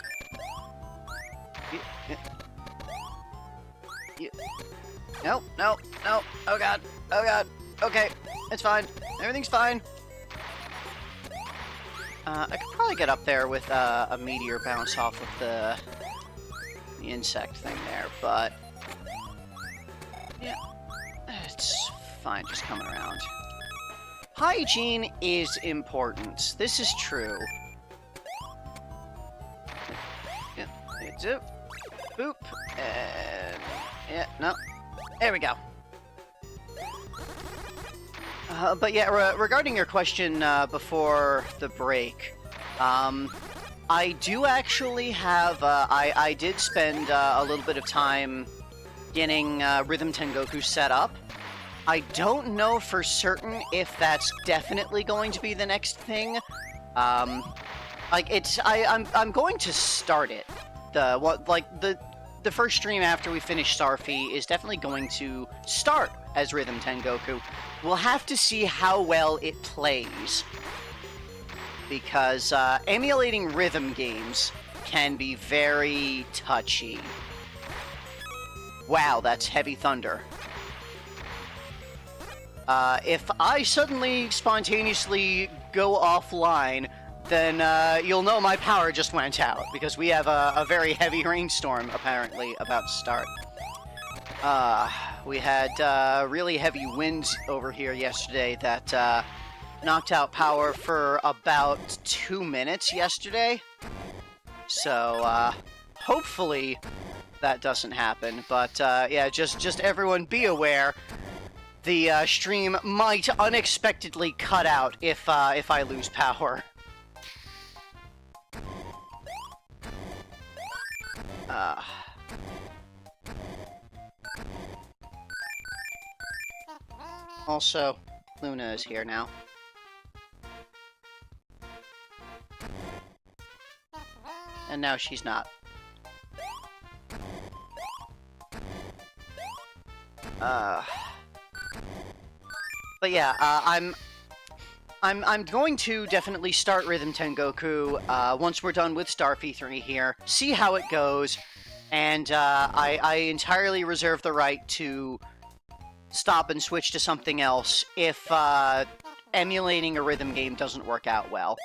No, no, no. Oh god. Oh god. Okay, it's fine. Everything's fine. I could probably get up there with a meteor bounce off of the insect thing there, but yeah, it's fine just coming around. Hygiene is important. This is true. Yeah, it's it. Boop. And... yeah, no. There we go. But yeah, regarding your question before the break, I do actually have, I did spend a little bit of time getting Rhythm Tengoku set up. I don't know for certain if that's definitely going to be the next thing. Like, I'm going to start it. The first stream after we finish Starfy is definitely going to start as Rhythm Tengoku. We'll have to see how well it plays. Because emulating rhythm games can be very touchy. Wow, that's heavy thunder. If I suddenly spontaneously go offline, then you'll know my power just went out, because we have a very heavy rainstorm, apparently, about to start. We had really heavy winds over here yesterday that knocked out power for about 2 minutes yesterday. So, hopefully that doesn't happen. But, yeah, just everyone be aware. The stream might unexpectedly cut out if I lose power. Also, Luna is here now. And now she's not. But yeah, I'm going to definitely start Rhythm Tengoku once we're done with Starfy 3 here, see how it goes, and I entirely reserve the right to stop and switch to something else if emulating a rhythm game doesn't work out well.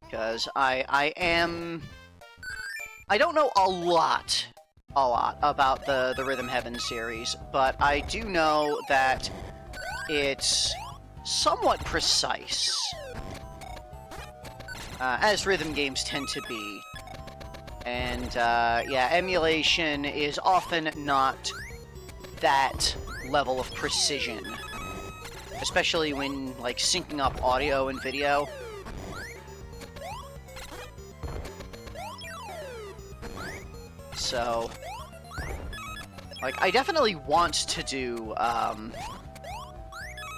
Because I don't know a lot about the Rhythm Heaven series, but I do know that it's somewhat precise, as rhythm games tend to be. And, yeah, emulation is often not that level of precision, especially when, like, syncing up audio and video. So, like, I definitely want to do,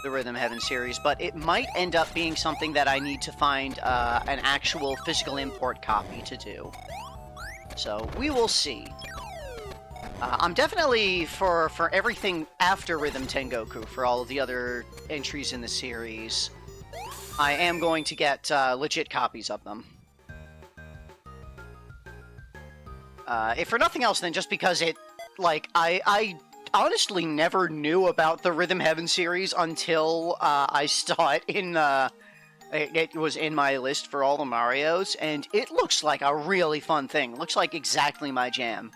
the Rhythm Heaven series, but it might end up being something that I need to find, an actual physical import copy to do. So, we will see. I'm definitely, for everything after Rhythm Tengoku, for all of the other entries in the series, I am going to get, legit copies of them. If for nothing else, then just because it, like, I honestly never knew about the Rhythm Heaven series until, I saw it in, it was in my list for all the Marios, and it looks like a really fun thing. It looks like exactly my jam.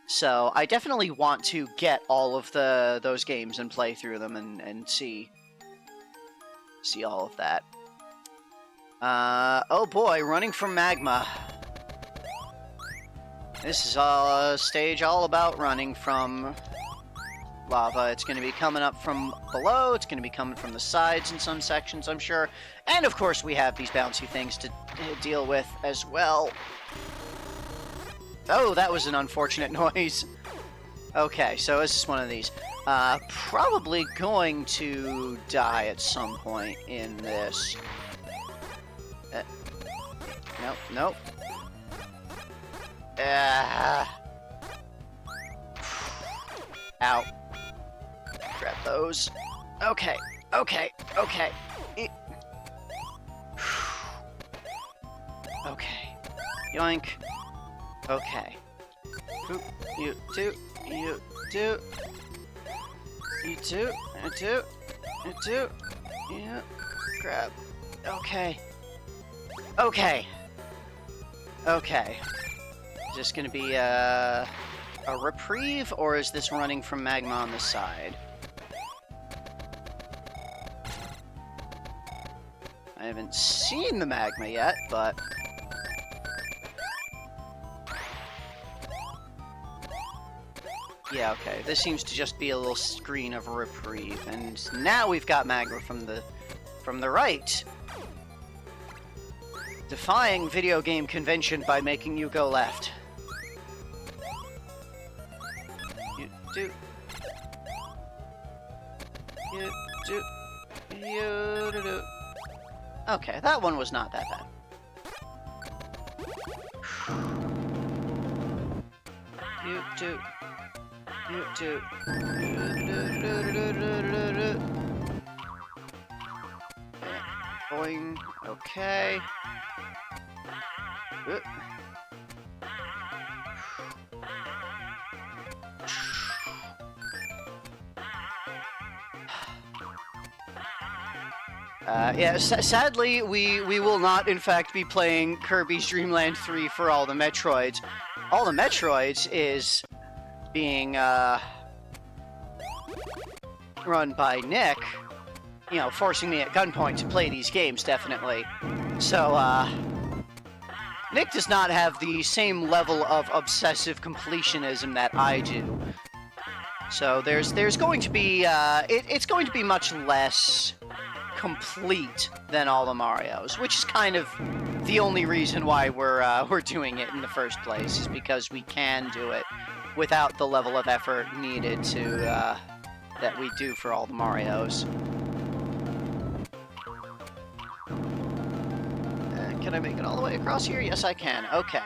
So, I definitely want to get all of those games and play through them and see all of that. Oh boy, running from magma. This is a stage all about running from lava. It's going to be coming up from below, it's going to be coming from the sides in some sections, I'm sure. And of course we have these bouncy things to deal with as well. Oh, that was an unfortunate noise. Okay, so this is one of these. Probably going to die at some point in this. Nope, nope. Ow. Grab those. Okay, okay, okay. Okay. Yoink. Okay. Oop, you two, you two. You two, you two, you two. Yeah. Grab. Okay. Okay. Okay. Is this gonna be a reprieve, or is this running from magma on the side? I haven't seen the magma yet, but Yeah, okay. This seems to just be a little screen of reprieve, and now we've got Magma from the right. Defying video game convention by making you go left. You do. You do. You do. Okay, that one was not that bad. You do. You do. Boing. Okay. Yeah, sadly, we will not, in fact, be playing Kirby's Dream Land 3 for all the Metroids. All the Metroids is being, run by Nick, you know, forcing me at gunpoint to play these games, definitely. So, Nick does not have the same level of obsessive completionism that I do. So there's going to be, it's going to be much less complete than all the Marios, which is kind of the only reason why we're doing it in the first place, is because we can do it without the level of effort needed to, that we do for all the Marios. Can I make it all the way across here? Yes, I can. Okay.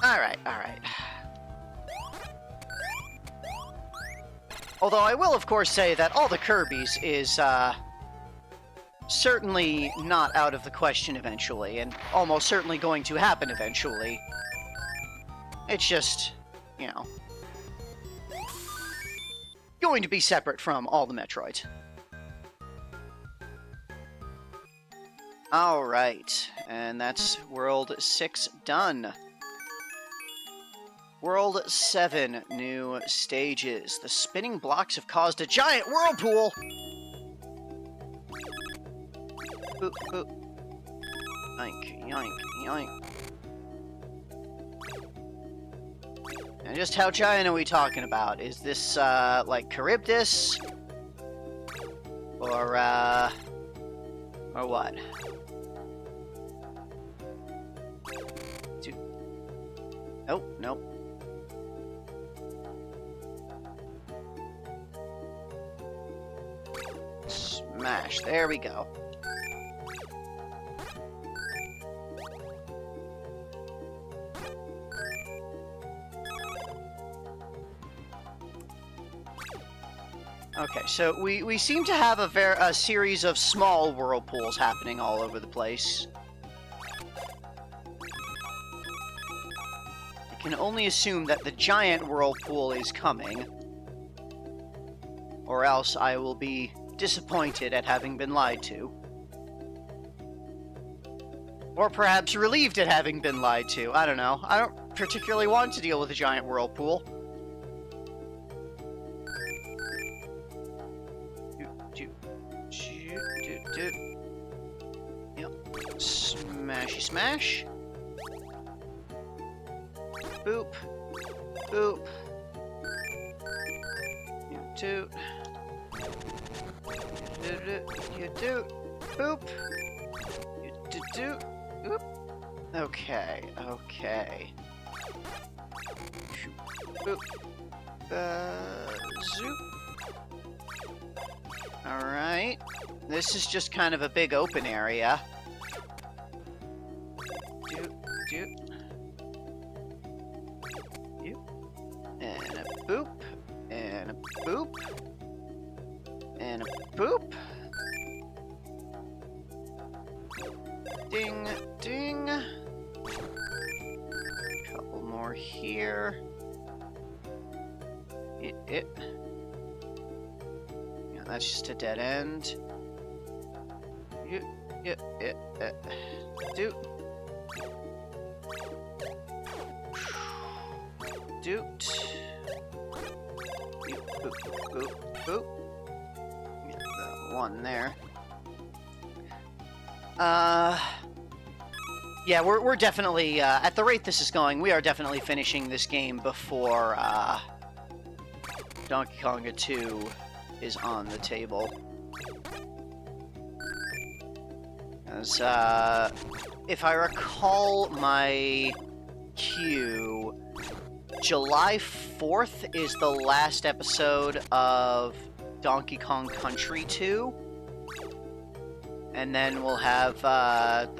Alright, alright. Although I will, of course, say that all the Kirbys is, certainly not out of the question eventually, and almost certainly going to happen eventually. It's just, you know, going to be separate from all the Metroids. Alright, and that's World 6 done. World 7, new stages. The spinning blocks have caused a giant whirlpool! Boop, boop. Yoink, yoink, yoink. And just how giant are we talking about? Is this, like Charybdis? Or what? Oh, nope. Smash. There we go. Okay, so we seem to have a series of small whirlpools happening all over the place. I can only assume that the giant whirlpool is coming, or else I will be disappointed at having been lied to. Or perhaps relieved at having been lied to. I don't know. I don't particularly want to deal with a giant whirlpool. Yep. Smashy smash. Boop. Boop. You toot. You toot. Boop. You toot. Oop. Okay. Okay. Boop. Zoop. Alright. This is just kind of a big open area. Doot, doot. And a boop. And a boop. And a boop. Ding, ding. Couple more here. Yeah, that's just a dead end. Doot. Doot. Boop, boop, boop. Get the one there. Yeah, we're definitely, at the rate this is going, we are definitely finishing this game before, Donkey Konga 2 is on the table. As, if I recall my queue, July 4th is the last episode of Donkey Kong Country 2. And then we'll have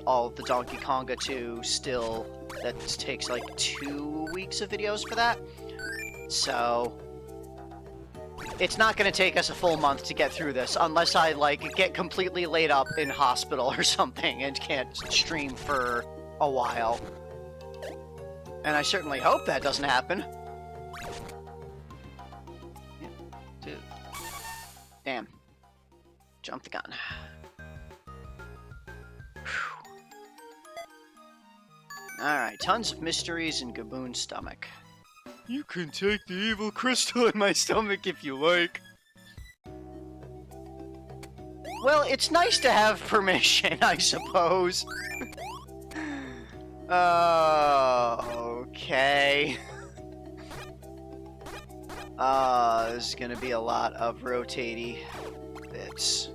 all of the Donkey Konga 2 still. That takes like 2 weeks of videos for that. So it's not going to take us a full month to get through this, unless I like get completely laid up in hospital or something and can't stream for a while. And I certainly hope that doesn't happen. Dude. Damn. Jump the gun. Alright, tons of mysteries in Gaboon's stomach. You can take the evil crystal in my stomach if you like. Well, it's nice to have permission, I suppose. Okay. This is gonna be a lot of rotatey bits.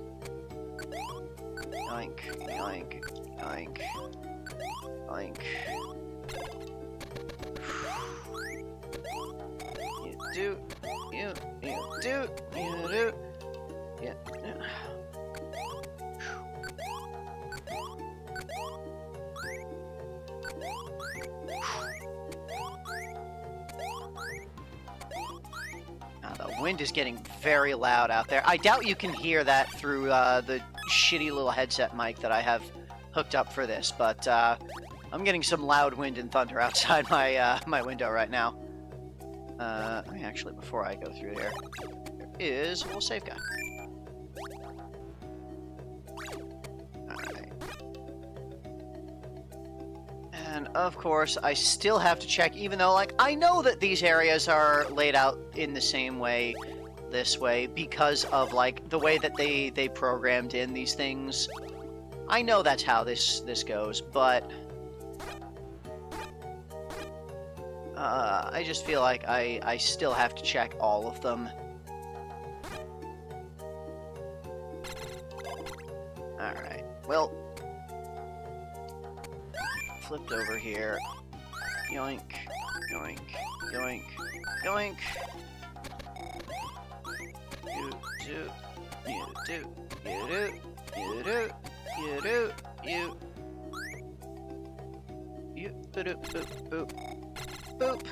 Yoink, yoink, yoink, yoink. You do, yeah. The wind is getting very loud out there. I doubt you can hear that through the shitty little headset mic that I have hooked up for this, but I'm getting some loud wind and thunder outside my my window right now. Actually, before I go through there is a little save guy. Alright. And of course, I still have to check, even though, like, I know that these areas are laid out in the same way, this way, because of, like, the way that they programmed in these things. I know that's how this goes, but I just feel like I still have to check all of them. Alright, well, flipped over here. Yoink, yoink, yoink, yoink. You do, you do, you do, you do, you do, you. You, boop, boop, boop. Boop.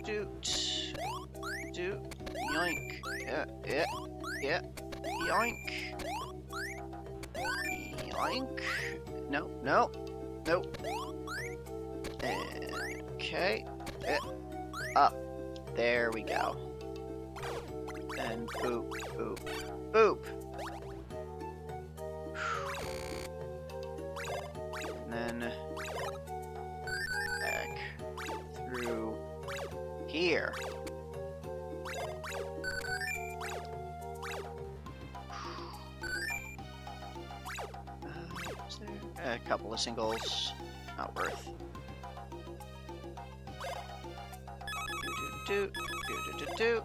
Doot. Doot. Yoink. Yeah, yeah, yeah. Yoink. Yoink. No, no. Nope. Okay. Up. There we go. And boop, boop, boop. And then back through here. A couple of singles, not worth. Do do do do do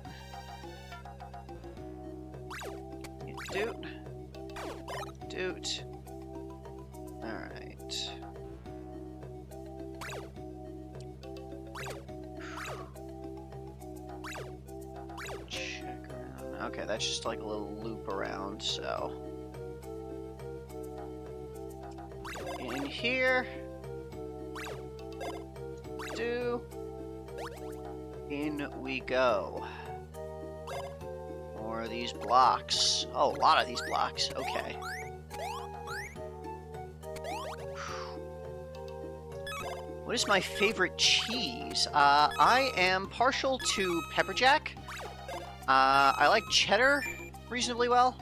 do do doot. All right. Check around. Okay, that's just like a little loop around, so. In here. In we go. More of these blocks. Oh, a lot of these blocks. Okay. What is my favorite cheese? I am partial to pepper jack. I like cheddar reasonably well.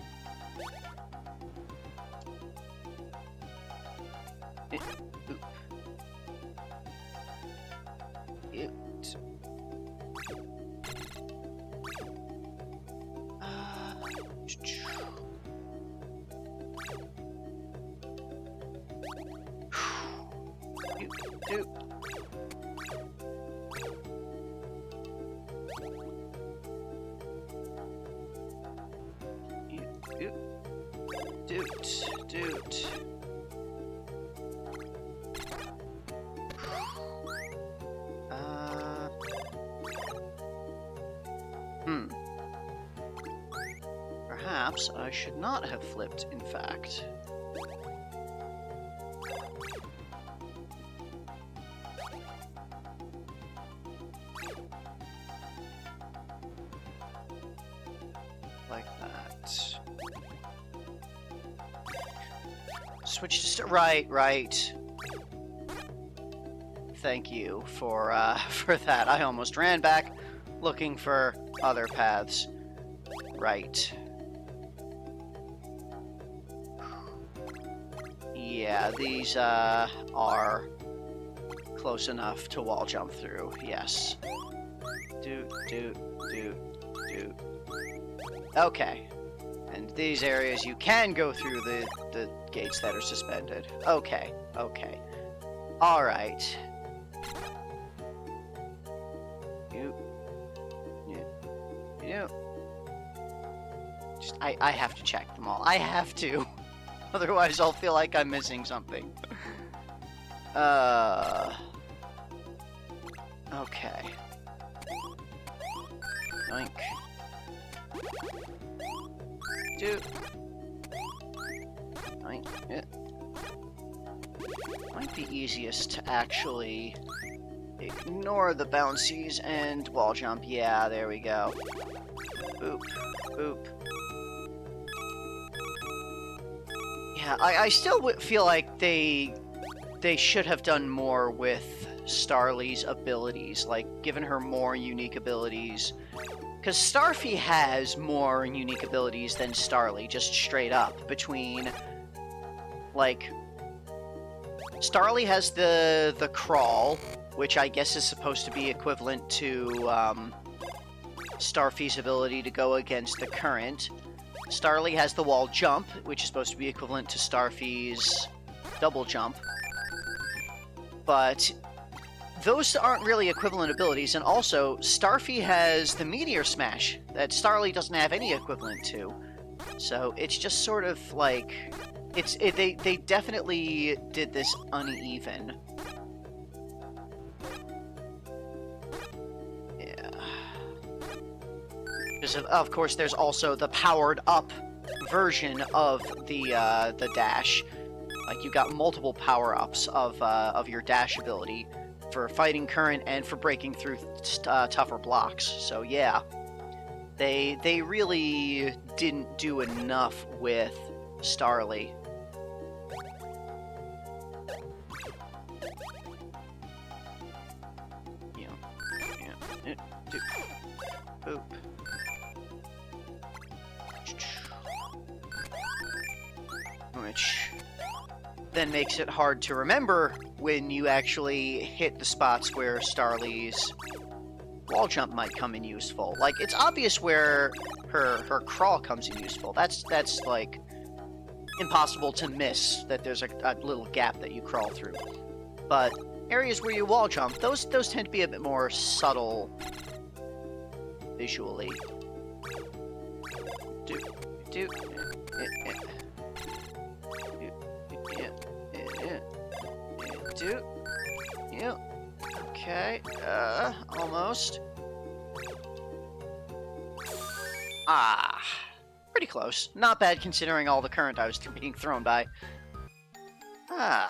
Doot. Doot. Perhaps I should not have flipped, in fact. Like that. Switch to right. Thank you for that. I almost ran back looking for other paths. Right. Yeah, these are close enough to wall jump through. Yes. Doot. Okay. And these areas you can go through the gates that are suspended. Okay. Alright. You. Just, I have to check them all. I have to. Otherwise I'll feel like I'm missing something. Okay. Yoink. Doot. Yoink. Yeah. Might be easiest to actually ignore the bouncies and wall jump. Yeah, there we go. Boop. Yeah, I still feel like they should have done more with Starly's abilities, like given her more unique abilities. Because Starfy has more unique abilities than Starly, just straight up. Between, like, Starly has the crawl, which I guess is supposed to be equivalent to Starfy's ability to go against the current. Starly has the wall jump, which is supposed to be equivalent to Starfy's double jump. But those aren't really equivalent abilities, and also, Starfy has the Meteor Smash that Starly doesn't have any equivalent to. So it's just sort of like... They definitely did this uneven. Yeah. Because of course, there's also the powered-up version of the dash. Like, you got multiple power-ups of your dash ability for fighting current and for breaking through tougher blocks. So yeah, they really didn't do enough with Starly. Boop. Which then makes it hard to remember when you actually hit the spots where Starly's wall jump might come in useful. Like, it's obvious where her crawl comes in useful. That's like impossible to miss, that there's a little gap that you crawl through. But areas where you wall jump, those tend to be a bit more subtle visually. Yeah. Okay. Almost. Pretty close. Not bad considering all the current I was being thrown by. So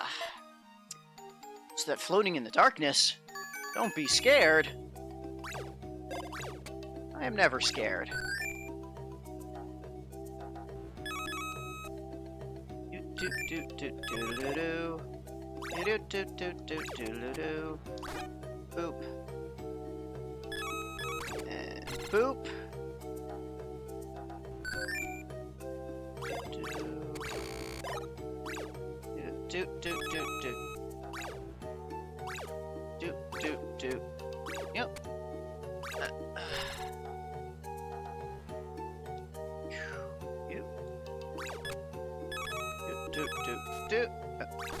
that floating in the darkness. Don't be scared. I am never scared. Boop. And boop. Do.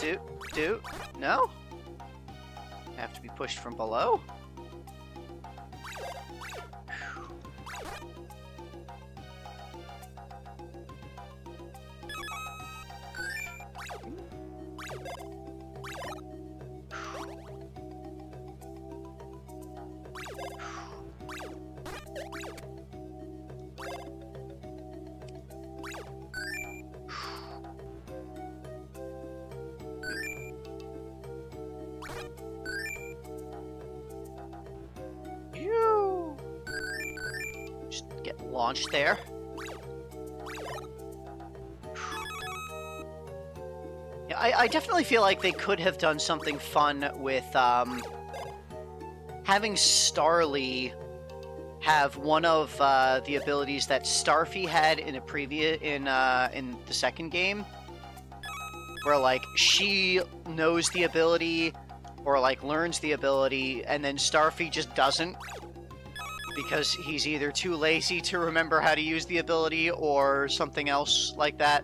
Yep. Do. No? Have to be pushed from below? Just get launched there. Yeah, I definitely feel like they could have done something fun with having Starly have one of the abilities that Starfy had in a previous in the second game, where like she knows the ability or like learns the ability, and then Starfy just doesn't because he's either too lazy to remember how to use the ability or something else like that.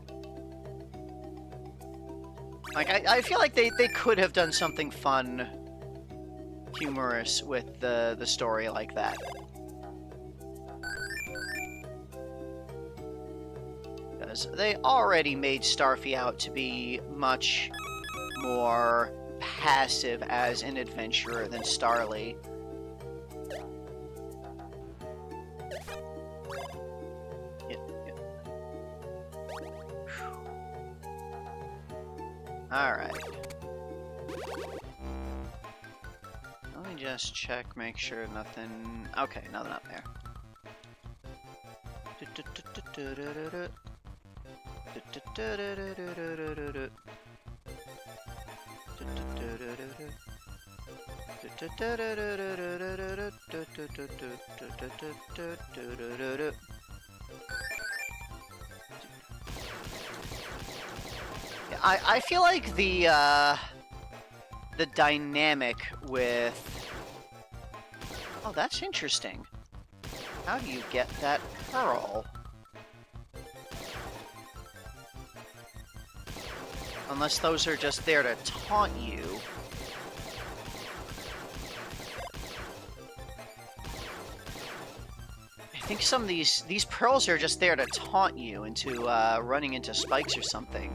Like I feel like they could have done something fun, humorous with the story like that. Because they already made Starfy out to be much more passive as an adventurer than Starly. Alright. Let me just check, make sure nothing... Okay, nothing up there. I feel like the dynamic with... Oh, that's interesting. How do you get that pearl? Unless those are just there to taunt you. I think some of these pearls are just there to taunt you into running into spikes or something.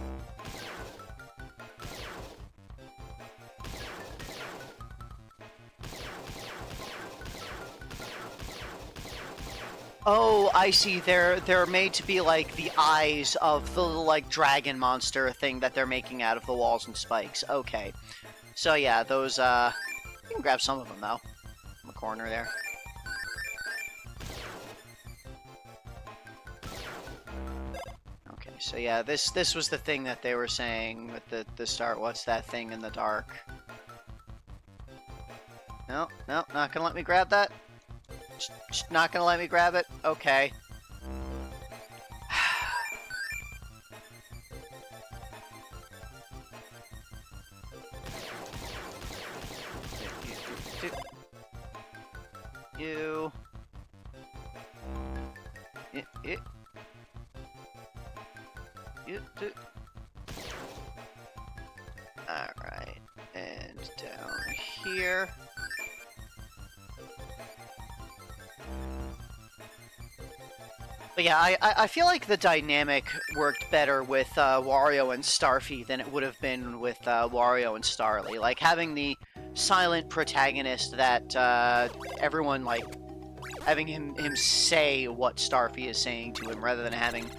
Oh, I see. They're made to be like the eyes of the little like dragon monster thing that they're making out of the walls and spikes. Okay. So yeah, those you can grab some of them though. In the corner there. Okay, so yeah, this was the thing that they were saying with the start. What's that thing in the dark? No, not gonna let me grab that. Just not gonna let me grab it? Okay. You. Alright. And down here. But yeah, I feel like the dynamic worked better with Wario and Starfy than it would have been with Wario and Starly. Like, having the silent protagonist that everyone, like, having him say what Starfy is saying to him rather than having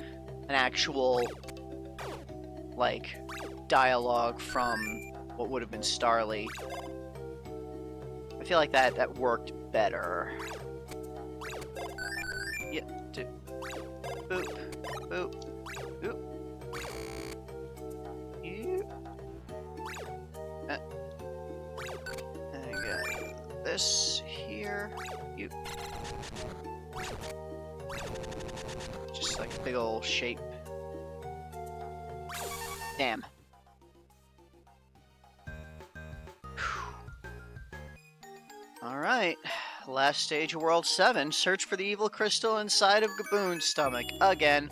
an actual, like, dialogue from what would have been Starly. I feel like that worked better. Yeah, boop, boop, boop. You. I got this here. You. Just like a big old shape. Damn. Alright. Last stage of World 7. Search for the evil crystal inside of Gaboon's stomach. Again.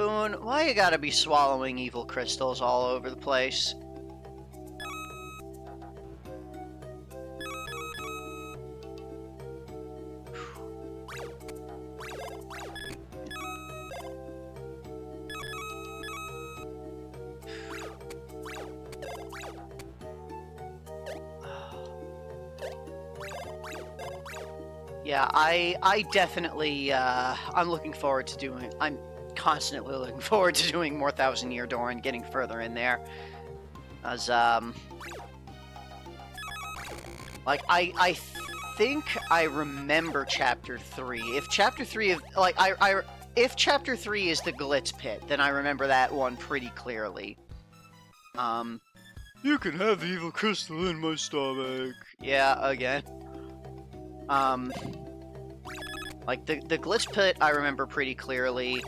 Boone, why you gotta be swallowing evil crystals all over the place? Yeah, I definitely, I'm looking forward to doing, I'm constantly looking forward to doing more Thousand Year Door and getting further in there. As, like, I think I remember Chapter 3. If Chapter 3, if Chapter 3 is the Glitz Pit, then I remember that one pretty clearly. You can have the evil crystal in my stomach. Yeah, again. Like, the Glitz Pit I remember pretty clearly.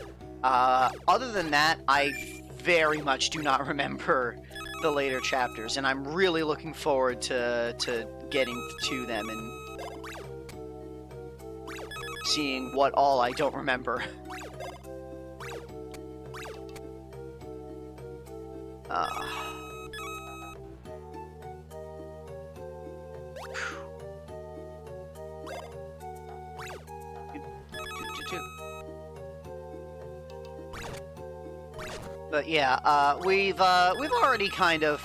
Other than that, I very much do not remember the later chapters, and I'm really looking forward to getting to them and seeing what all I don't remember. But yeah, we've already kind of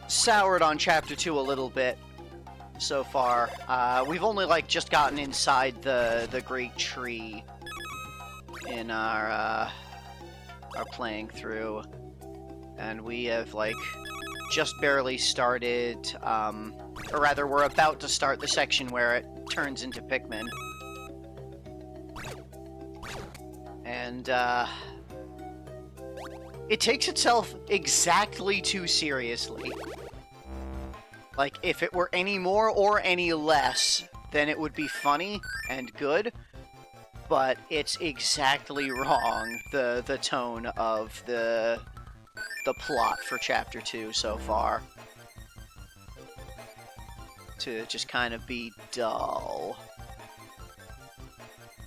soured on Chapter 2 a little bit so far. We've only, like, just gotten inside the Great Tree in our playing through. And we have, like, just barely started, or rather, we're about to start the section where it turns into Pikmin. And, it takes itself exactly too seriously. Like, if it were any more or any less, then it would be funny and good, but it's exactly wrong, the tone of the plot for Chapter 2 so far. To just kind of be dull.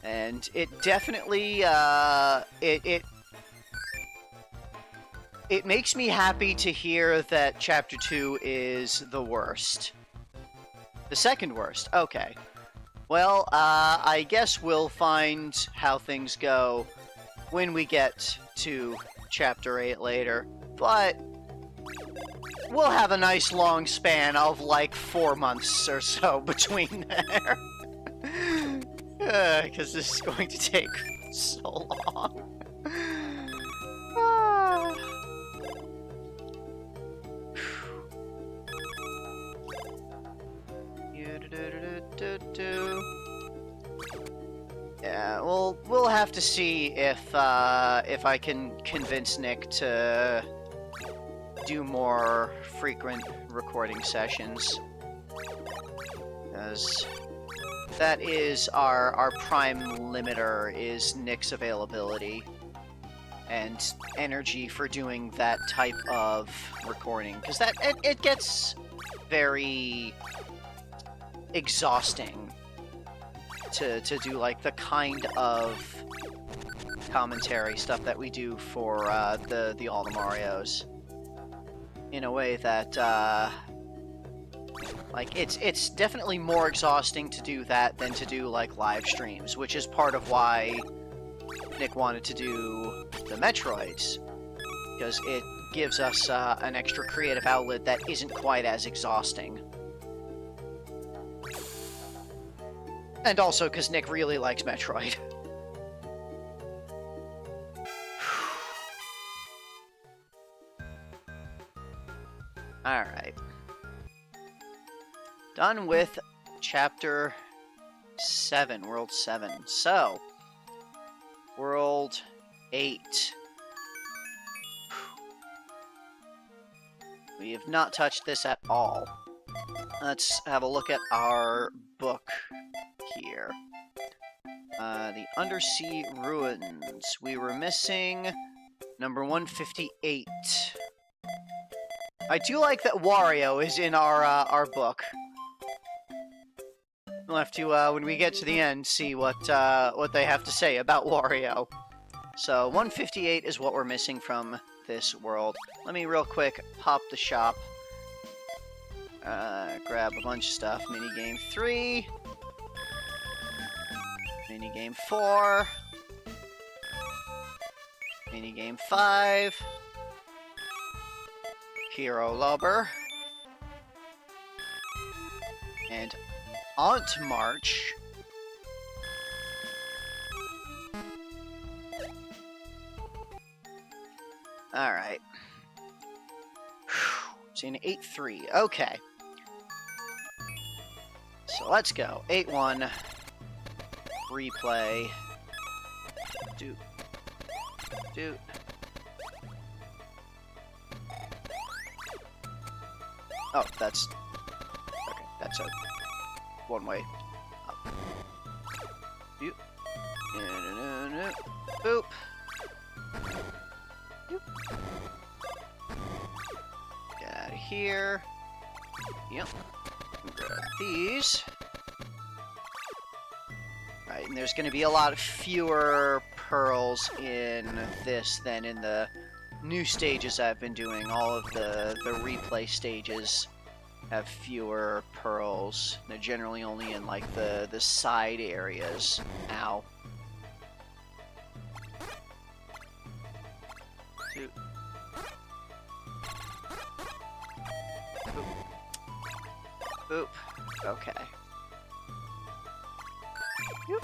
And it definitely, it makes me happy to hear that Chapter 2 is the worst. The second worst, okay. Well, I guess we'll find how things go when we get to Chapter 8 later. But we'll have a nice long span of, like, 4 months or so between there. Because this is going to take so long. Yeah, we'll have to see if I can convince Nick to do more frequent recording sessions, because that is our prime limiter, is Nick's availability and energy for doing that type of recording, because it gets very exhausting to do, like, the kind of commentary stuff that we do for the All the Marios, in a way that like, it's definitely more exhausting to do that than to do, like, live streams, which is part of why Nick wanted to do the Metroids, because it gives us an extra creative outlet that isn't quite as exhausting. And also because Nick really likes Metroid. Alright. Done with Chapter 7, World 7. So, World 8. We have not touched this at all. Let's have a look at our book here. The Undersea Ruins. We were missing number 158. I do like that Wario is in our book. We'll have to, when we get to the end, see what they have to say about Wario. So 158 is what we're missing from this world. Let me real quick pop the shop. Grab a bunch of stuff. Minigame 3. Minigame 4. Minigame 5. Hero Lubber. And Aunt March. Alright. It's an 8-3. Okay. So let's go. 8-1. Replay. Doot. Doot. Oh, that's... Okay, that's a one-way up. Doot. Boop. Doot. Get out of here. Yep. Grab these. Right, and there's going to be a lot fewer pearls in this than in the new stages I've been doing. All of the replay stages have fewer pearls. They're generally only in, like, the side areas. Ow. Two. Boop. Boop. Okay. Yoop.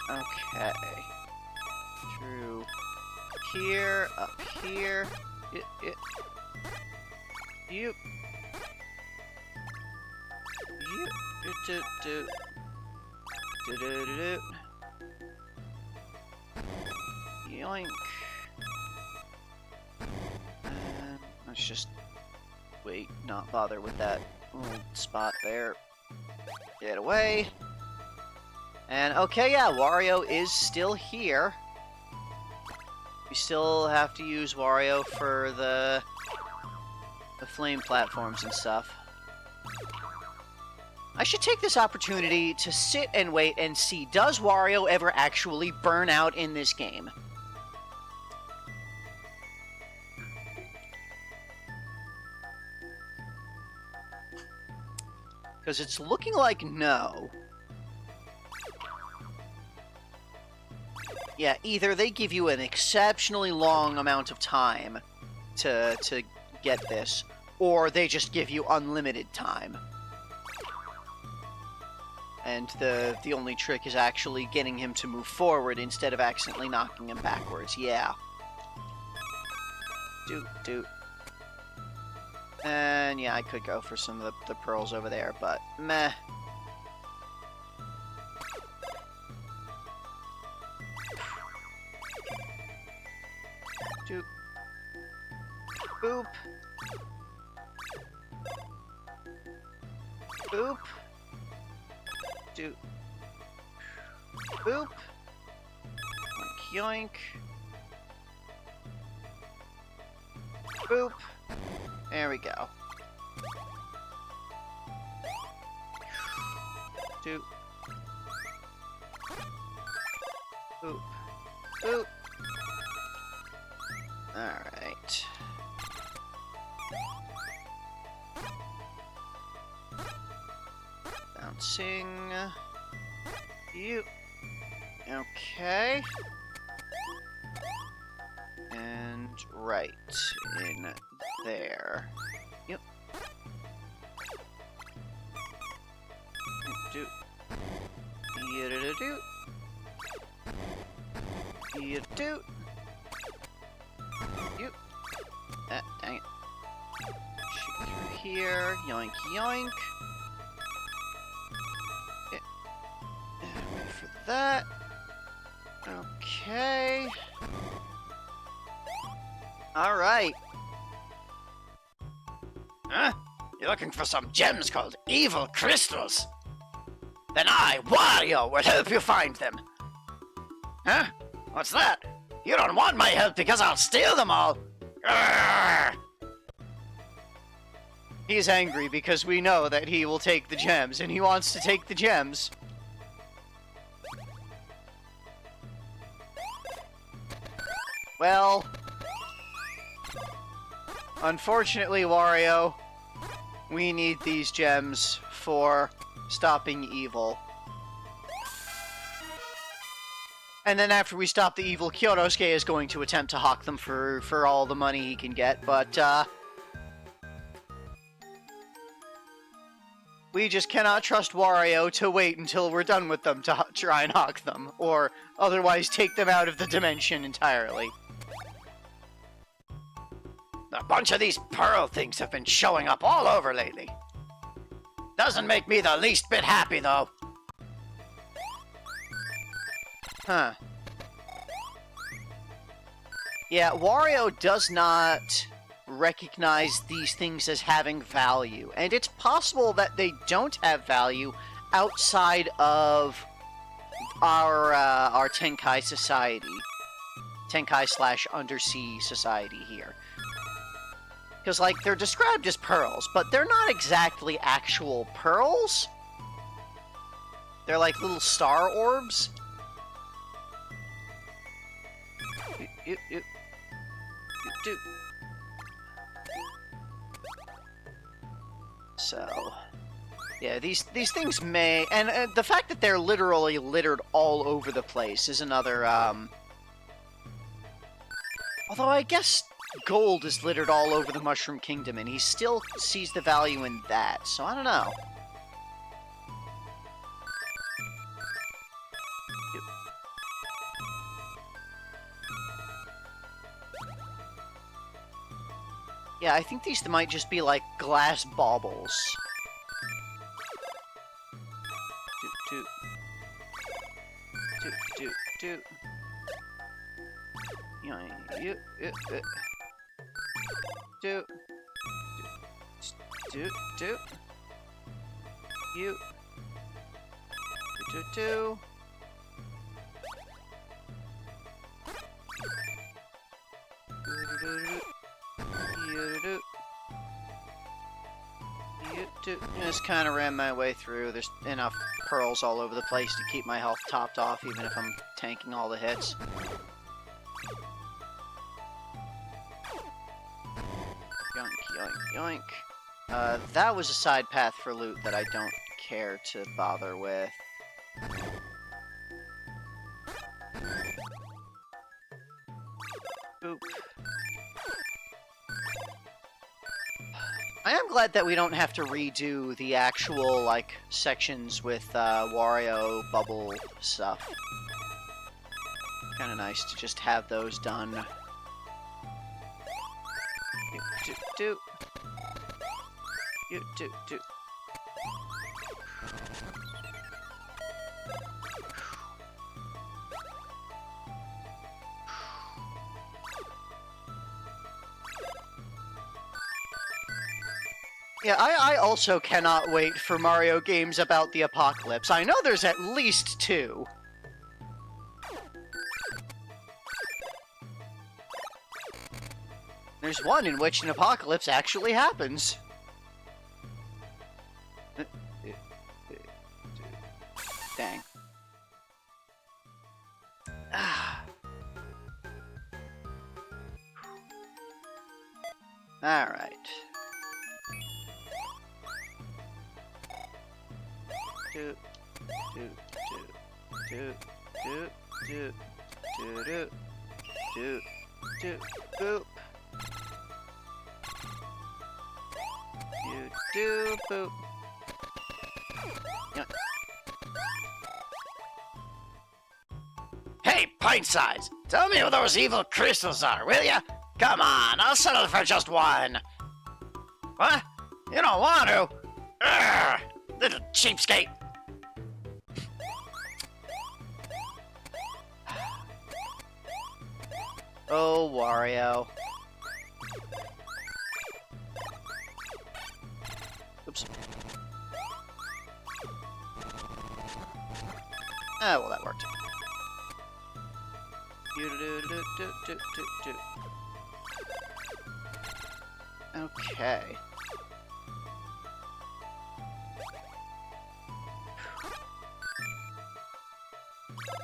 Okay. Through here, up here. Yoop. Yoop. Doot. Doot. Doot. Doot. Yoink. And let's just wait, not bother with that little spot there. Get away. And okay, yeah, Wario is still here. We still have to use Wario for the flame platforms and stuff. I should take this opportunity to sit and wait and see, does Wario ever actually burn out in this game? Because it's looking like no. Yeah, either they give you an exceptionally long amount of time to get this, or they just give you unlimited time. And the only trick is actually getting him to move forward instead of accidentally knocking him backwards. Yeah. Doot. And yeah, I could go for some of the pearls over there, but meh. Doot. Boop. Boop. Doot. Boop. Yoink, yoink. Boop. There we go. Doot. Boop. Boop. Alright. Bouncing. You. Okay. And right in there. Yep. Doot. Doot. Doot. Yep. Dang it. Shoot through here. Yoink, yoink. Yeah. Wait for that. Okay. Alright. Huh? You're looking for some gems called evil crystals? Then I, Wario, will help you find them. Huh? What's that? You don't want my help because I'll steal them all. Arrgh! He's angry because we know that he will take the gems, and he wants to take the gems. Well, unfortunately, Wario, we need these gems for stopping evil. And then after we stop the evil, Kyonosuke is going to attempt to hawk them for all the money he can get, but, we just cannot trust Wario to wait until we're done with them to try and hawk them, or otherwise take them out of the dimension entirely. A bunch of these pearl things have been showing up all over lately. Doesn't make me the least bit happy, though. Huh. Yeah, Wario does not recognize these things as having value, and it's possible that they don't have value outside of our Tenkai society. Tenkai/Undersea society here. Because, like, they're described as pearls, but they're not exactly actual pearls. They're like little star orbs. So, yeah, these things may... And the fact that they're literally littered all over the place is another, Although I guess gold is littered all over the Mushroom Kingdom, and he still sees the value in that, so I don't know. Yeah, I think these might just be like glass baubles. Do. Just kind of ran my way through. There's enough pearls all over the place to keep my health topped off, even if I'm tanking all the hits. Yoink, yoink, yoink. That was a side path for loot that I don't care to bother with. Boop. I am glad that we don't have to redo the actual, like, sections with, Wario bubble stuff. Kinda nice to just have those done. Do. Yeah, I also cannot wait for Mario games about the apocalypse. I know there's at least 2. There's one in which an apocalypse actually happens. Dang. Alright. Boop. Boop. Yeah. Hey, pint size! Tell me who those evil crystals are, will ya? Come on, I'll settle for just one. What? You don't want to? Urgh, little cheapskate. Oh, Wario. Oops. Ah, well, that worked. Okay.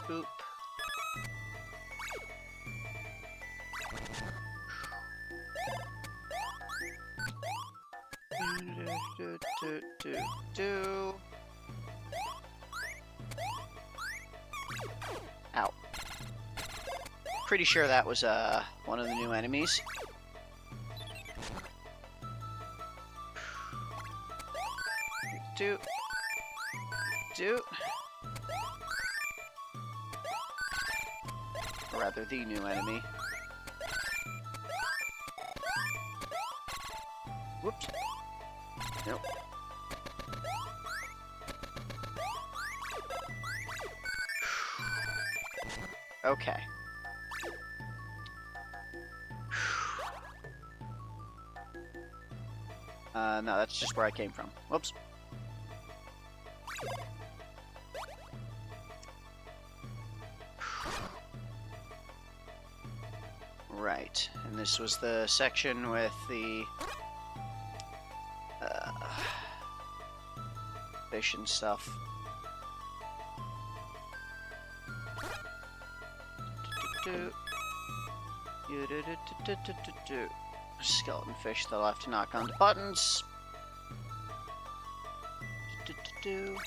Boop. Do. Ow. Pretty sure that was one of the new enemies. Do. Or rather, the new enemy. Whoops. Nope. Okay. No, that's just where I came from. Whoops. Right, and this was the section with the fish and stuff. Skeleton fish that I'll have to knock on the buttons. Ooh.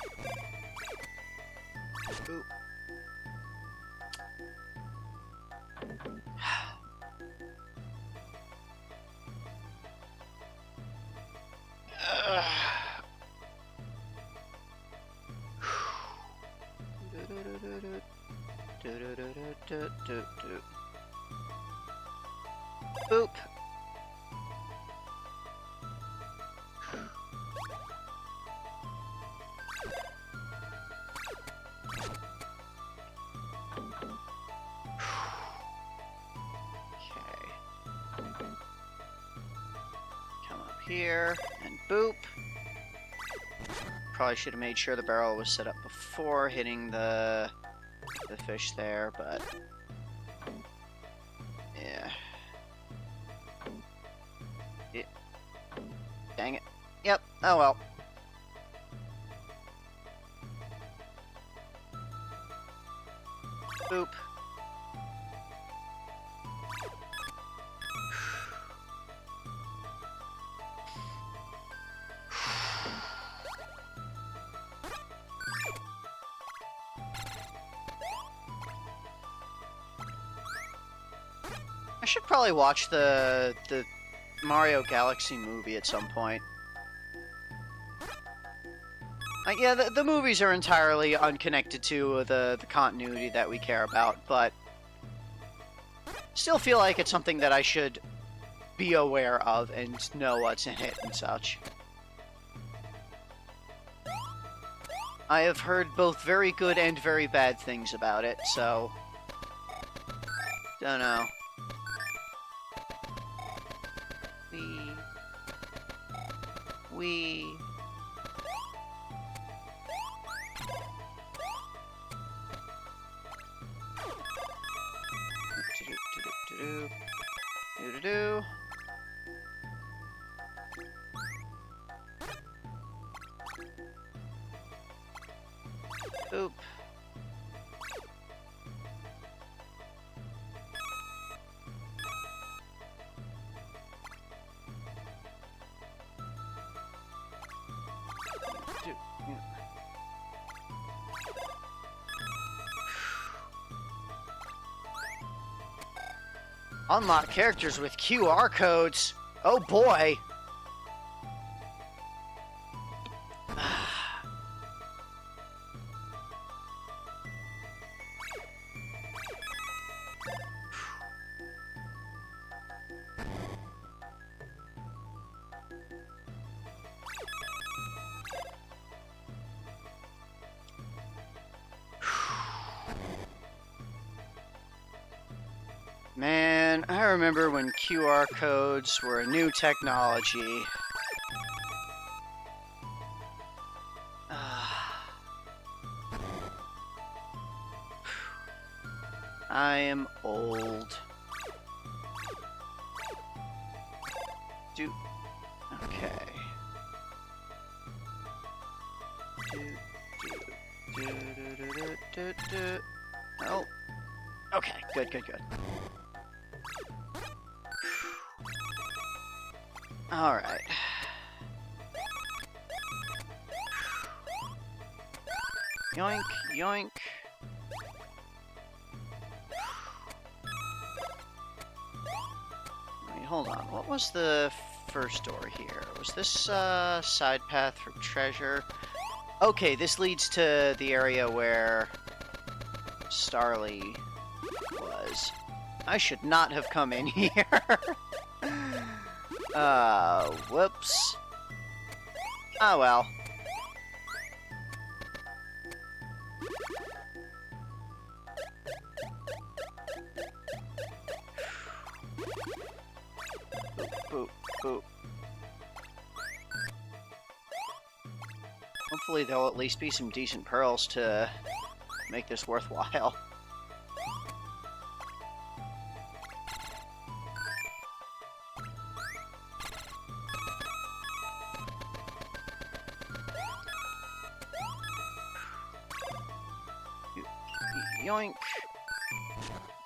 Boop. Okay. Come up here and boop. Probably should have made sure the barrel was set up before hitting the fish there, but yeah. Dang it. Yep. Oh well. Boop. I should probably watch the Mario Galaxy movie at some point. Yeah, the movies are entirely unconnected to the continuity that we care about, but still feel like it's something that I should be aware of and know what's in it and such. I have heard both very good and very bad things about it, so don't know. We do. Oop. Unlock characters with QR codes. Oh boy. Man, I remember when QR codes were a new technology. I am old. Okay. Oh. Okay, good. Alright. Yoink, yoink. Wait, hold on. What was the first door here? Was this side path for treasure? Okay, this leads to the area where Starly was. I should not have come in here. Whoops. Oh well. Boop, boop. Hopefully there'll at least be some decent pearls to make this worthwhile. Yoink.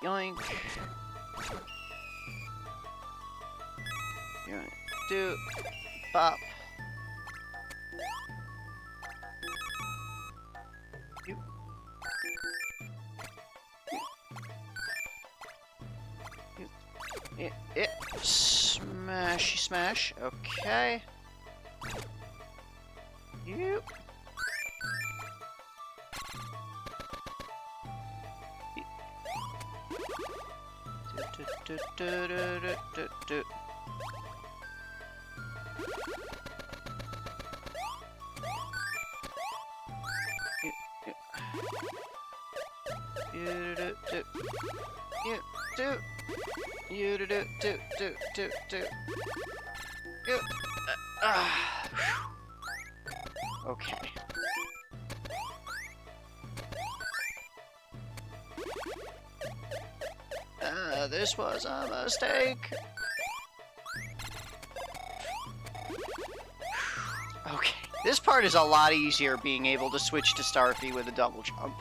Yoink. Yoink. Do. Bop. Smashy smash. Okay. You. Do. Okay. This was a mistake. Okay. This part is a lot easier being able to switch to Starfy with a double jump.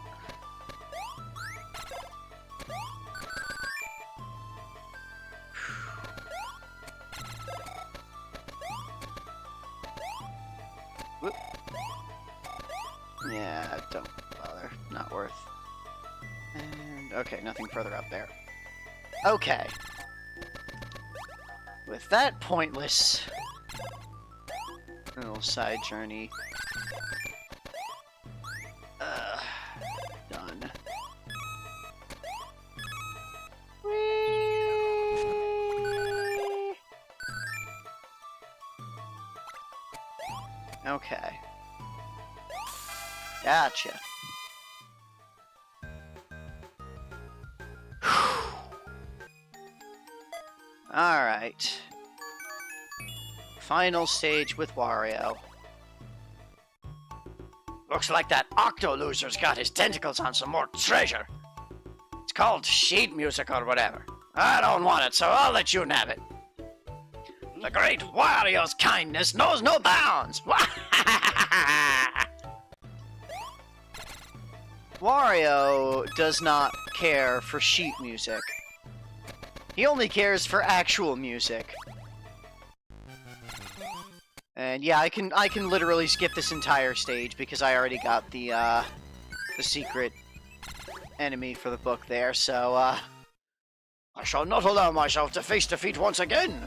Whoop. Yeah, don't bother. Not worth. And okay, nothing further up there. Okay. With that pointless little side journey done. Whee! Okay. Gotcha. Alright. Final stage with Wario.
Looks like that Octo loser's got his tentacles on some more treasure. It's called sheet music or whatever. I don't want it, so I'll let you nab it. The great Wario's kindness knows no bounds.
Wario does not care for sheet music. He only cares for actual music. And yeah, I can literally skip this entire stage because I already got the secret enemy for the book there, so
I shall not allow myself to face defeat once again.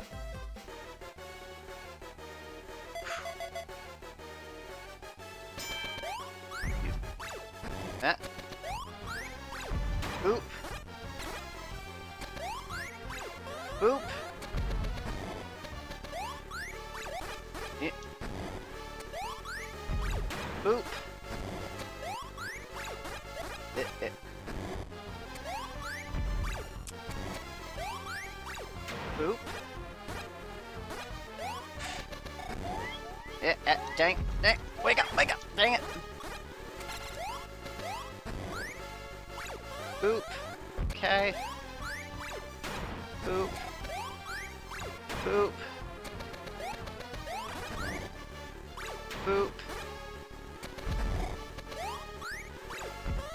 Ah. Boop. Boop. Yeah. Boop. Boop. Dang, wake up, dang it. Boop. Okay. Boop. Boop. Boop.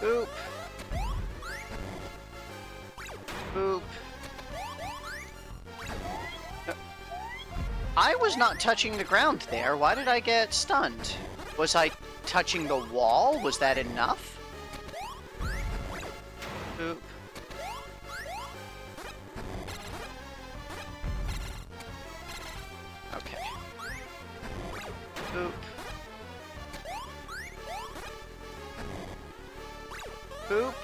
Boop. Boop. I was not touching the ground there. Why did I get stunned? Was I touching the wall? Was that enough? Oop. Okay. Boop. Boop.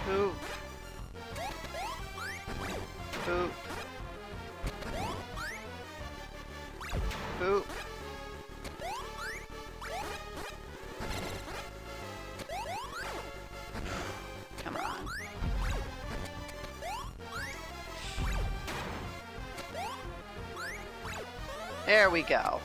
Boop. Boop. Boop. Come on. There we go.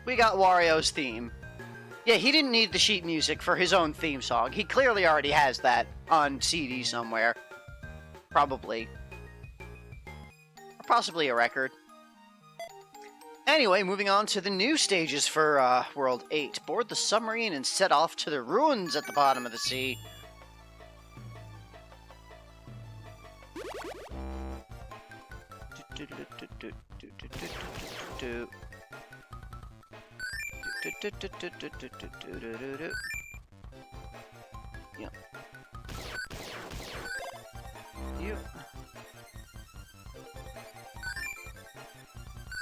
We got Wario's theme. Yeah, he didn't need the sheet music for his own theme song. He clearly already has that on CD somewhere. Probably. Or possibly a record. Anyway, moving on to the new stages for World 8. Board the submarine and set off to the ruins at the bottom of the sea. Yep. Yep.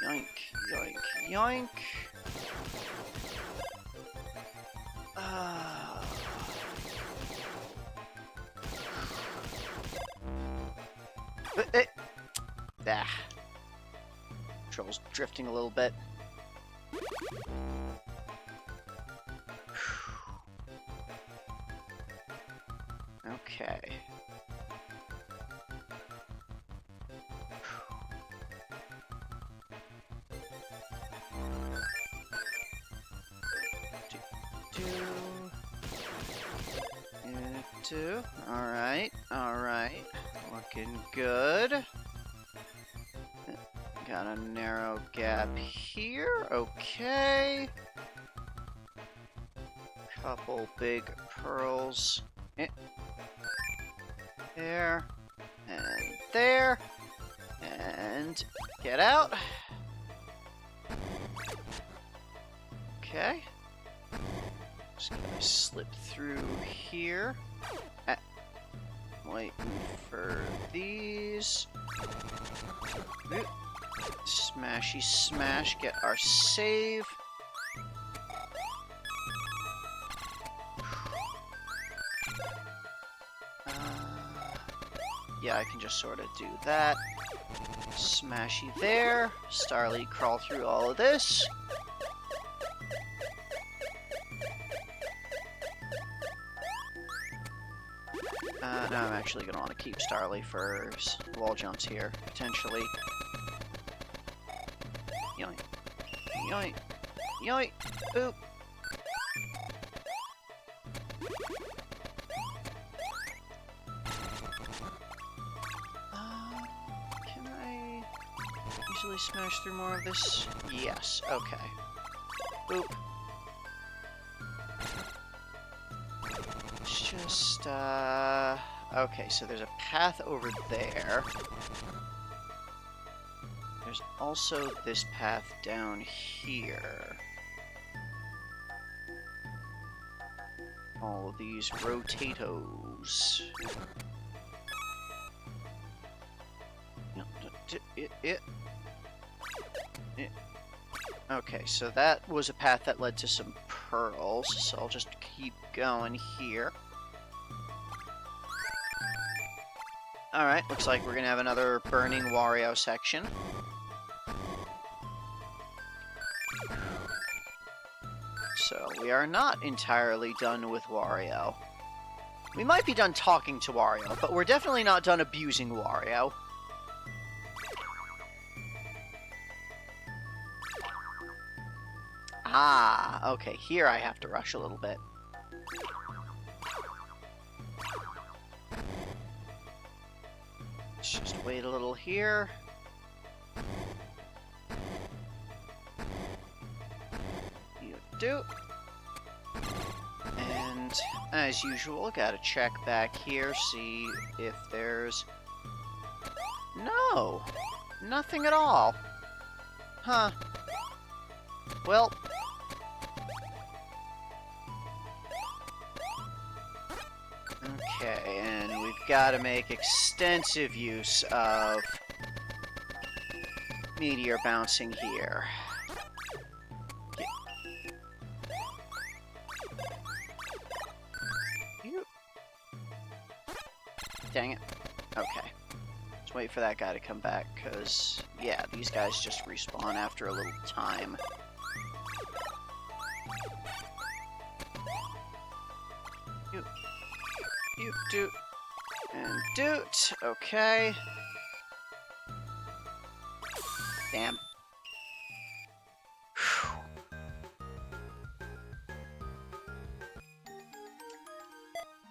Yoink, yoink, yoink. Control's drifting a little bit. Okay. Two. Alright, alright. Looking good. Got a narrow gap here. Okay. Couple big pearls. There. And there. And get out. Okay. Just gonna slip through here. Waiting for these. Smashy smash, get our save. Yeah, I can just sort of do that. Smashy there. Starly crawl through all of this. Now I'm actually going to want to keep Starly for wall jumps here, potentially. Yoink. Yoink. Yoink. Boop. Can I easily smash through more of this? Yes. Okay. Boop. It's just, okay, so there's a path over there. There's also this path down here. All of these rotatos. Okay, so that was a path that led to some pearls, so I'll just keep going here. Alright, looks like we're gonna have another burning Wario section. So, we are not entirely done with Wario. We might be done talking to Wario, but we're definitely not done abusing Wario. Ah, okay, here I have to rush a little bit. Let's just wait a little here. You do. And as usual, gotta check back here, see if there's... No! Nothing at all. Huh. Well... Okay, and we've got to make extensive use of meteor bouncing here. Dang it. Okay. Let's wait for that guy to come back, because, yeah, these guys just respawn after a little time. You doot. And doot. Okay. Damn.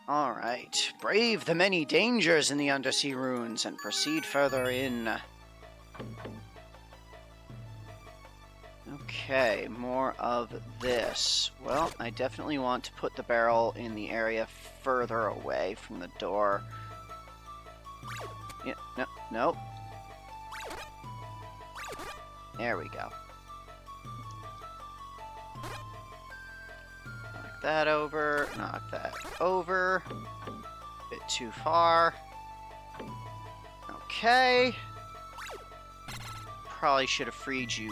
Alright. Brave the many dangers in the undersea ruins and proceed further in. Okay, more of this. Well, I definitely want to put the barrel in the area further away from the door. Yeah, no, nope. There we go. Knock that over, knock that over. Bit too far. Okay. Probably should have freed you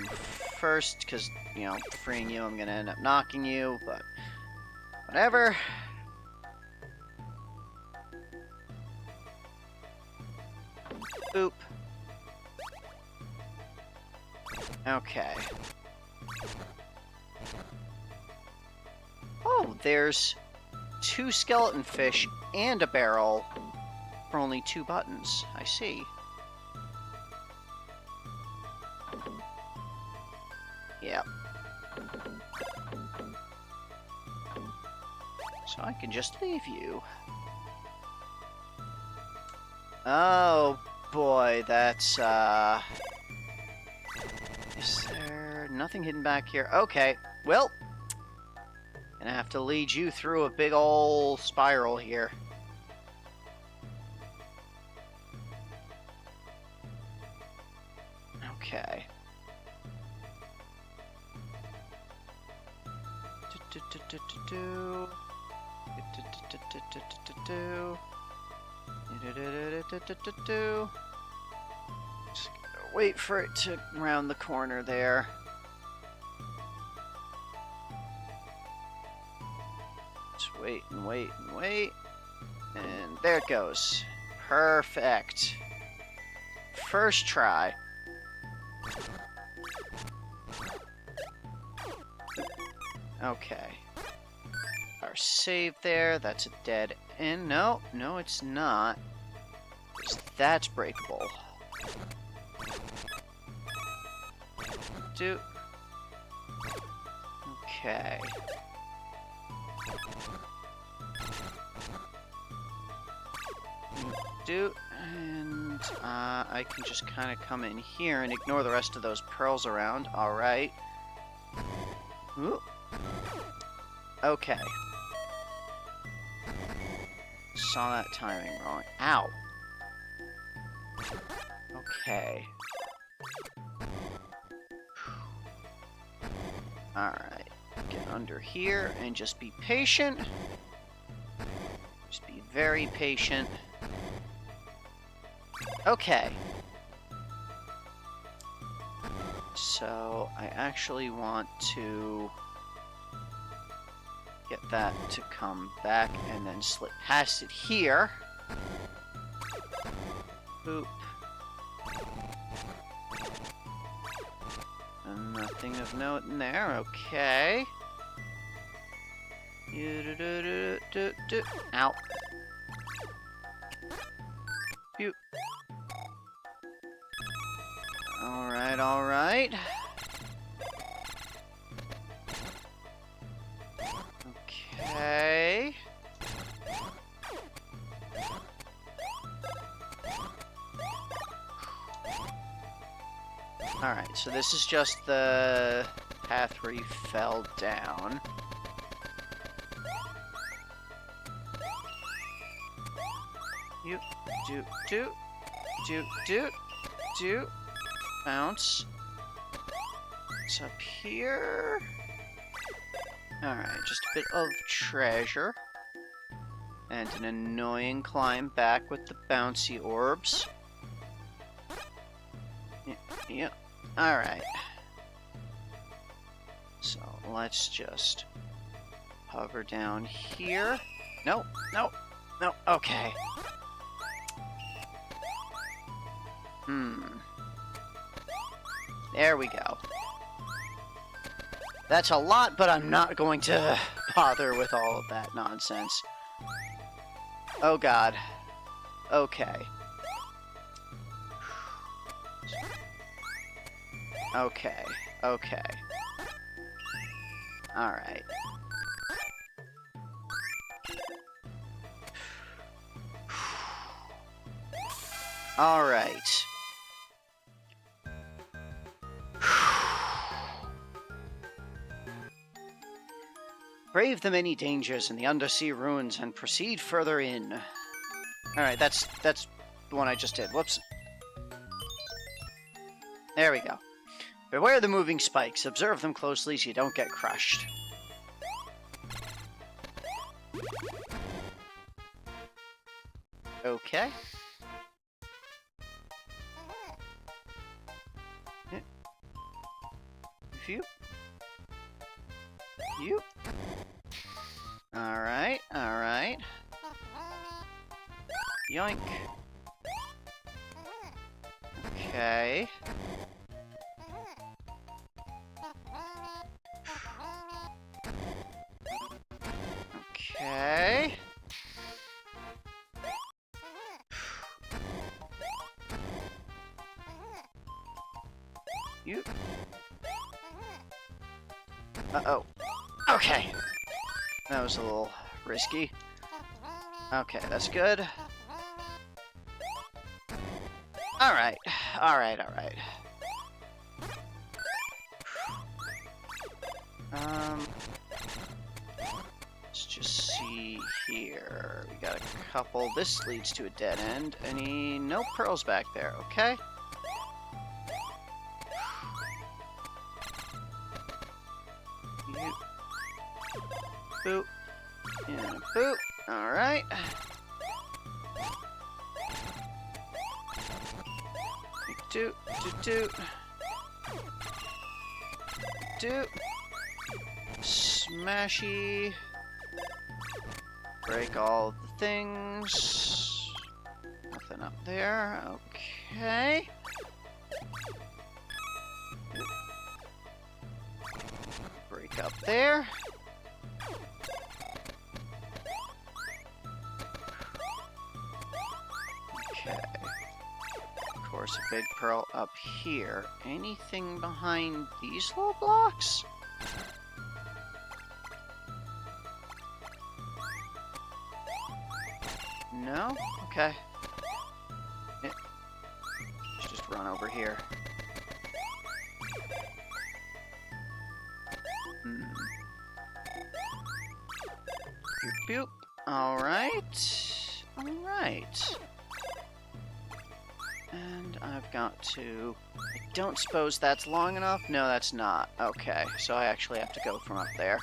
first, because, you know, freeing you, I'm gonna end up knocking you, but whatever. Boop. Okay. Oh, there's 2 skeleton fish and a barrel for only 2 buttons. I see. Yep. So I can just leave you. Oh boy, that's is there nothing hidden back here? Okay, well, gonna have to lead you through a big ol' spiral here. Okay. Just gotta wait for it to round the corner there. Just wait and wait and wait. And there it goes. Perfect. First try. Okay. Our save there, that's a dead end. No, no it's not. That's breakable. Do. Okay. Do. And I can just kind of come in here and ignore the rest of those pearls around. Alright. Ooh. Okay. Saw that timing wrong. Ow. Okay. Alright. Get under here and just be patient. Just be very patient. Okay. So, I actually want to get that to come back and then slip past it here. Boop. And nothing of note in there. Okay. Ow. Pew. Alright, alright. Okay. Alright, so this is just the path where you fell down. You do. Bounce. It's up here. Alright, just a bit of treasure. And an annoying climb back with the bouncy orbs. Yeah. Alright. So, let's just hover down here. No. Okay. There we go. That's a lot, but I'm not going to bother with all of that nonsense. Oh god. Okay. Okay. Alright. Alright. Brave the many dangers in the undersea ruins and proceed further in. Alright, that's the one I just did. Whoops. There we go. Beware the moving spikes. Observe them closely so you don't get crushed. Okay. You. Alright. Yoink. Okay. Okay. You. Uh-oh. Okay. That was a little risky. Okay, that's good. Alright. Let's just see here. We got a couple. This leads to a dead end. No pearls back there, okay? Boop. And boop. Alright. Do. Smashy. Break all the things. Nothing up there. Okay. Break up there. Okay. Of course, a big pearl up here. Anything behind these little blocks? No? Okay. Yeah. Let's just run over here. Boop. Alright. And I've got to... I don't suppose that's long enough? No, that's not. Okay, so I actually have to go from up there.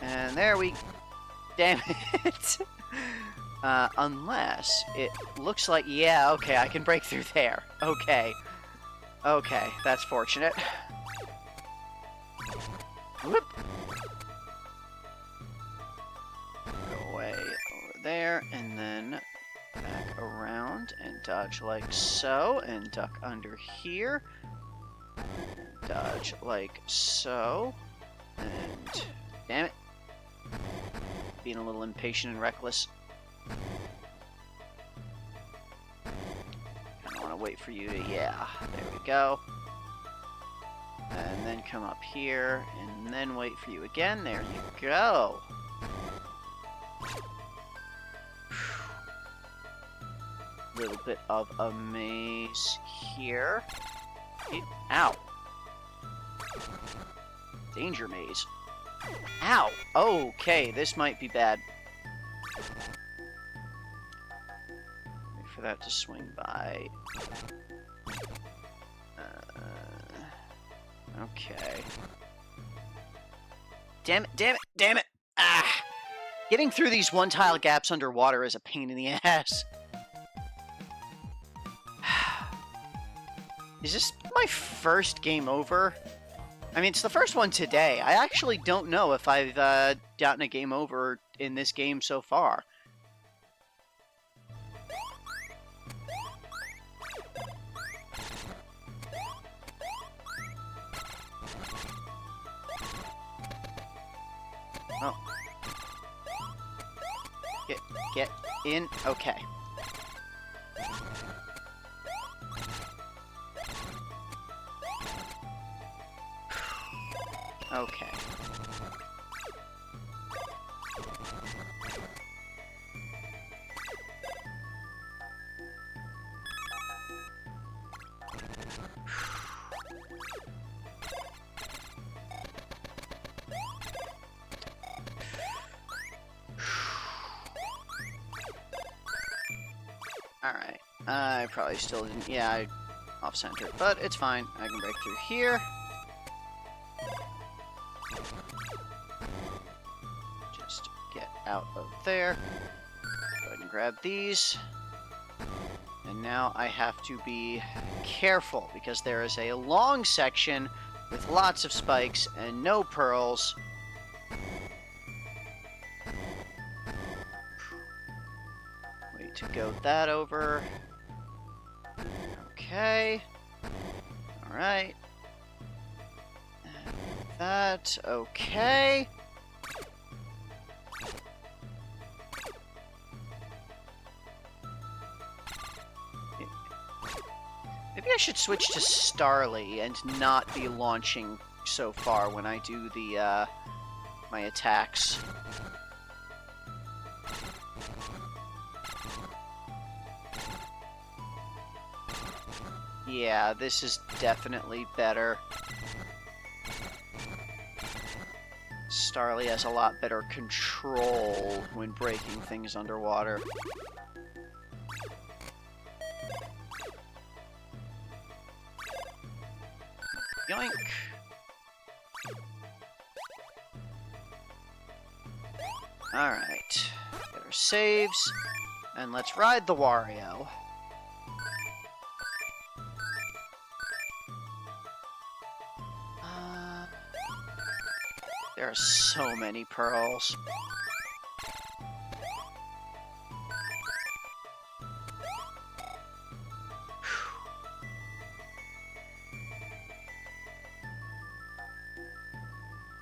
And there we... Damn it! Unless it looks like... Yeah, okay, I can break through there. Okay, that's fortunate. Whoop! Go away over there, and then back around, and dodge like so, and duck under here. Dodge like so, and... Damn it. Being a little impatient and reckless. I want to wait for you to... Yeah, there we go. And then come up here, and then wait for you again. There you go. little bit of a maze here. Ow. Danger maze. Ow. Okay, this might be bad. Wait for that to swing by. Okay. Damn it, damn it, damn it! Ah! Getting through these one-tile gaps underwater is a pain in the ass. Is this my first game over? I mean, it's the first one today. I actually don't know if I've gotten a game over in this game so far. Oh. Get in. Okay. Okay. Alright. I probably still didn't... Yeah, I off-center, but it's fine. I can break through here. Just get out of there. Go ahead and grab these. And now I have to be careful, because there is a long section with lots of spikes and no pearls. Wait to go that over. Okay. Alright. That. Okay. Maybe I should switch to Starly and not be launching so far when I do the, my attacks. Yeah, this is definitely better. Starly has a lot better control when breaking things underwater. Yoink! Alright. Get our saves. And let's ride the Wario. There are so many pearls.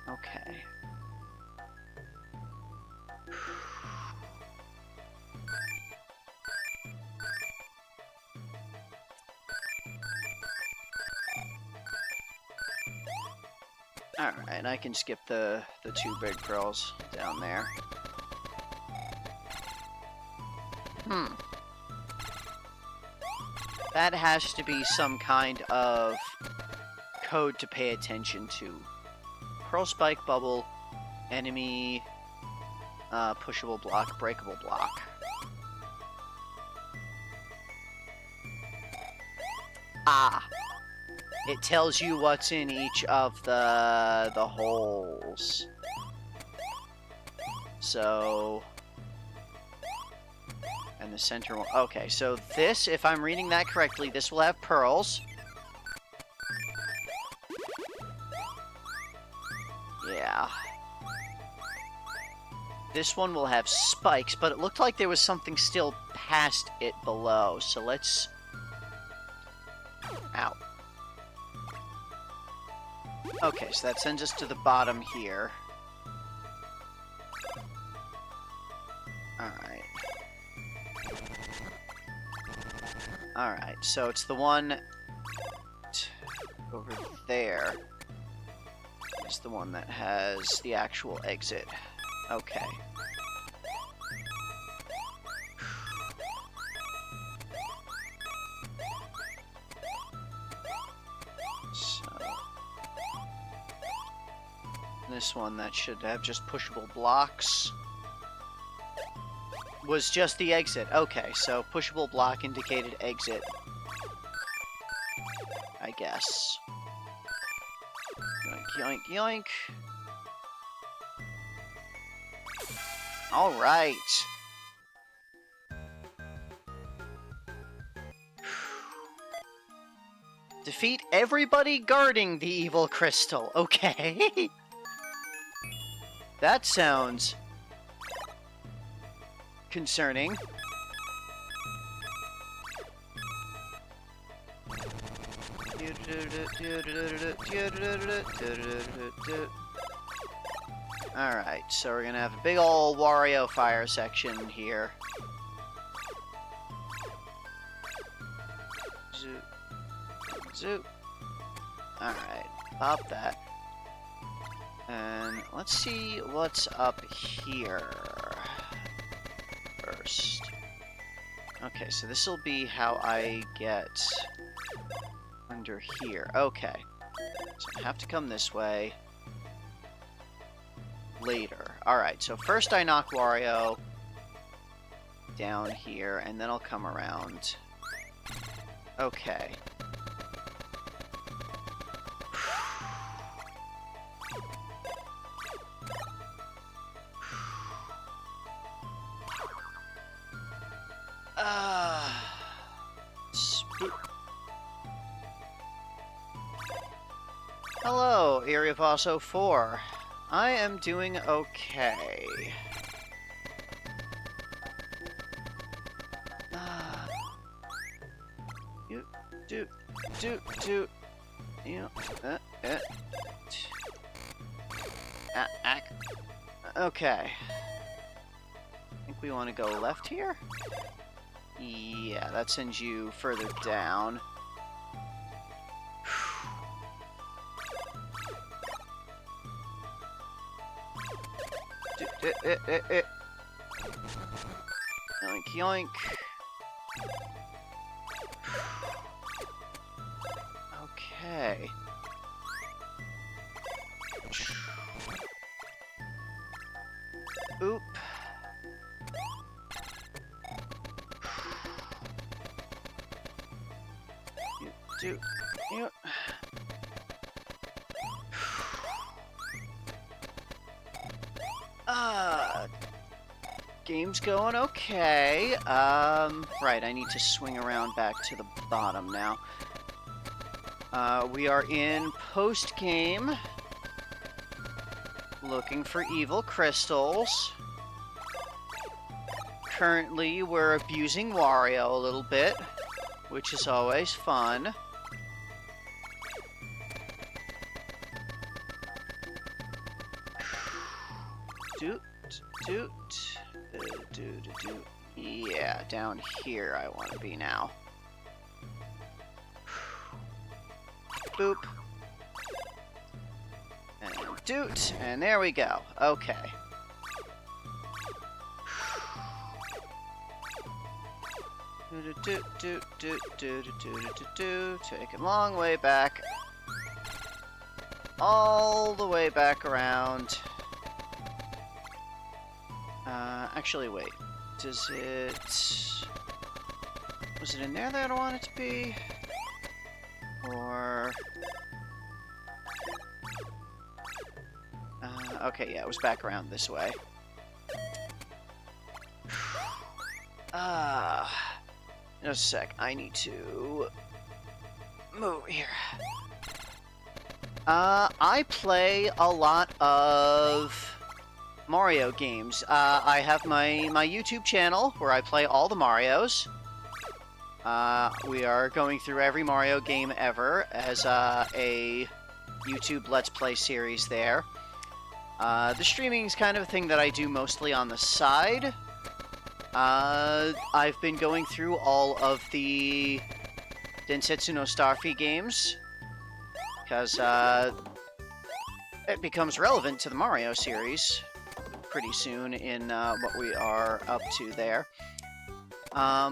Okay. Alright, I can skip the two big pearls down there. That has to be some kind of code to pay attention to. Pearl spike bubble, enemy, pushable block, breakable block. Ah! It tells you what's in each of the holes. So... And the center one... Okay, so this, if I'm reading that correctly, this will have pearls. Yeah. This one will have spikes, but it looked like there was something still past it below. So let's... Ow. Okay, so that sends us to the bottom here. Alright. Alright, so it's the one over there. It's the one that has the actual exit. Okay. This one that should have just pushable blocks was just the exit. Okay, so pushable block indicated exit. I guess. Yoink, yoink, yoink. Alright. Defeat everybody guarding the evil crystal. Okay. That sounds concerning. Alright, so we're gonna have a big ol' Wario fire section here. Zoop. Zoop. Alright, pop that. And let's see what's up here first. Okay, so this will be how I get under here. Okay. So I have to come this way later. Alright, so first I knock Wario down here, and then I'll come around. Okay. Hello, Area Boss 04. I am doing okay. Okay. I think we want to go left here? Yeah, that sends you further down. Yoink, yoink. Okay. Oop. You. Game's going okay. Right, I need to swing around back to the bottom now. We are in post-game. Looking for evil crystals. Currently, we're abusing Wario a little bit, which is always fun. Yeah, down here I want to be now. Boop. And doot, and there we go. Okay. Take a long way back. All the way back around. Actually, wait. Does it... Was it in there that I want it to be? Or... okay, yeah, it was back around this way. In a sec, I need to... move here. I play a lot of Mario games. I have my YouTube channel where I play all the Marios. We are going through every Mario game ever as a YouTube Let's Play series there. The streaming is kind of a thing that I do mostly on the side. I've been going through all of the Densetsu no Starfy games because it becomes relevant to the Mario series pretty soon in what we are up to there. Yeah.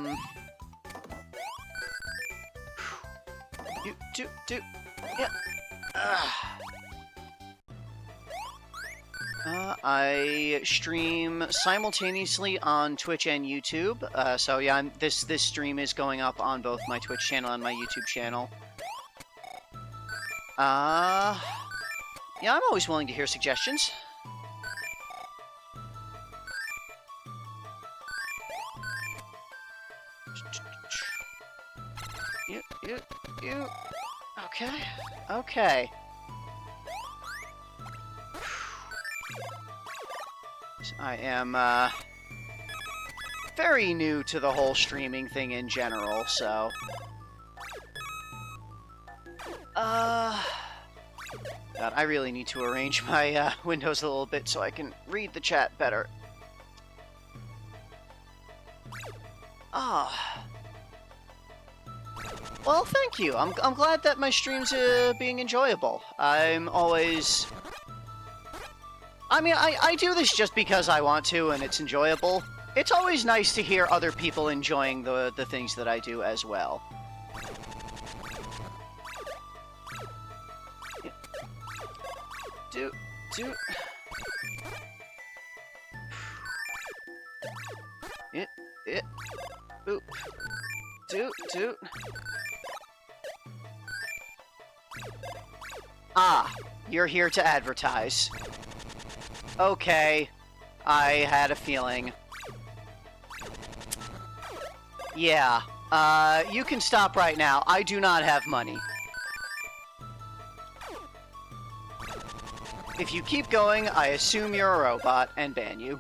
I stream simultaneously on Twitch and YouTube. So yeah, this stream is going up on both my Twitch channel and my YouTube channel. Yeah, I'm always willing to hear suggestions. You. Okay. Okay. I am, very new to the whole streaming thing in general, so... God, I really need to arrange my, windows a little bit so I can read the chat better. Ah... Well, thank you. I'm glad that my stream's being enjoyable. I'm always... I mean, I do this just because I want to and it's enjoyable. It's always nice to hear other people enjoying the things that I do as well. Do... Boop. Do... Ah, you're here to advertise. Okay, I had a feeling. Yeah, you can stop right now. I do not have money. If you keep going, I assume you're a robot and ban you.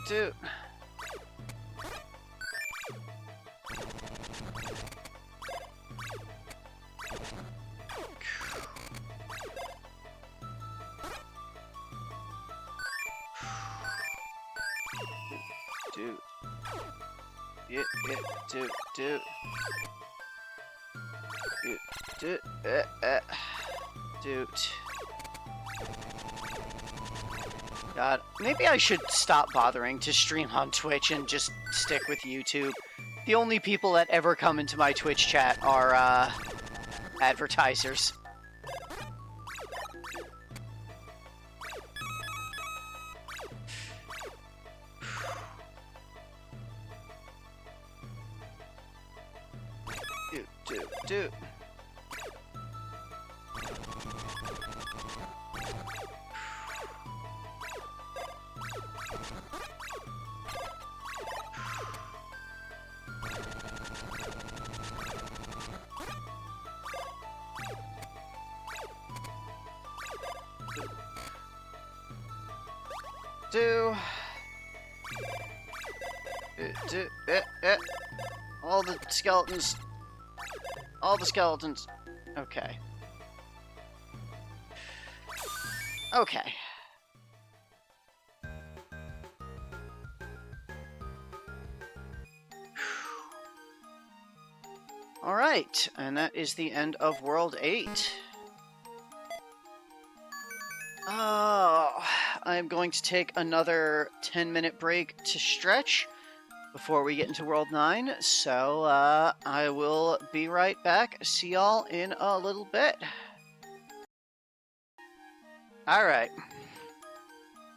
Do. God, maybe I should stop bothering to stream on Twitch and just stick with YouTube. The only people that ever come into my Twitch chat are, advertisers. Do. All the skeletons. All the skeletons. Okay. Okay. Alright, and that is the end of World 8. Oh, I'm going to take another 10-minute break to stretch before we get into World 9, so I will be right back. See y'all in a little bit. Alright.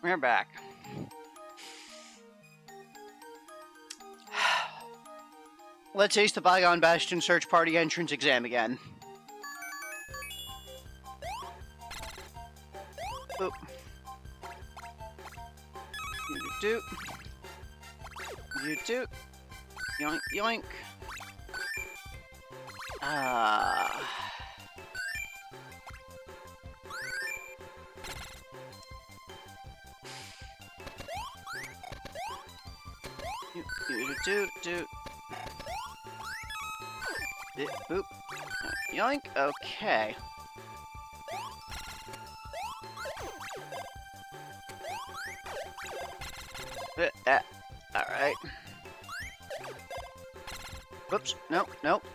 We're back. Let's ace the Bygone Bastion Search Party entrance exam again. Oop. You do. Yoink, yoink. Do. Boop. Yoink. Okay. Alright. Whoops. Nope.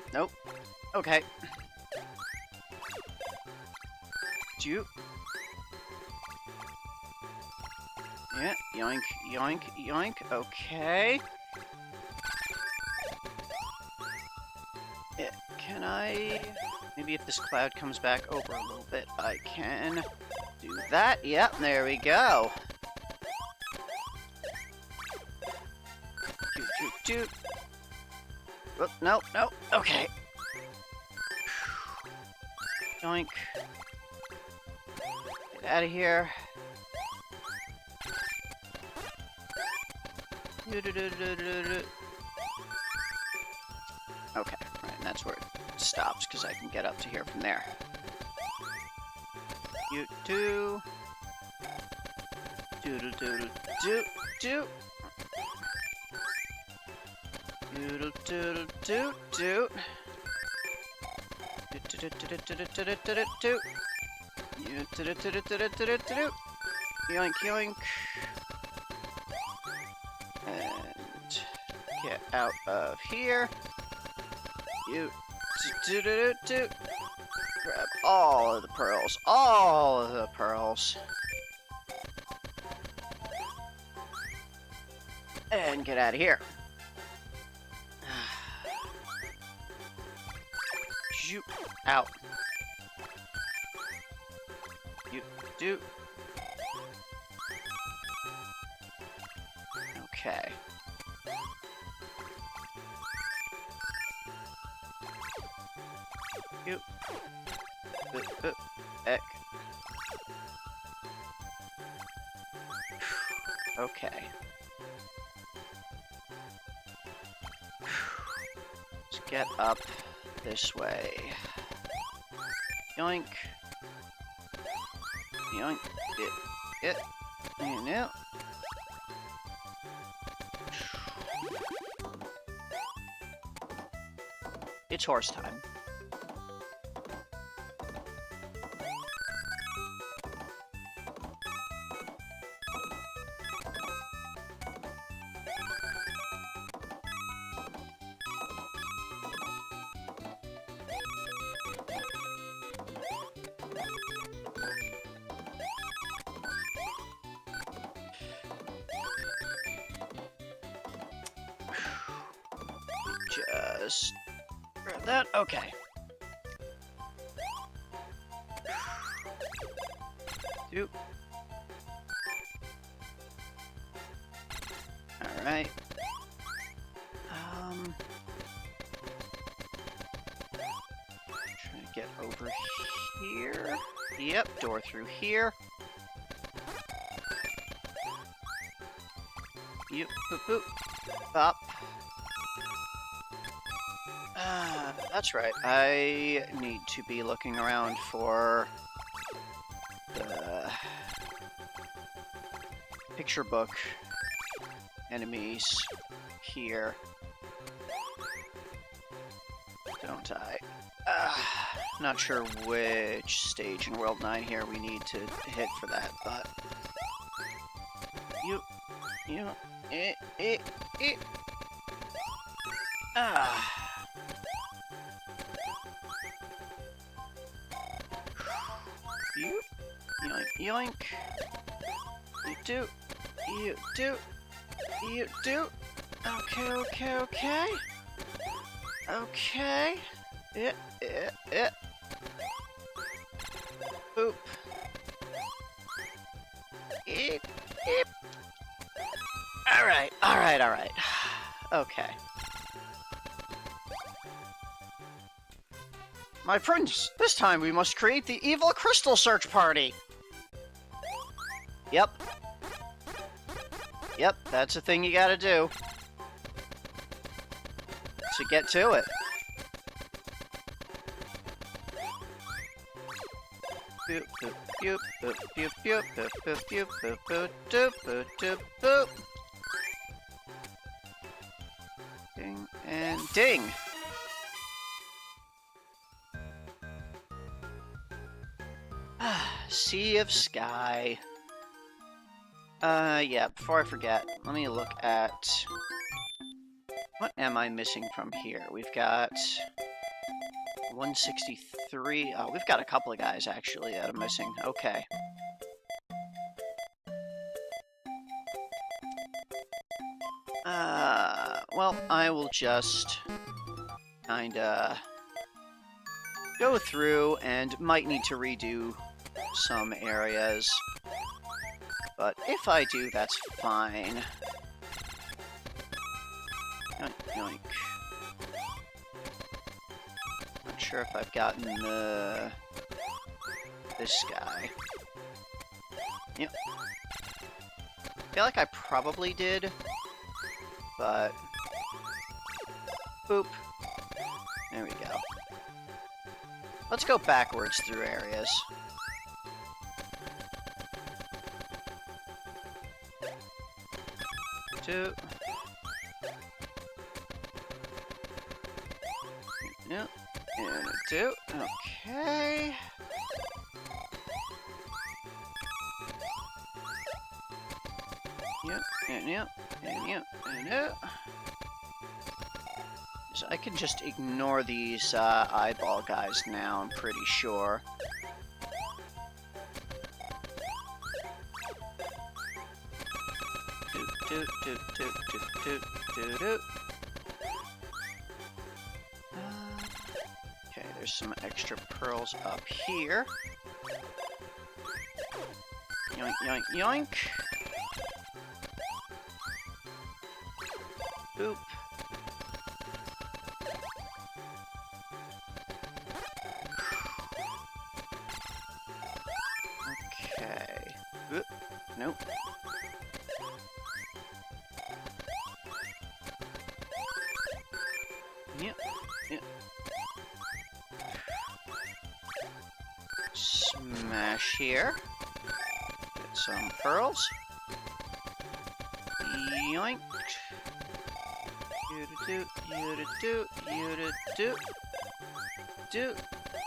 Okay. Doop. Yeah, yoink, yoink, yoink. Okay. Yeah, can I... Maybe if this cloud comes back over a little bit, I can do that. Yep, there we go. Doot, doot, doot. Whoop, no, no, okay. Yoink. Get out of here. Okay, right, and that's where it stops, because I can get up to here from there. You do. Doodle doodle do do. Doodle doodle do do. Yoink yoink. And get out of here. You grab all of the pearls. All of the pearls. And get out of here. Shoot. Out. You do. Okay. You. Eck. Okay. Let's get up this way. Yoink. Yoink. It. You know. It's horse time. Just grab that. Okay. Doop. All right. Trying to get over here. Yep, door through here. Yep, boop, boop. Up. That's right. I need to be looking around for the picture book enemies here. Don't I? Not sure which stage in World 9 here we need to hit for that, but... You yoink yoink. You do. You do. You do. Okay, okay, okay. Okay. It. Boop. Eep. Eep. Alright, alright, alright. Okay. My friends, this time we must create the evil crystal search party. Yep. Yep, that's the thing you gotta do. To get to it. Boop, boop, boop, boop, boop, boop, boop, boop, boop, boop, boop, boop, boop, boop, boop. Ding and ding. Sea of Sky. Yeah, before I forget, let me look at... What am I missing from here? We've got... 163. Oh, we've got a couple of guys, actually, that are missing. Okay. Well, I will just kinda go through and might need to redo some areas. But if I do, that's fine. Yoink, yoink. Not sure if I've gotten this guy. Yep. I feel like I probably did, but boop. There we go. Let's go backwards through areas. Two. Yep. And a two. Okay. Yep. And yep. And yep. And yep. So I can just ignore these eyeball guys now, I'm pretty sure. Doot, doot, doot, doot, doot, doot, doot. Okay, there's some extra pearls up here. Yoink, yoink, yoink. Boop. Okay. Oop. Nope. Yep. Yep. Smash here. Get some pearls. Yoink. You-da-do, you-da-do, you-da-do. Do,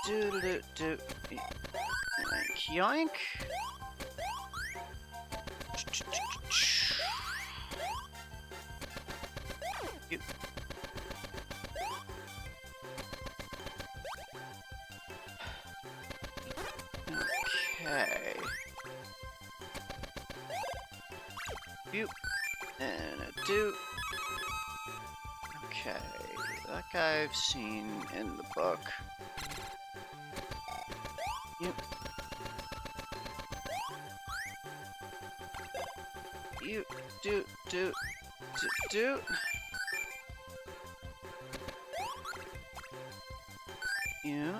do-da-do-do. Yoink, yoink. Okay. Boop. And a do. Okay. That guy I've seen in the book. Yep. You do. Yeah.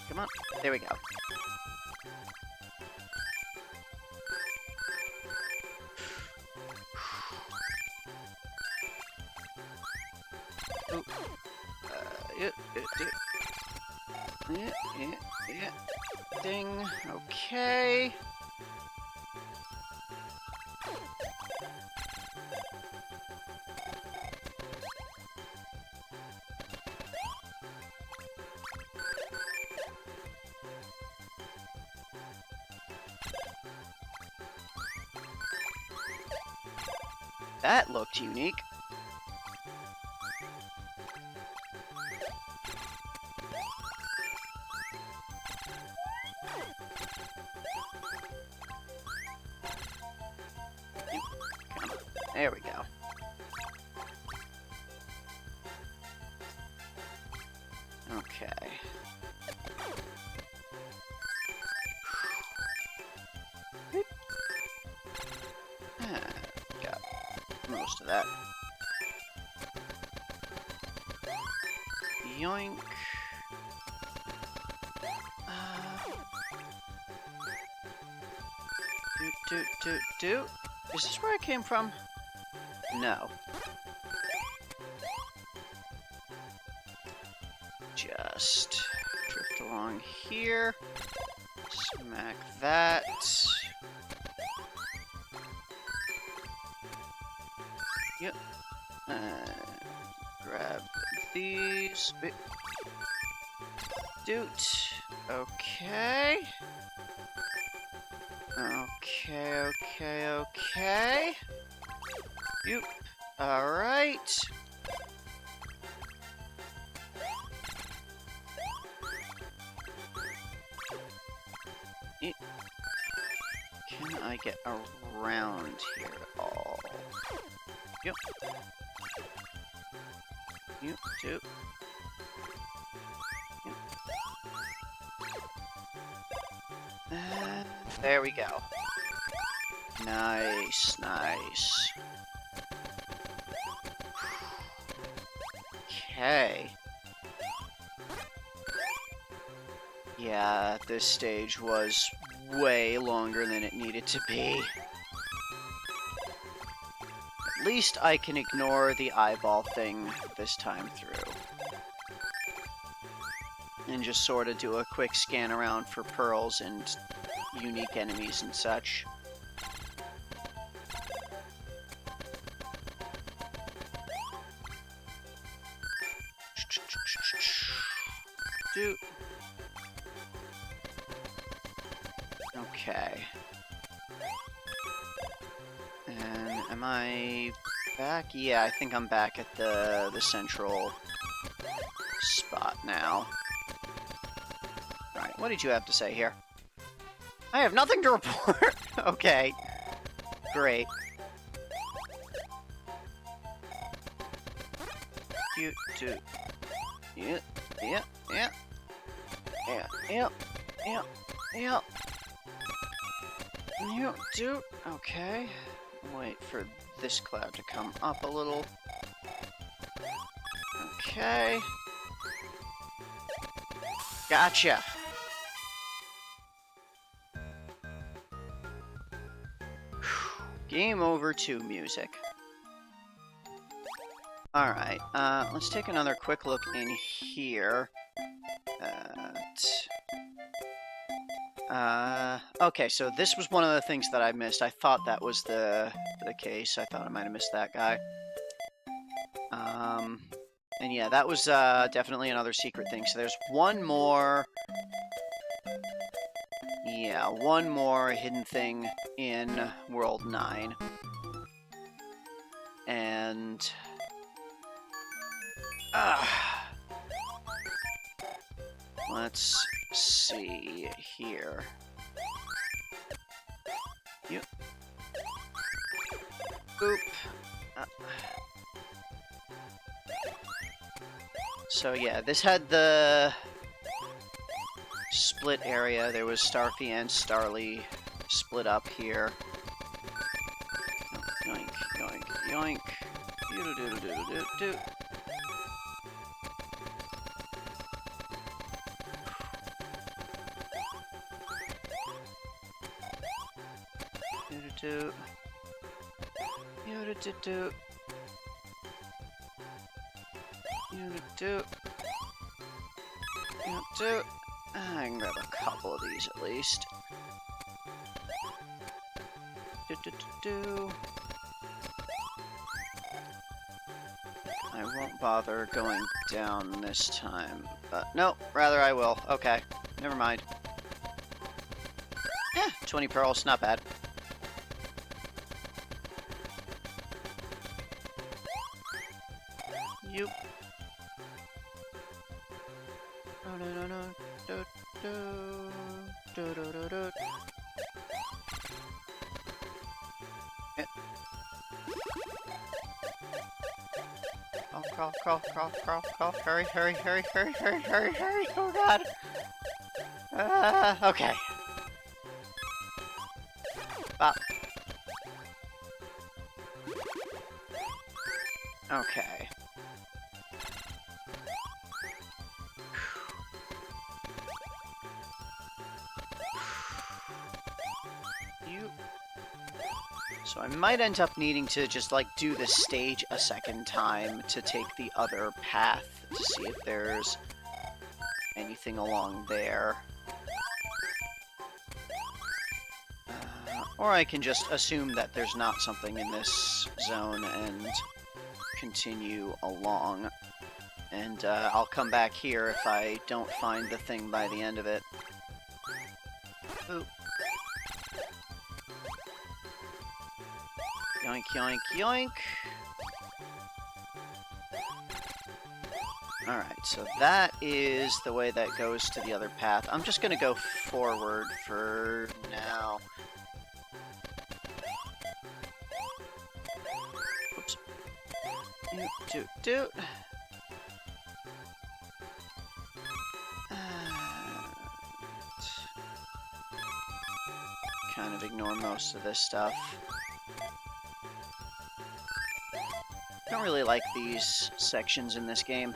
Come on. There we go. Ooh. Yeah. Ding. Okay. That looked unique. There we go. Okay. Got most of that. Yoink. Do. Is this where I came from? No. Just drift along here. Smack that. Yep. Grab these. Doot. Okay. Okay. Yep. Alright. Can I get around here at all? Yep. Yep, yep. Yep. And there we go. Nice, nice. Okay. Yeah, this stage was way longer than it needed to be. At least I can ignore the eyeball thing this time through. And just sort of do a quick scan around for pearls and unique enemies and such. Do. Okay. And am I back? Yeah, I think I'm back at the central spot now. Right, what did you have to say here? I have nothing to report. Okay. Great. Yeah. Yeah. You do. Okay. Wait for this cloud to come up a little. Okay. Gotcha. Game over 2 music. Alright, let's take another quick look in here. Okay, so this was one of the things that I missed. I thought that was the case. I thought I might have missed that guy. And yeah, that was definitely another secret thing. So there's one more... Yeah, one more hidden thing in World 9. And... let's see here. Yep. Boop. So yeah, this had the split area. There was Starfy and Starly split up here. Yoink, yoink, yoink. Doodle-doodle-doodle-doo-doo. I can grab a couple of these at least. I won't bother going down this time, but no, rather I will. Okay, never mind. Yeah, 20 pearls, not bad. Yep. Crawl. Hurry. Oh god. Okay. Bop. Okay. So I might end up needing to just, like, do the stage a second time to take the other path to see if there's anything along there. Or I can just assume that there's not something in this zone and continue along. And I'll come back here if I don't find the thing by the end of it. Ooh. Yoink, yoink, yoink. Alright, so that is the way that goes to the other path. I'm just gonna go forward for now. Oops. Doot, doot. Kind of ignore most of this stuff. I don't really like these sections in this game.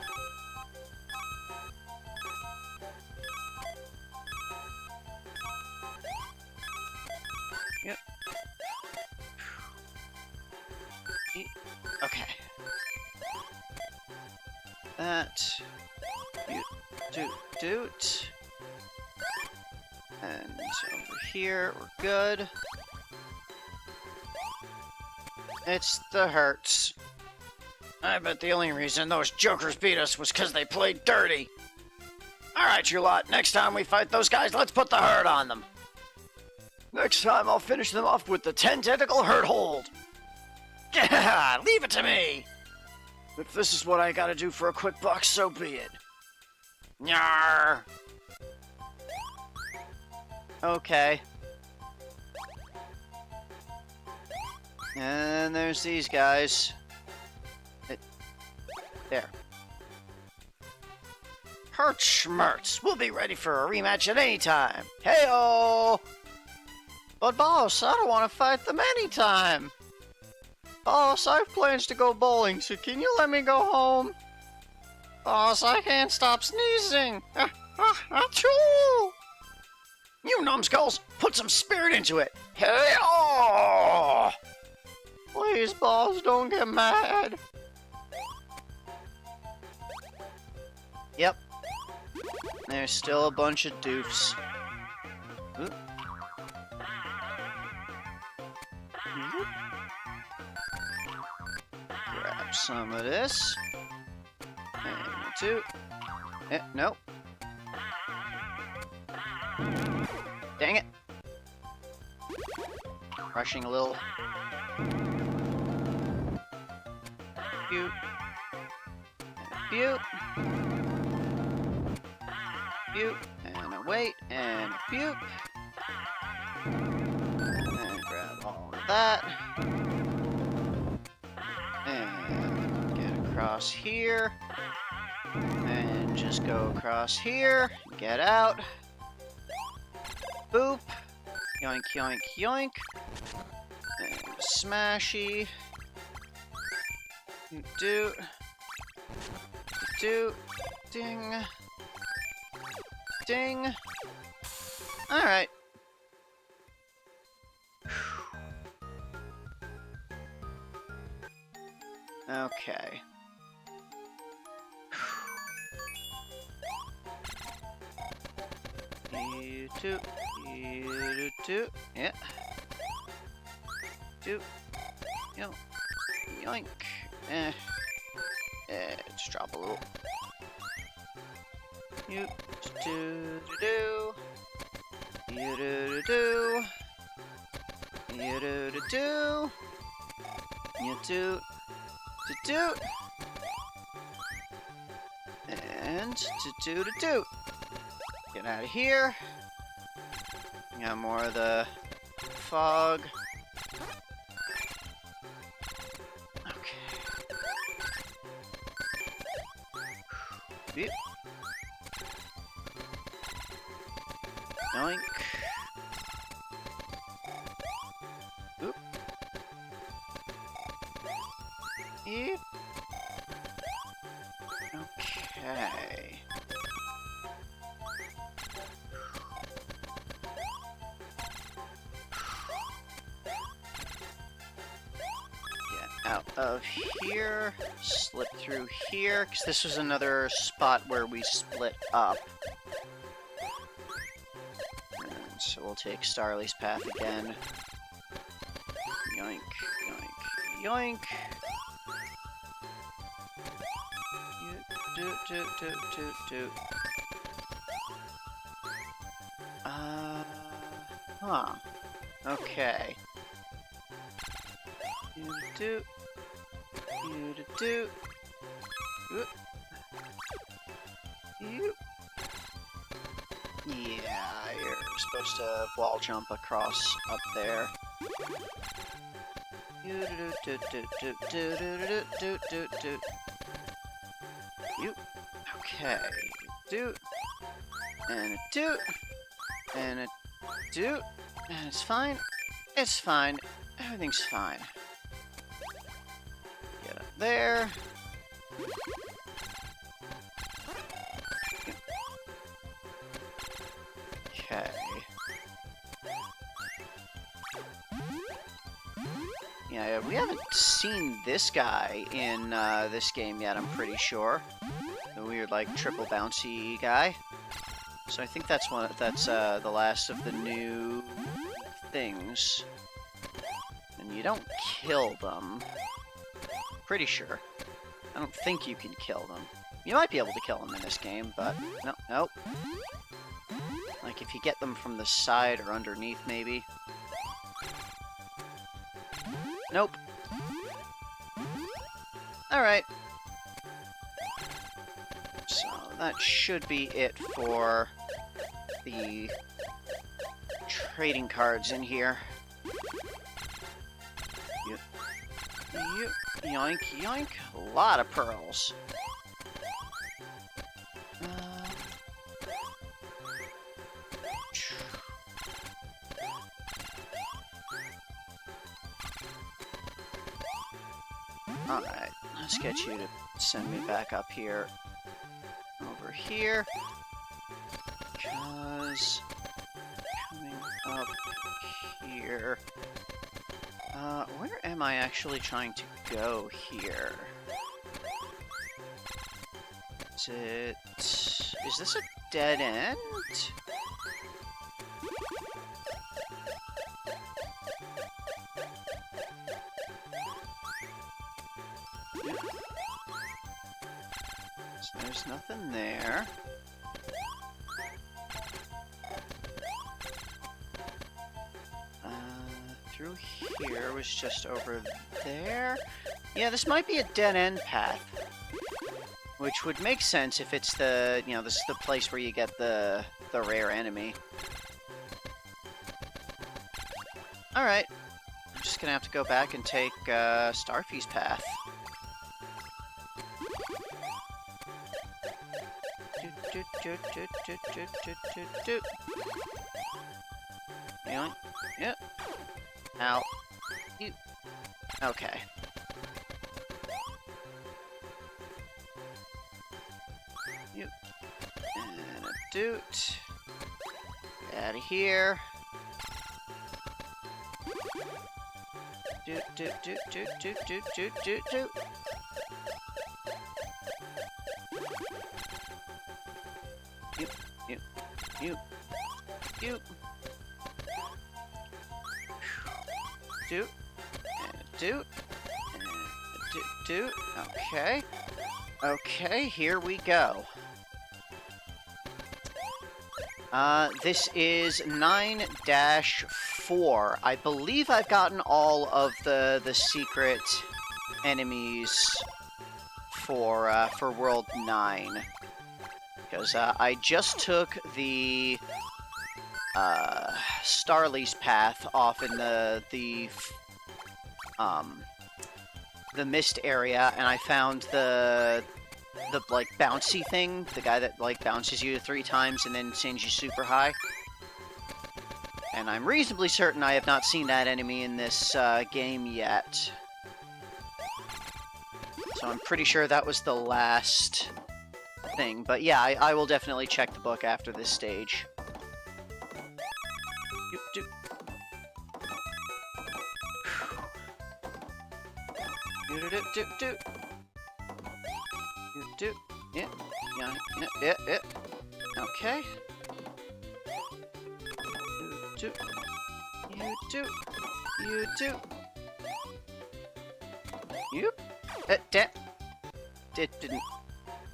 Yep. Okay. That. Doot. And over here, we're good. It's the hurts.
I bet the only reason those jokers beat us was because they played dirty. Alright, you lot, next time we fight those guys, let's put the hurt on them. Next time, I'll finish them off with the 10-tentacle hurt hold. Yeah, leave it to me. If this is what I gotta do for a quick buck, so be it. Nyar.
Okay. And there's these guys. There.
Hurt schmerts. We'll be ready for a rematch at any time.
Hey-oh! But boss, I don't want to fight them anytime. Boss, I have plans to go bowling, so can you let me go home? Boss, I can't stop sneezing. Achoo!
You numbskulls, put some spirit into it. Hey-oh!
Please, boss, don't get mad. Yep. There's still a bunch of doofs. Ooh. Grab some of this. And two. Nope. Dang it. Rushing a little. Beaut. Beaut. Beaut. And a wait. And a beaut. And grab all of that. And get across here. And just go across here. Get out. Boop. Yoink, yoink, yoink. And smashy. Doot. Doot. Ding. Ding. Alright. Okay. You two. You two. Yeah. Two. Yo. Yoink. Just drop a little. You do do. You do do. You do do. You do do. And do do. Get out of here. Got more of the fog. Okay. Beep. Yoink. Oop. Eep. Okay. Out of here, slip through here, because this was another spot where we split up. And so we'll take Starly's path again. Yoink, yoink, yoink. Do. Huh. Okay. Do. You. Yeah, you're supposed to wall jump across up there. You. Okay. Do. And a do. And a do. And it's fine. It's fine. Everything's fine. Get up there. Okay. Yeah, we haven't seen this guy in this game yet, I'm pretty sure. The weird, like, triple bouncy guy. So I think that's the last of the new things. And you don't kill them. Pretty sure. I don't think you can kill them. You might be able to kill them in this game, but nope. Like if you get them from the side or underneath, maybe. Nope. Alright. So that should be it for the trading cards in here. Yoink, yoink. A lot of pearls. Alright, let's get you to send me back up here. Over here. Because coming up here. Where am I actually trying to go here? Is this a dead end? So there's nothing there. Through here was just over there. Yeah, this might be a dead-end path. Which would make sense if it's the, this is the place where you get the rare enemy. Alright. I'm just gonna have to go back and take Starfy's path. Yep. Ow. You. Okay. You. And a doot. Get out of here. Doot, doot, doot, doot, doot, doot, doot, doot, doot. You. Doot. And a doot. And a doot. Okay. Okay, here we go. This is 9-4. I believe I've gotten all of the secret enemies for World 9. Because I just took the Starly's path off in the mist area, and I found the like bouncy thing, the guy that like bounces you 3 times and then sends you super high. And I'm reasonably certain I have not seen that enemy in this game yet. So I'm pretty sure that was the last thing. But yeah, I will definitely check the book after this stage. Yeah. Okay. You do. Yep. It didn't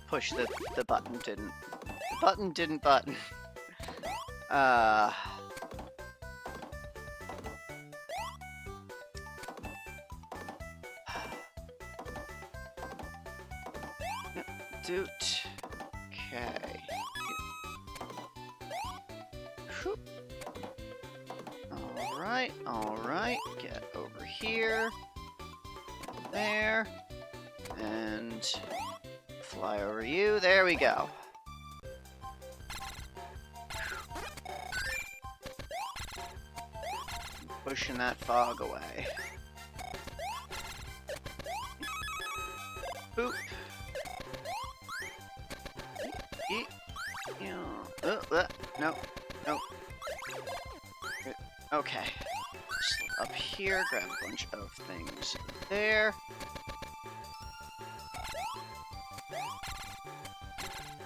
push the button, didn't. The button didn't button. Doot. Okay. Alright. Get over here. There. And fly over you. There we go. Pushing that fog away. Boop. No. Okay. Slip up here, grab a bunch of things there.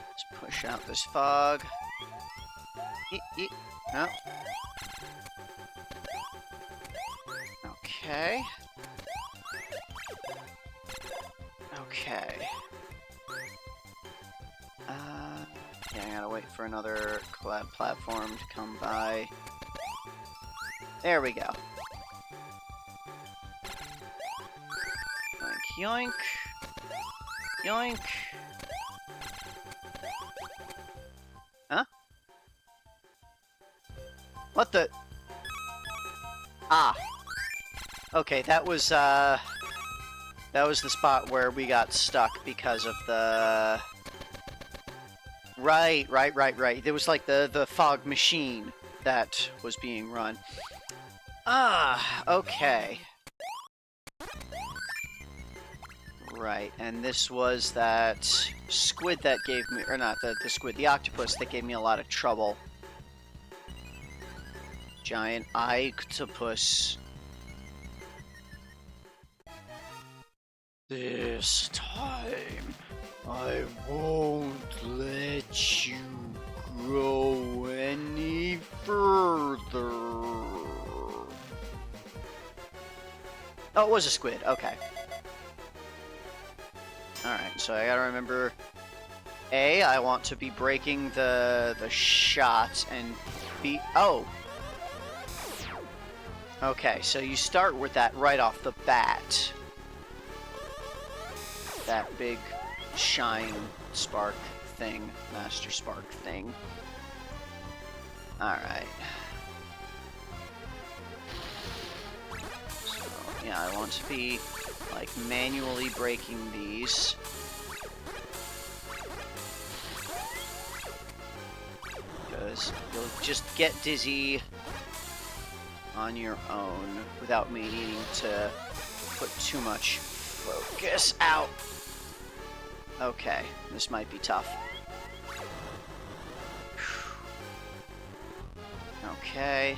Let's push out this fog. No. Okay. Yeah, I gotta wait for another platform to come by. There we go. Yoink. Yoink. Huh? What the? Ah. Okay, that was the spot where we got stuck because of the... Right. There was like the fog machine that was being run. Ah, okay. Right, and this was that squid that gave me, or not the squid, the octopus that gave me a lot of trouble. Giant octopus. This time, I won't let you go any further. Oh, it was a squid. Okay. Alright, so I gotta remember... A, I want to be breaking the shots, and B... Oh! Okay, so you start with that right off the bat. That big shine spark thing. Master spark thing. Alright. So, yeah, I want to be, like, manually breaking these. Because you'll just get dizzy on your own without me needing to put too much focus out. Okay, this might be tough. Okay.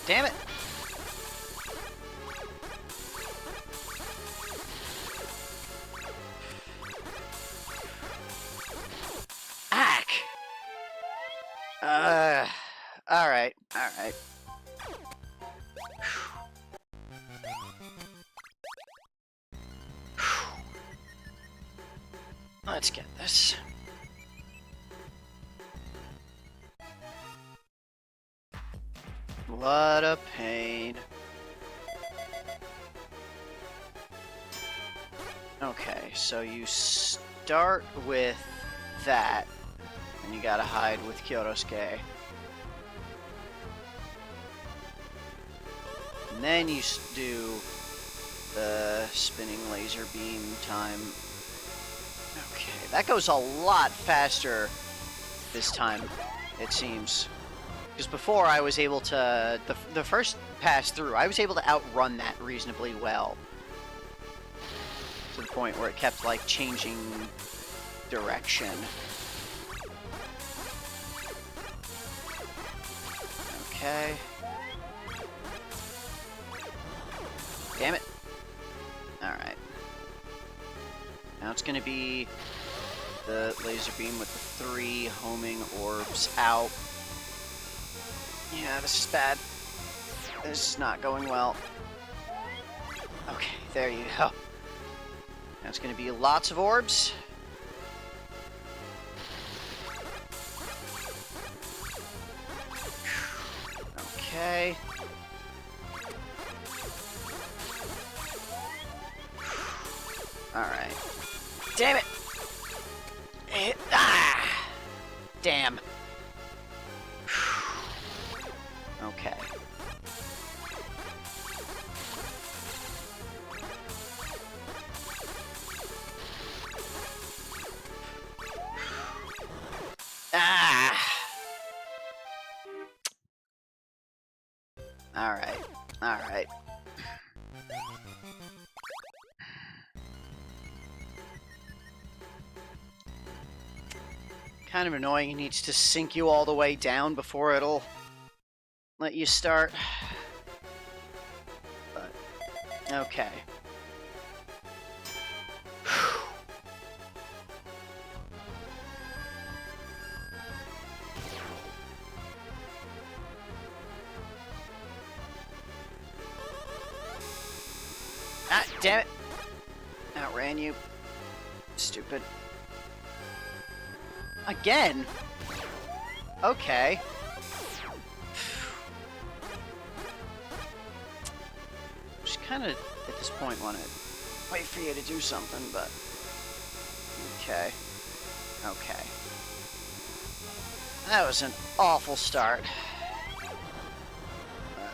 Damn it! Ack! Alright. Let's get this. What a pain. Okay, so you start with that, and you gotta hide with Kyotosuke. And then you do the spinning laser beam time. Okay, that goes a lot faster this time, it seems. Because before I was able to, the first pass through, I was able to outrun that reasonably well. To the point where it kept, like, changing direction. Okay. Damn it. Alright. Now it's gonna be the laser beam with the 3 homing orbs out. Yeah, this is bad. This is not going well. Okay, there you go. That's going to be lots of orbs. Okay. Alright. Damn it! Damn. Okay. Alright. Alright. Kind of annoying. It needs to sink you all the way down before it'll let you start. But, okay. Ah, damn it! Outran you. Stupid. Again? Okay. Just kind of, at this point, want to wait for you to do something, but... Okay. Okay. That was an awful start. But...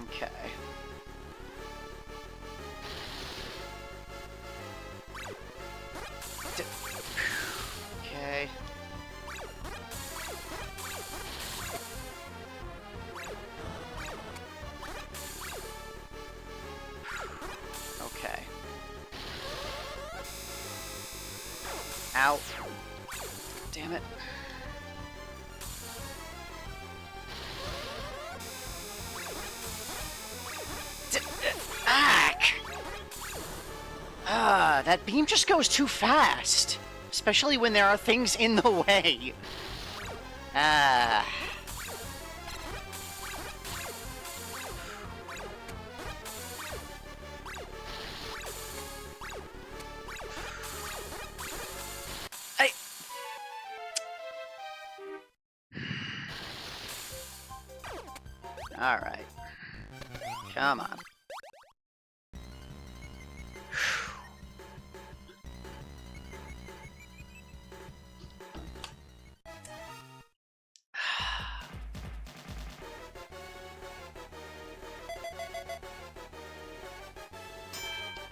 Okay. Okay. Okay. Ow. Damn it. That beam just goes too fast. Especially when there are things in the way. Ah. Alright. Come on.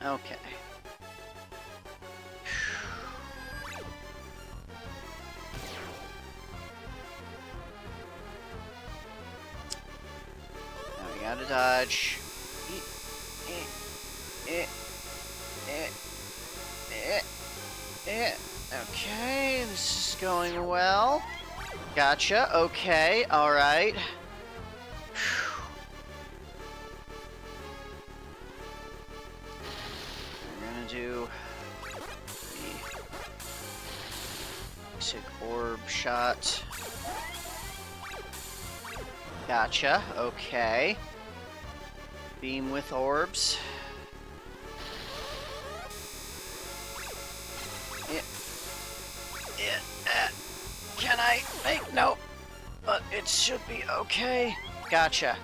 Okay. Now we gotta dodge. Okay, this is going well. Gotcha, okay, alright. Do the basic orb shot. Gotcha, okay. Beam with orbs. Can I make... No. But it should be okay. Gotcha.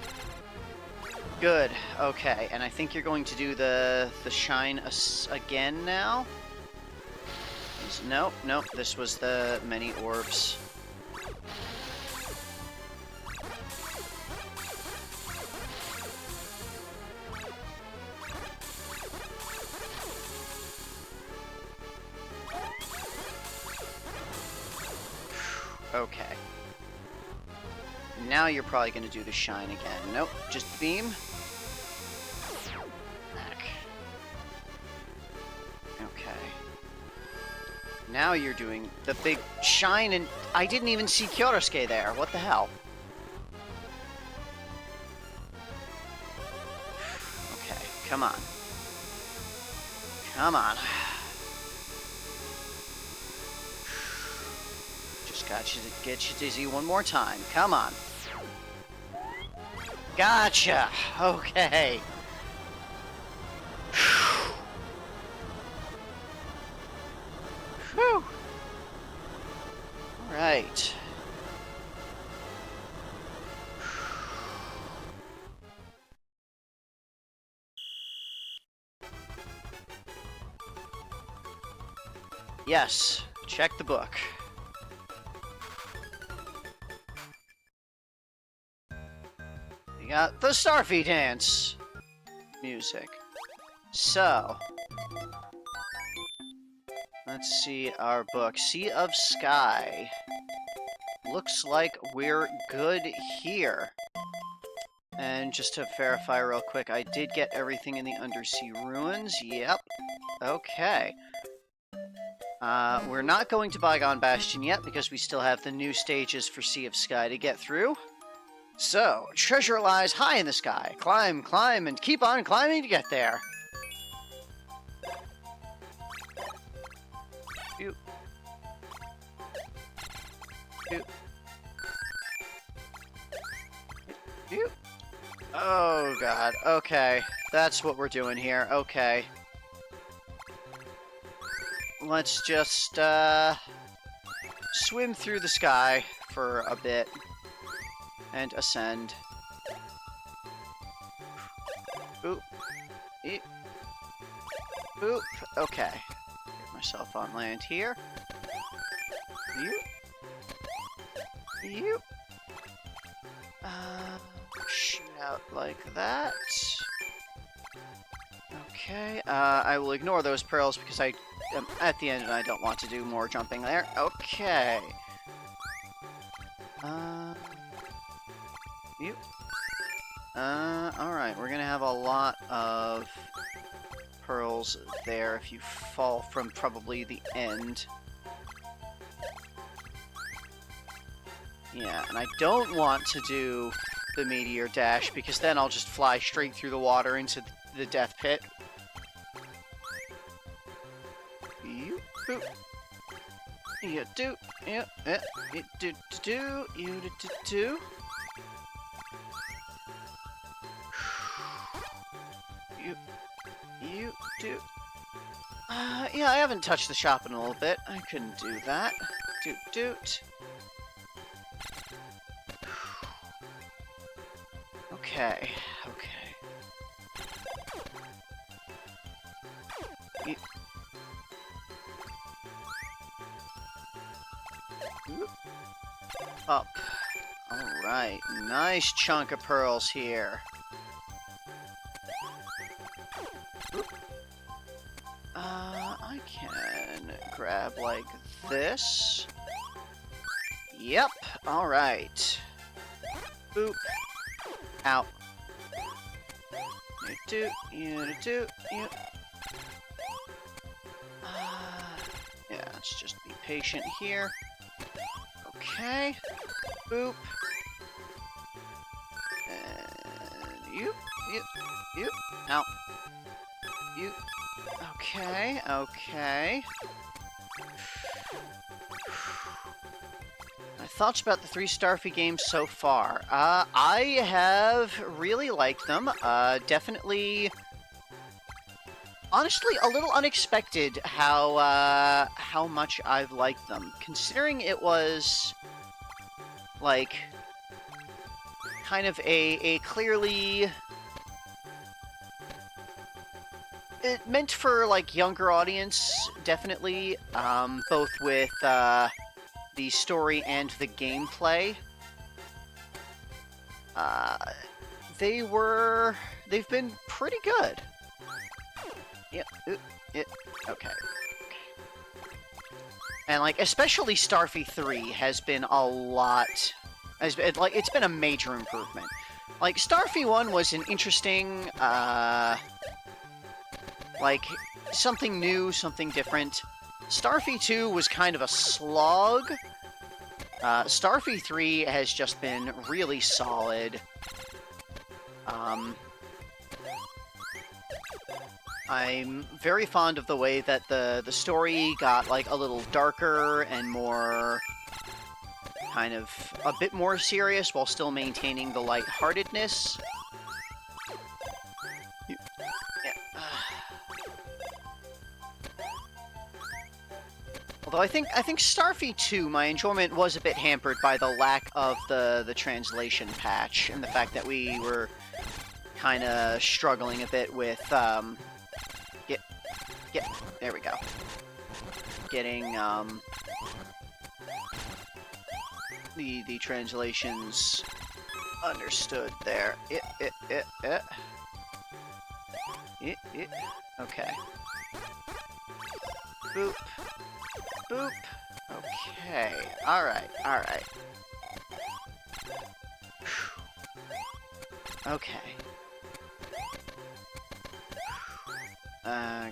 Good. Okay, and I think you're going to do the shine again now? Nope, nope. This was the many orbs. Okay. Now you're probably going to do the shine again. Nope, just beam. Okay. Now you're doing the big shine, and I didn't even see Kyosuke there. What the hell? Okay, come on. Come on. Just Gotcha. Get you dizzy one more time. Come on. Gotcha. Okay. Whew. All right. Yes. Check the book. We got the Starfy dance music. So, let's see our book. Sea of Sky. Looks like we're good here. And just to verify real quick, I did get everything in the undersea ruins. Yep. Okay. We're not going to Bygone Bastion yet because we still have the new stages for Sea of Sky to get through. So, treasure lies high in the sky. Climb, climb, and keep on climbing to get there. Ew. Ew. Ew. Oh, God. Okay. That's what we're doing here. Okay. Let's just, swim through the sky for a bit. And ascend. Oop. Eep. Oop. Okay. Get myself on land here. You. You. Shoot out like that. Okay. I will ignore those pearls because I am at the end and I don't want to do more jumping there. Okay. You. Alright, we're gonna have a lot of pearls there if you fall from probably the end. Yeah, and I don't want to do the meteor dash because then I'll just fly straight through the water into the death pit. You. Boop. You do. Yeah. You do. You do. You do. Yeah, I haven't touched the shop in a little bit. I couldn't do that. Doot. Okay. Up. Alright, nice chunk of pearls here. I can grab like this. Yep, alright. Boop. Ow. You. Yeah, let's just be patient here. Okay. Boop. And you. Ow. You. Okay. My thoughts about the 3 Starfy games so far. I have really liked them. Definitely, honestly, a little unexpected how much I've liked them, considering it was like kind of a clearly it meant for like younger audience, definitely, both with the story and the gameplay. They've been pretty good. Yep. Okay. And like, especially Starfy 3 has been a lot. It's been a major improvement. Like, Starfy 1 was an interesting, like, something new, something different. Starfy 2 was kind of a slog. Starfy 3 has just been really solid. I'm very fond of the way that the story got, like, a little darker and more, kind of a bit more serious while still maintaining the lightheartedness. Although I think Starfy 2, my enjoyment was a bit hampered by the lack of the translation patch and the fact that we were kind of struggling a bit with there we go. Getting the translations understood there. Okay. Boop. Boop. Okay. Alright, alright. Okay.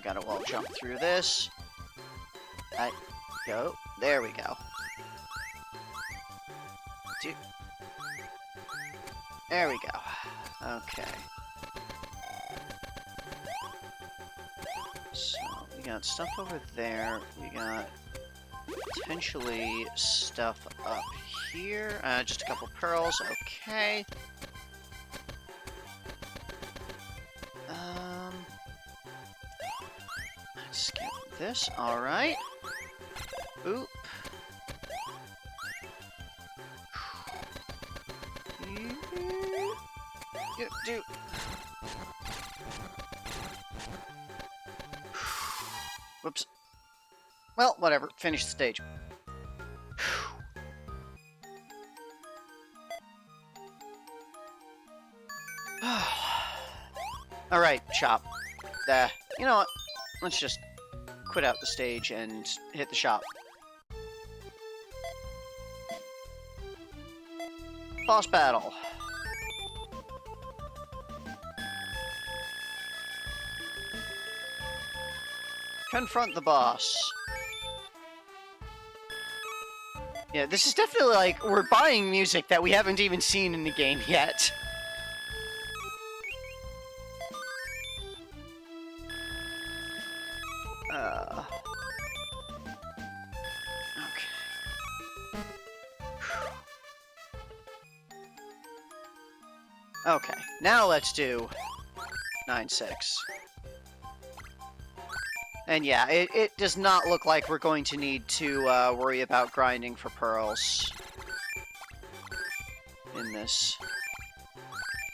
Gotta wall jump through this. Go. There we go. There we go. Okay. So, we got stuff over there. We got potentially stuff up here. Just a couple pearls. Okay. Let's get this. Alright. Oop. Do. Whoops. Well, whatever. Finish the stage. Alright, shop. You know what? Let's just quit out the stage and hit the shop. Boss battle. Confront the boss. Yeah, this is definitely like, we're buying music that we haven't even seen in the game yet. Okay, now let's do 9-6. And yeah, it does not look like we're going to need to worry about grinding for pearls in this.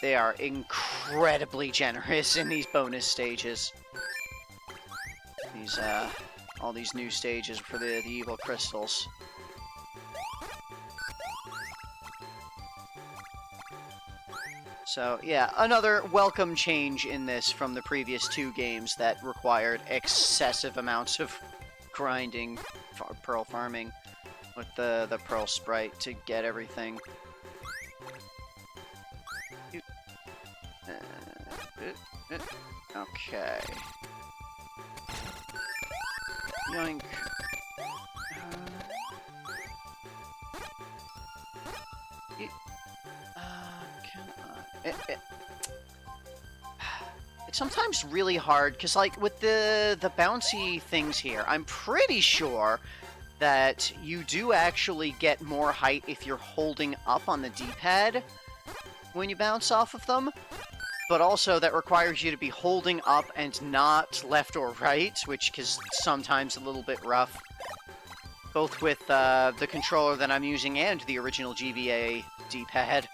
They are incredibly generous in these bonus stages. These, all these new stages for the evil crystals. So, yeah, another welcome change in this from the previous two games that required excessive amounts of grinding, pearl farming, with the pearl sprite to get everything. Okay. Yoink. It's sometimes really hard, because, like, with the bouncy things here, I'm pretty sure that you do actually get more height if you're holding up on the D-pad when you bounce off of them, but also that requires you to be holding up and not left or right, which is sometimes a little bit rough, both with the controller that I'm using and the original GBA D-pad.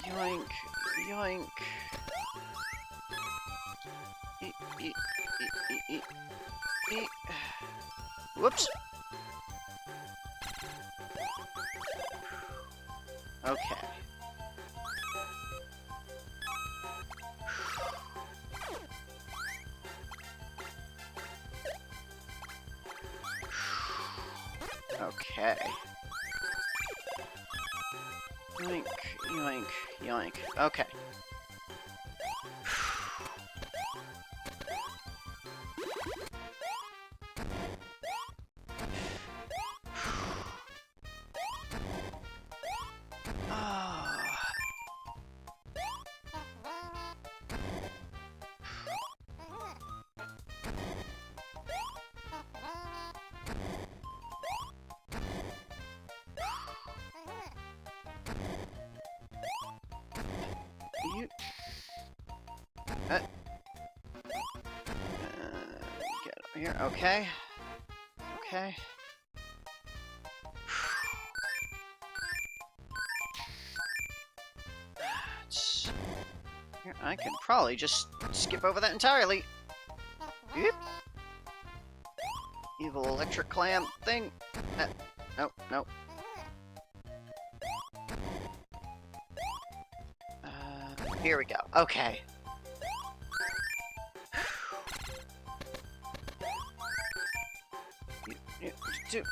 Yoink, yoink. Whoops. Okay. Okay. Yoink, yoink, yoink. Okay. here. Okay. Okay. Here, I can probably just skip over that entirely. Yep. Evil electric clam thing. No, no. Here we go. Okay. You,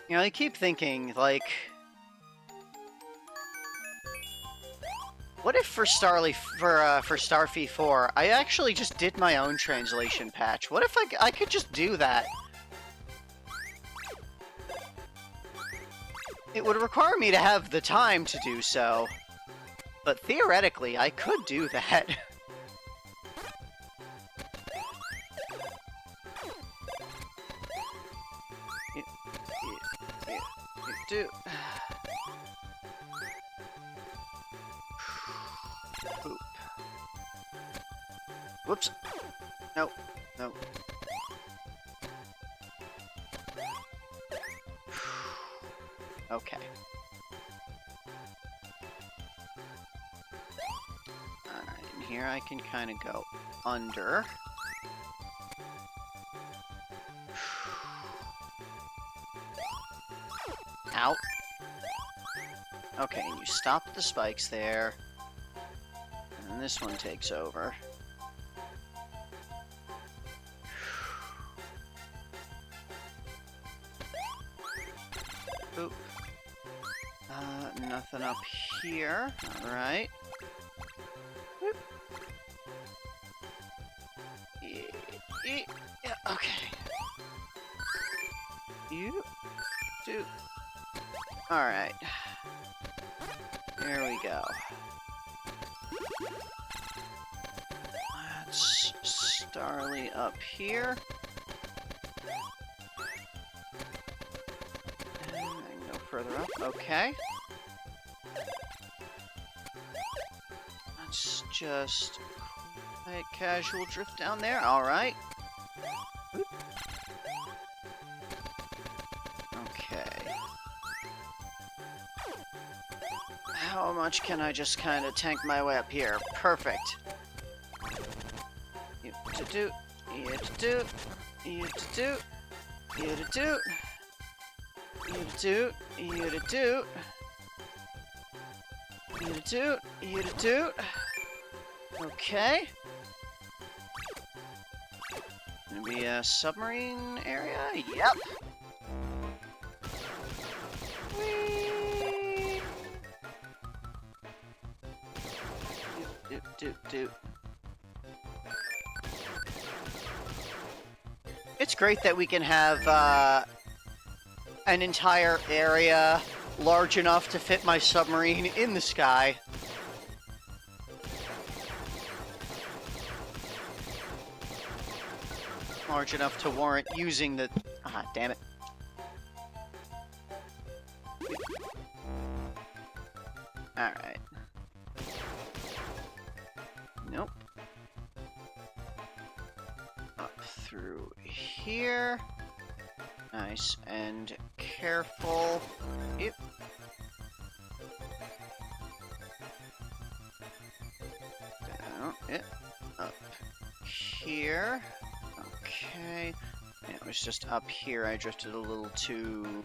You know, I keep thinking, like, what if for Starfy 4, I actually just did my own translation patch? What if I could just do that? It would require me to have the time to do so, but theoretically, I could do that. Do. Boop. Whoops. No. No. Okay. Alright, and here I can kind of go under. Out. Okay, and you stop the spikes there. And this one takes over. Oop. Nothing up here. Alright. Yeah, okay. You do. Alright. There we go. Let's Starly up here. And I can go further up. Okay. Let's just quiet casual drift down there. Alright. How much can I just kind of tank my way up here? Perfect. You to do, you to do, you to do, you to do, you to do, you to do, you to do, you to do. Okay. Gonna be a submarine area? Yep. Do. It's great that we can have an entire area large enough to fit my submarine in the sky. Large enough to warrant using the... Ah, damn it. Alright. Nope. Up through here. Nice and careful. Yep. Down. Yep. Up here. Okay. It was just up here. I drifted a little too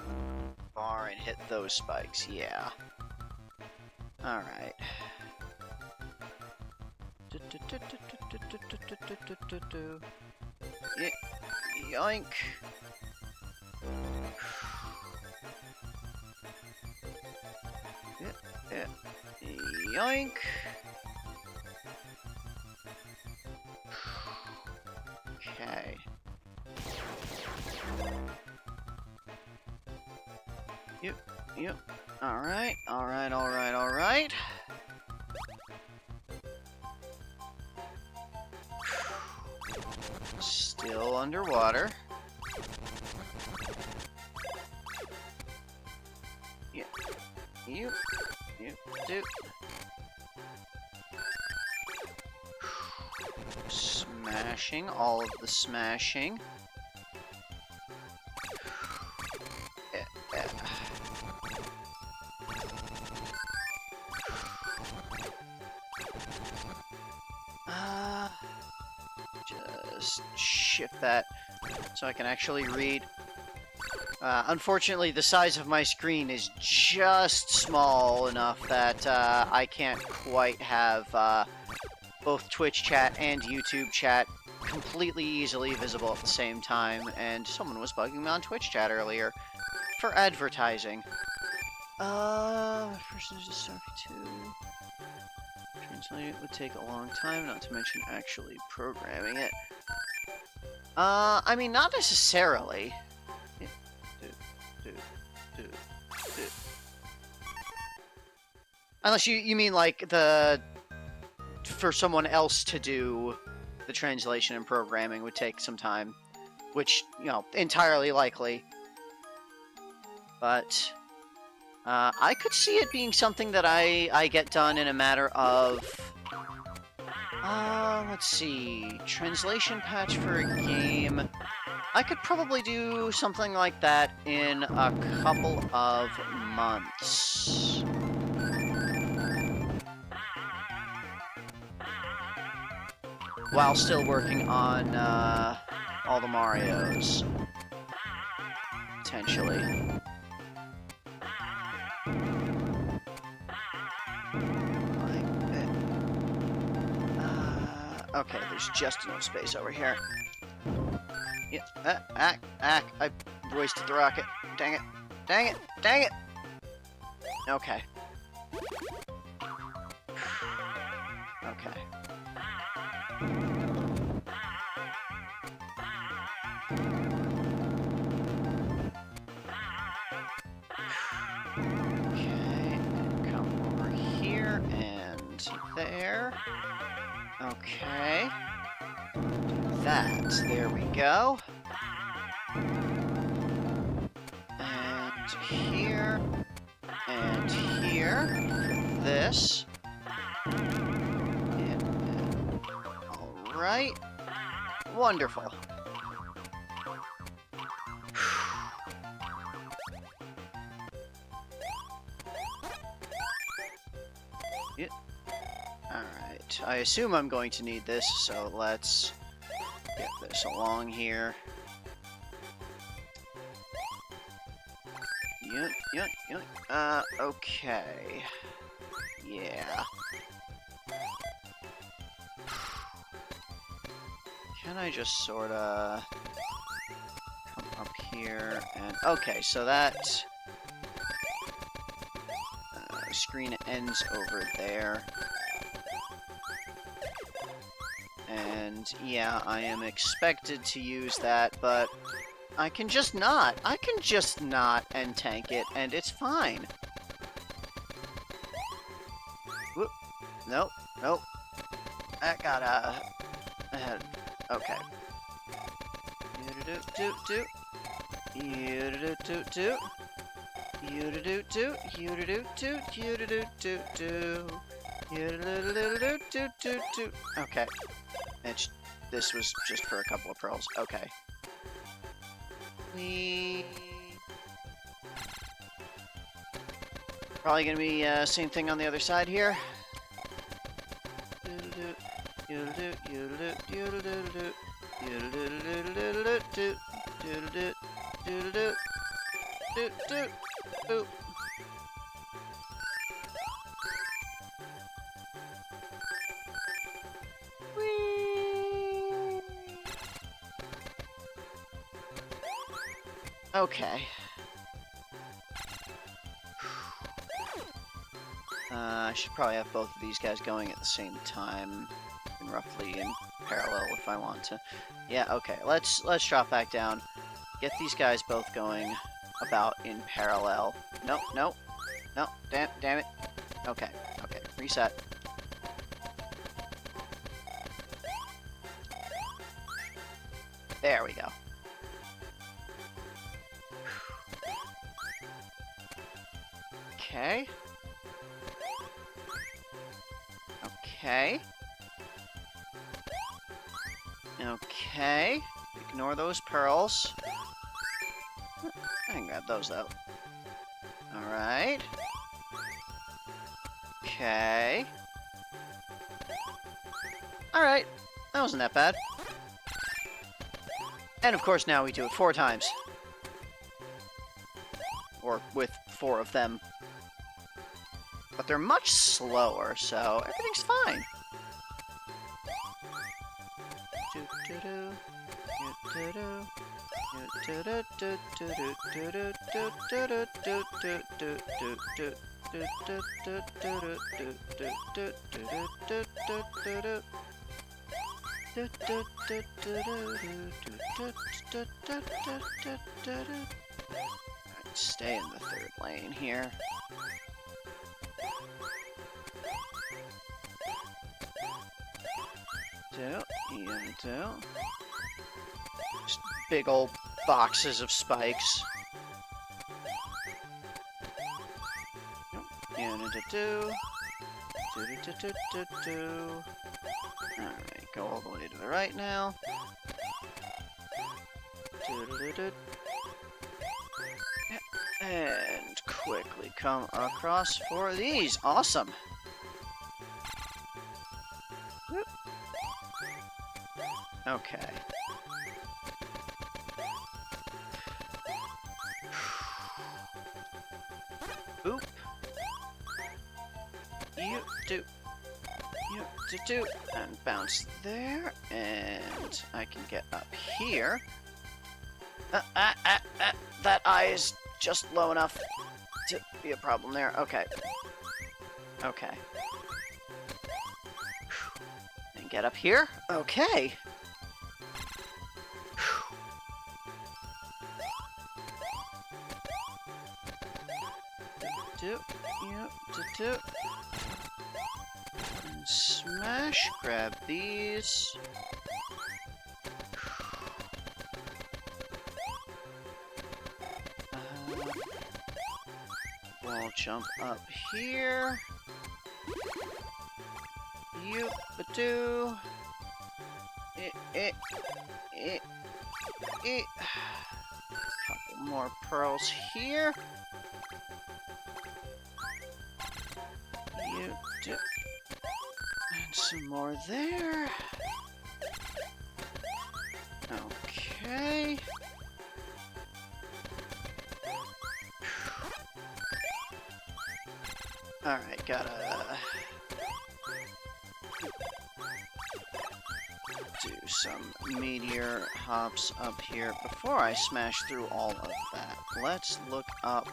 far and hit those spikes. Yeah. Alright. Yoink. Yoink. Okay. Yep. Alright. Still underwater. Yeah. You do. Smashing, all of the smashing. Just shift that so I can actually read. Unfortunately, the size of my screen is just small enough that I can't quite have both Twitch chat and YouTube chat completely easily visible at the same time, and someone was bugging me on Twitch chat earlier for advertising. First is just Starfy 2. Translating it would take a long time, not to mention actually programming it. I mean, not necessarily. Unless you mean like for someone else to do the translation and programming would take some time, which, you know, entirely likely. But I could see it being something that I get done in a matter of let's see, translation patch for a game. I could probably do something like that in a couple of months. While still working on all the Marios. Potentially. Okay, there's just enough space over here. Yeah, I wasted the rocket. Dang it. Dang it. Dang it! Okay. Okay. Okay, come over here and there. Okay. That. There we go. And here. And here. For this. And, alright. Wonderful. Yep. Alright. I assume I'm going to need this, so let's get this along here. Yep. Okay. Yeah. Can I just sorta come up here and... Okay, so that screen ends over there. And yeah, I am expected to use that, but I can just not. I can just not and tank it, and it's fine. Whoop. Nope. Nope. That got ahead. Okay. You-do-do-do-do. You-do-do-do-do. You-do-do-do. You-do-do-do. You-do-do-do-do. You-do-do-do-do-do-do. Okay. This was just for a couple of pearls. Okay. Probably gonna be same thing on the other side here. Okay. I should probably have both of these guys going at the same time, and roughly in parallel if I want to. Yeah, okay. Let's drop back down. Get these guys both going about in parallel. No. Damn it. Okay. Reset. There we go. Okay. Okay. Okay. Ignore those pearls. I can grab those, though. Alright. Okay. Alright. That wasn't that bad. And of course now we do it 4 times. Or with 4 of them. But they're much slower, so everything's fine. Stay in the 3rd lane here. Just big old boxes of spikes. Alright, go all the way to the right now. And quickly come across for these. Awesome. Okay. Oop. You do. And bounce there. And I can get up here. That eye is just low enough to be a problem there. Okay. Okay. And get up here. Okay. And smash, grab these. Wall jump up here. Yoop-a-doo. Couple more pearls here. And some more there. Okay. Alright, gotta do some meteor hops up here. Before I smash through all of that, let's look up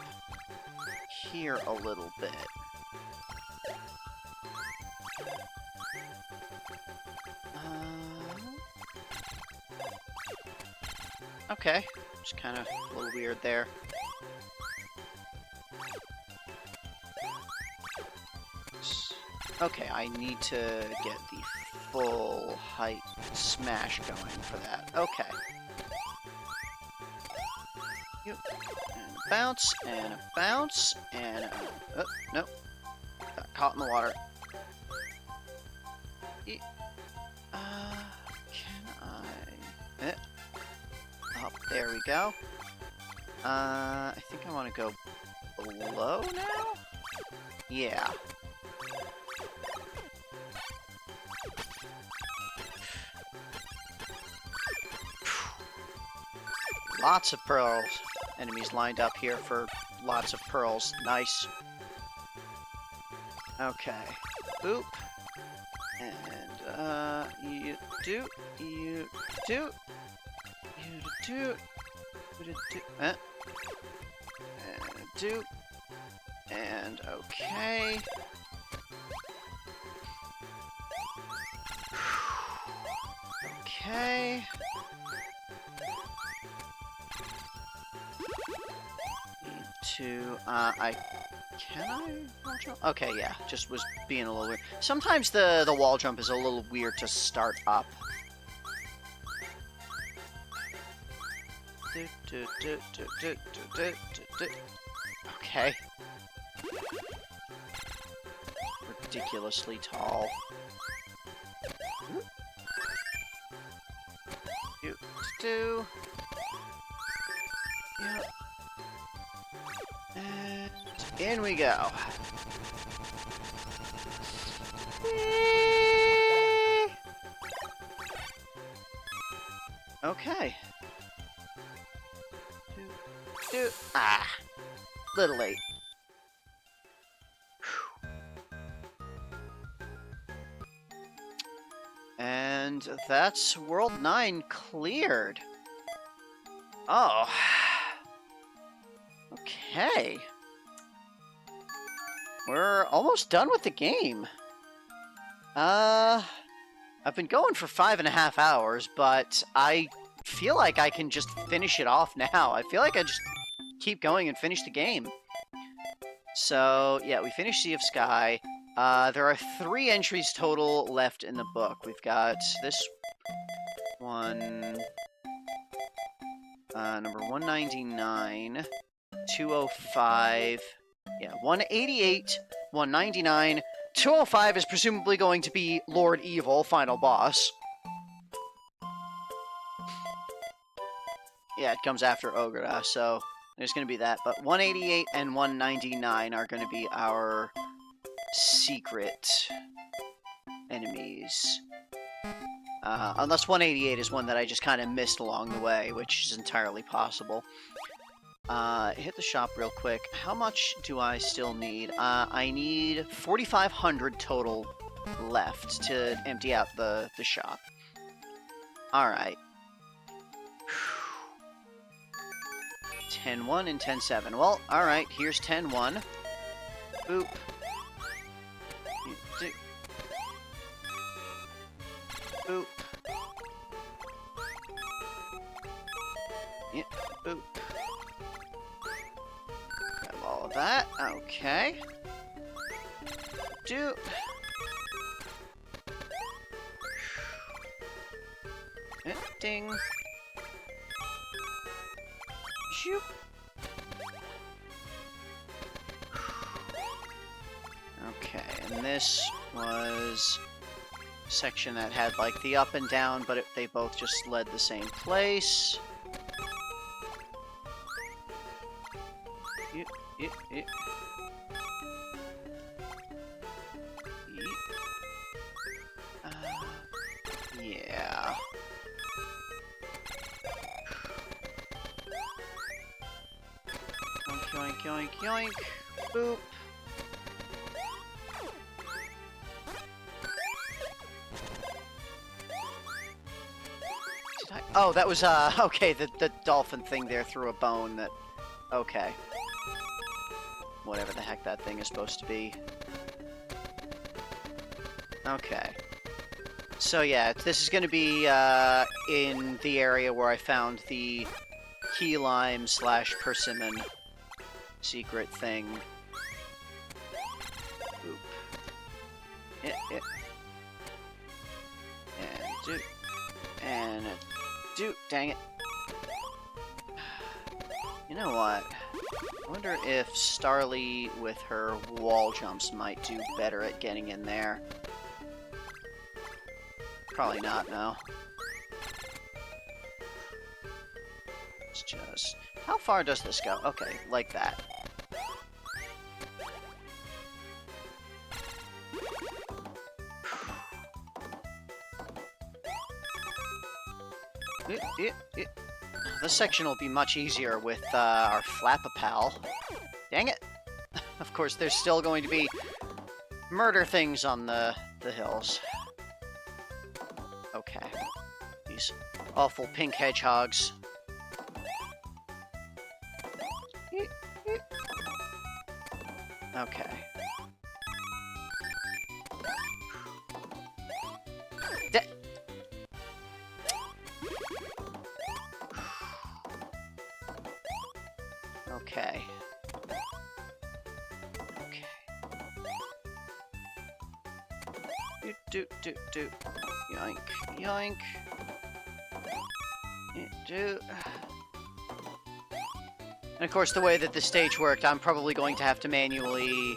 here a little bit. Okay, just kind of a little weird there. Okay, I need to get the full height smash going for that. Okay. And a bounce, and a bounce, and a... Oh, nope. Got caught in the water. Can I... Up, there we go. I think I want to go below now? Yeah. Lots of pearls. Enemies lined up here for lots of pearls. Nice. Okay. Boop. And, you do. And do. And okay. Okay. Need to, can I wall jump? Okay, yeah, just was being a little weird. Sometimes the wall jump is a little weird to start up. Okay. Ridiculously tall. Do. Yep. And in we go. Okay. Ah, little late. And that's World 9 cleared. Oh. Okay. We're almost done with the game. I've been going for 5.5 hours, but I feel like I can just finish it off now. I feel like I just keep going and finish the game. So, yeah, we finished Sea of Sky. There are 3 entries total left in the book. We've got this one, number 199, 205, yeah, 188, 199, 205 is presumably going to be Lord Evil, final boss. Yeah, it comes after Ogura, so there's going to be that. But 188 and 199 are going to be our secret enemies. Unless 188 is one that I just kind of missed along the way, which is entirely possible. Hit the shop real quick. How much do I still need? I need 4,500 total left to empty out the shop. Alright. 10-1 and 10-7. Well, alright, here's 10-1. Boop. Boop. Yeah, boop. Grab all of that. Okay. Do. Ding. Shoop. Okay, and this was a section that had like the up and down, but they both just led the same place. Yeah. Yoink, yoink, yoink, yoink. Boop. Oh, that was, okay, the dolphin thing there threw a bone that... Okay. Whatever the heck that thing is supposed to be. Okay. So yeah, this is gonna be, in the area where I found the key lime / persimmon secret thing. Oop. Yeah. And do. And do. Dang it. You know what? I wonder if Starly with her wall jumps might do better at getting in there. Probably not, no. It's just... How far does this go? Okay, like that. This section will be much easier with our Flap-A-Pal. Dang it! Of course, there's still going to be murder things on the hills. Okay. These awful pink hedgehogs. Okay. Okay. Okay. Do. Yoink. Yoink. Do. And of course, the way that the stage worked, I'm probably going to have to manually...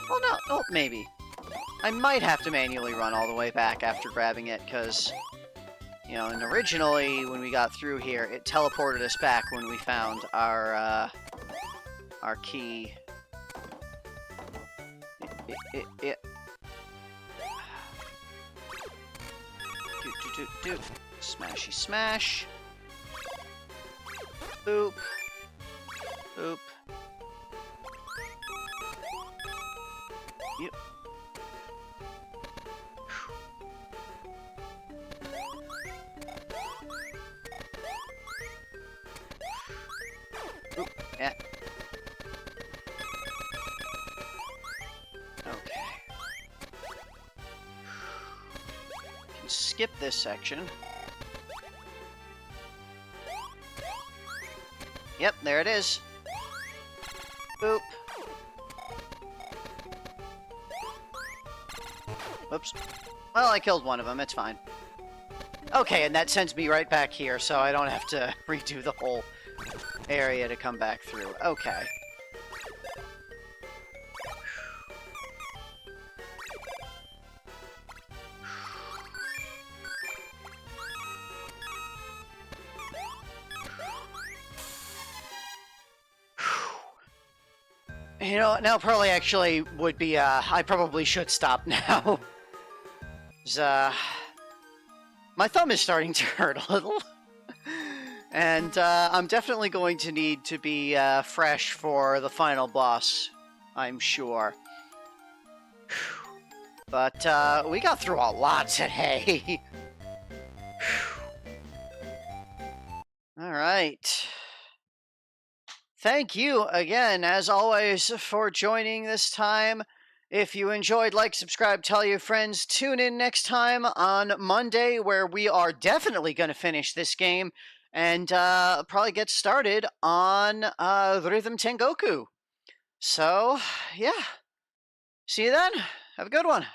Well, no, oh, maybe. I might have to manually run all the way back after grabbing it, because, you know, and originally, when we got through here, it teleported us back when we found our key. Do. Smashy smash. Boop. Boop. Yep. Oop. Yeah. Okay. Can skip this section. Yep, there it is. Boop. Whoops. Well, I killed one of them. It's fine. Okay, and that sends me right back here, so I don't have to redo the whole area to come back through. Okay. You know, now probably actually would be, I probably should stop now. My thumb is starting to hurt a little. And, I'm definitely going to need to be, fresh for the final boss, I'm sure. But, we got through a lot today. Alright. Thank you again, as always, for joining this time. If you enjoyed, like, subscribe, tell your friends. Tune in next time on Monday, where we are definitely going to finish this game and probably get started on Rhythm Tengoku. So, yeah. See you then. Have a good one.